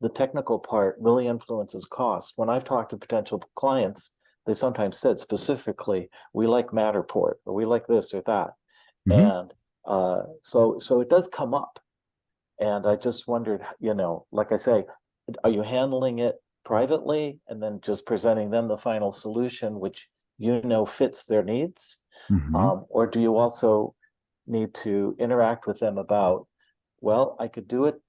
S7: the technical part really influences cost. When I've talked to potential clients, they sometimes said specifically, we like Matterport, or we like this or that. And so it does come up. And I just wondered, like I say, are you handling it privately and then just presenting them the final solution, which fits their needs? Or do you also need to interact with them about, well, I could do it,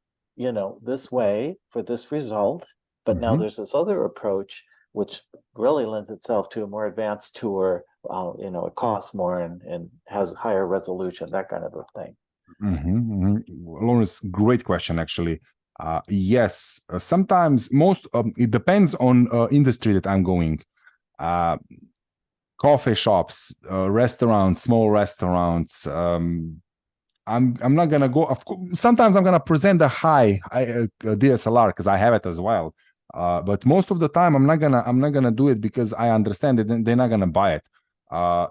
S7: this way for this result, but now there's this other approach which really lends itself to a more advanced tour, it costs more and has higher resolution, that kind of a thing.
S2: Lawrence, great question, actually. Yes, sometimes it depends on industry that I'm going. Coffee shops, restaurants, small restaurants. I'm not gonna go. Of course, sometimes I'm gonna present a high DSLR because I have it as well. But most of the time, I'm not gonna do it because I understand that they're not gonna buy it.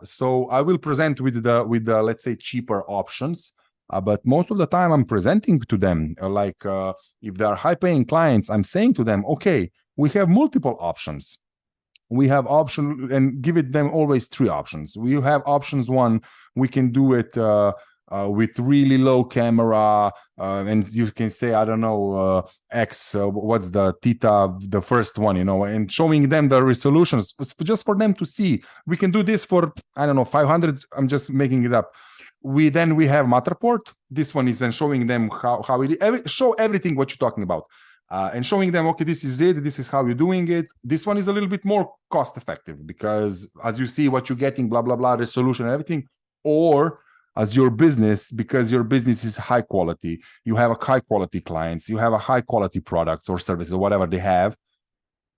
S2: So I will present with the let's say cheaper options. But most of the time, I'm presenting to them if they are high-paying clients, I'm saying to them, okay, we have multiple options. We have option and give it them always 3 options. We have options 1, we can do it with really low camera, and you can say, I don't know, X, what's the theta, the first one, and showing them the resolutions just for them to see. We can do this for, I don't know, 500. I'm just making it up. We have Matterport. This one is then showing them how it show everything what you're talking about, and showing them, okay, this is it. This is how you're doing it. This one is a little bit more cost effective because as you see what you're getting, blah blah blah, resolution and everything. Or as your business, because your business is high quality, you have a high quality clients, you have a high quality products or services or whatever they have.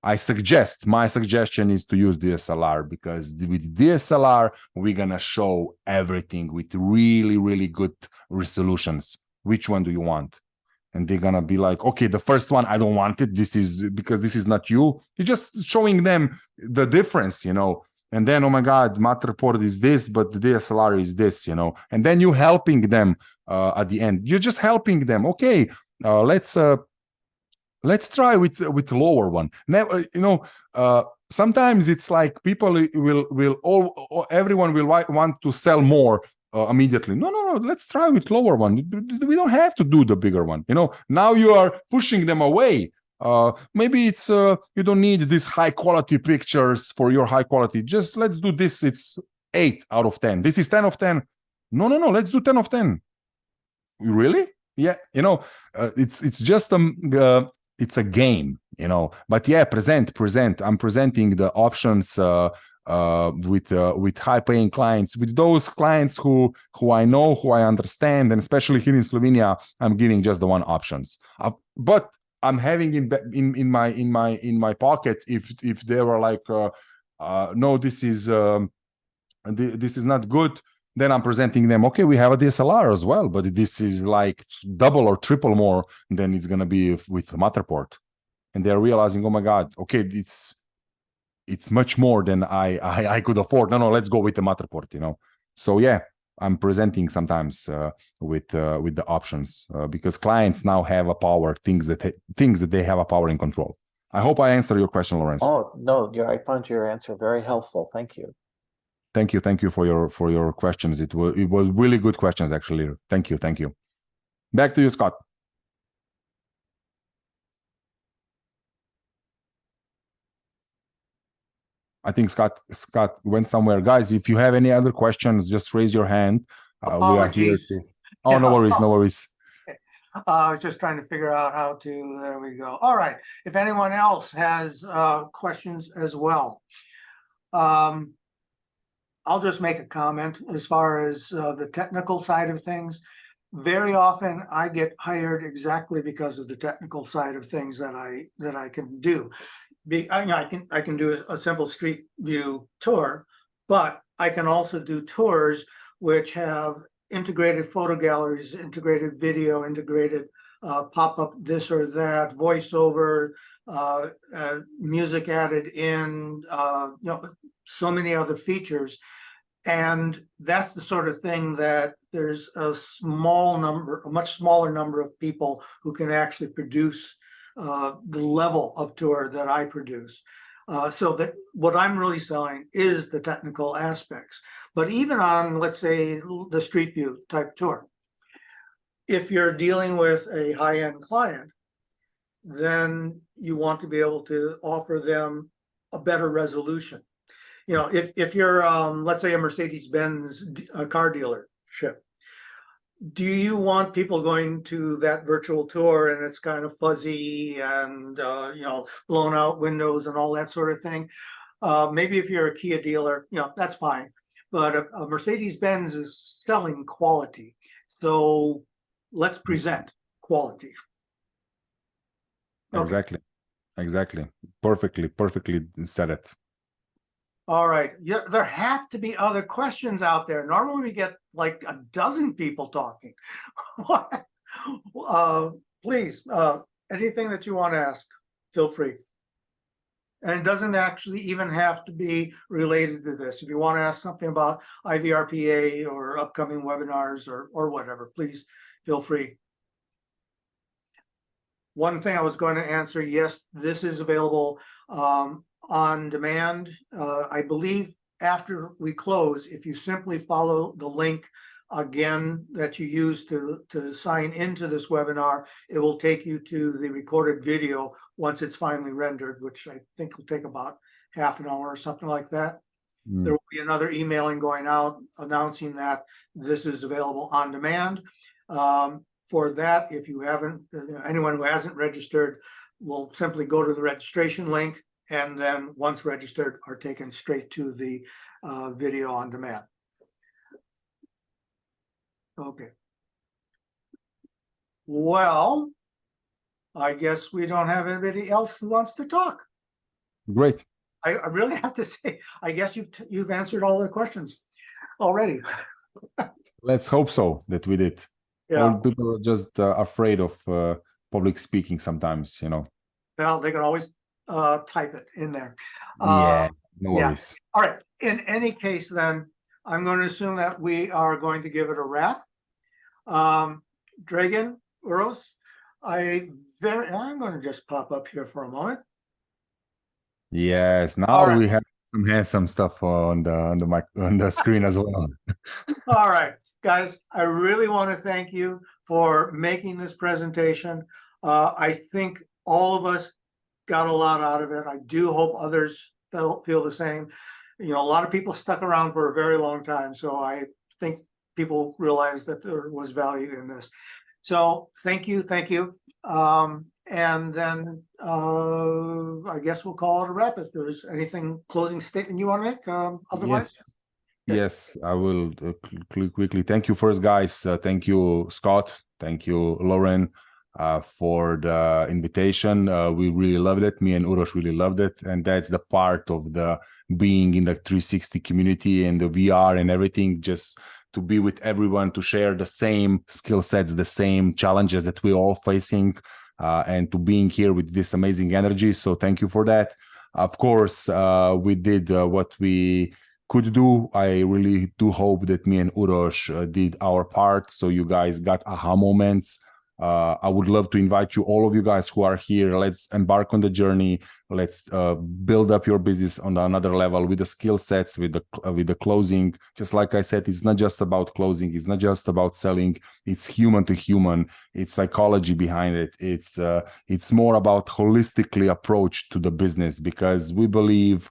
S2: My suggestion is to use DSLR, because with DSLR, we're going to show everything with really, really good resolutions. Which one do you want? And they're going to be like, okay, the first one, I don't want it. This is because this is not you. You're just showing them the difference, and then, oh my God, Matterport is this, but the DSLR is this, and then you helping them at the end. You're just helping them. Okay, let's try with lower one. Never, sometimes it's like people everyone will want to sell more immediately. No. Let's try with lower one. We don't have to do the bigger one. Now you are pushing them away. Maybe it's you don't need these high quality pictures for your high quality. Just let's do this. It's 8 out of 10. This is 10 of 10. No. Let's do 10 of 10. Really? Yeah. It's just it's a game, but yeah, present. I'm presenting the options with high-paying clients, with those clients who I know, who I understand, and especially here in Slovenia, I'm giving just the one options. But I'm having in my pocket if they were like, no, this is not good. Then I'm presenting them, okay, we have a DSLR as well, but this is like double or triple more than it's going to be with Matterport. And they're realizing, oh my God, okay, it's much more than I could afford. No, let's go with the Matterport, So yeah, I'm presenting sometimes with the options because clients now have a power, things that they have a power in control. I hope I answered your question, Lawrence.
S7: Oh, no, I found your answer very helpful. Thank you.
S2: Thank you for your questions. It was really good questions, actually. Thank you. Back to you, Scott. I think Scott went somewhere. Guys, if you have any other questions, just raise your hand. We are here to... Oh, no worries.
S1: I was just trying to figure out how to, there we go. All right, if anyone else has questions as well. I'll just make a comment as far as the technical side of things. Very often I get hired exactly because of the technical side of things that I can do. I can do a simple street view tour, but I can also do tours which have integrated photo galleries, integrated video, integrated pop-up this or that, voiceover, music added in, so many other features. And that's the sort of thing that there's a much smaller number of people who can actually produce the level of tour that I produce. So that what I'm really selling is the technical aspects. But even on, let's say, the street view type tour, if you're dealing with a high-end client, then you want to be able to offer them a better resolution. If you're, let's say, a Mercedes-Benz car dealership, do you want people going to that virtual tour and it's kind of fuzzy and, blown out windows and all that sort of thing? Maybe if you're a Kia dealer, that's fine. But a Mercedes-Benz is selling quality. So let's present quality. Okay.
S2: Exactly. Perfectly said it.
S1: All right. Yeah, there have to be other questions out there. Normally we get like a dozen people talking. Please, anything that you want to ask, feel free. And it doesn't actually even have to be related to this. If you want to ask something about IVRPA or upcoming webinars or whatever, please feel free. One thing I was going to answer, yes, this is available on demand. I believe after we close, if you simply follow the link again that you use to sign into this webinar, it will take you to the recorded video once it's finally rendered, which I think will take about half an hour or something like that. There will be another emailing going out announcing that this is available on demand. For that, if you haven't, anyone who hasn't registered will simply go to the registration link, and then once registered are taken straight to the video on demand. Okay. Well, I guess we don't have anybody else who wants to talk.
S2: Great.
S1: I really have to say, I guess you've answered all the questions already.
S2: Let's hope so that we did.
S1: Yeah.
S2: All people are just afraid of public speaking sometimes,
S1: Well, they can always type it in there.
S2: Yeah, no worries.
S1: All right. In any case, then I'm going to assume that we are going to give it a wrap. Dragan, Uroš, I'm going to just pop up here for a moment.
S2: Yes, now we have some handsome stuff on the screen as well.
S1: All right, guys, I really want to thank you for making this presentation. I think all of us got a lot out of it. I do hope others feel the same. A lot of people stuck around for a very long time, so I think people realized that there was value in this. So thank you. And then I guess we'll call it a wrap. If there's anything closing statement you want to make, otherwise.
S2: Yes, I will quickly. Thank you first, guys. Thank you, Scott. Thank you, Lauren, for the invitation. We really loved it. Me and Uroš really loved it. And that's the part of the being in the 360 community and the VR and everything, just to be with everyone, to share the same skill sets, the same challenges that we're all facing, and to being here with this amazing energy. So thank you for that. Of course, we did what we could do. I really do hope that me and Uroš did our part, so you guys got aha moments. I would love to invite you, all of you guys who are here. Let's embark on the journey. Let's build up your business on another level with the skill sets, with the closing. Just like I said, it's not just about closing. It's not just about selling. It's human to human. It's psychology behind it. It's more about holistically approach to the business, because we believe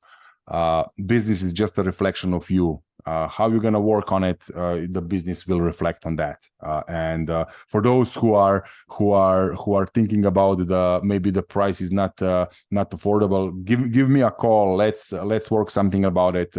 S2: business is just a reflection of you. How you're going to work on it, the business will reflect on that. And for those who are thinking about maybe the price is not affordable, give me a call. Let's work something about it.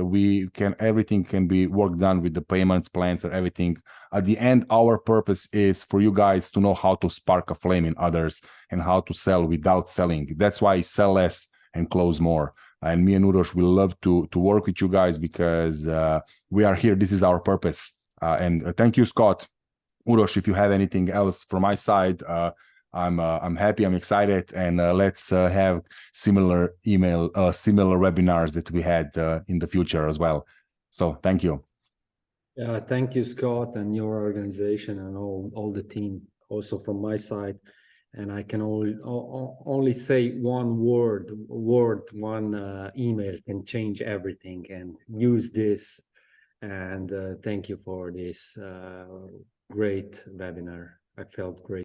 S2: Everything can be worked done with the payments plans or everything. At the end, our purpose is for you guys to know how to spark a flame in others and how to sell without selling. That's why sell less and close more. And me and Uroš will love to work with you guys because we are here. This is our purpose. And thank you, Scott. Uroš, if you have anything else from my side, I'm happy. I'm excited, and let's have similar webinars that we had in the future as well. So thank you.
S3: Yeah, thank you, Scott, and your organization and all the team. Also from my side. And I can only say one one email can change everything, and use this. And thank you for this great webinar. I felt great.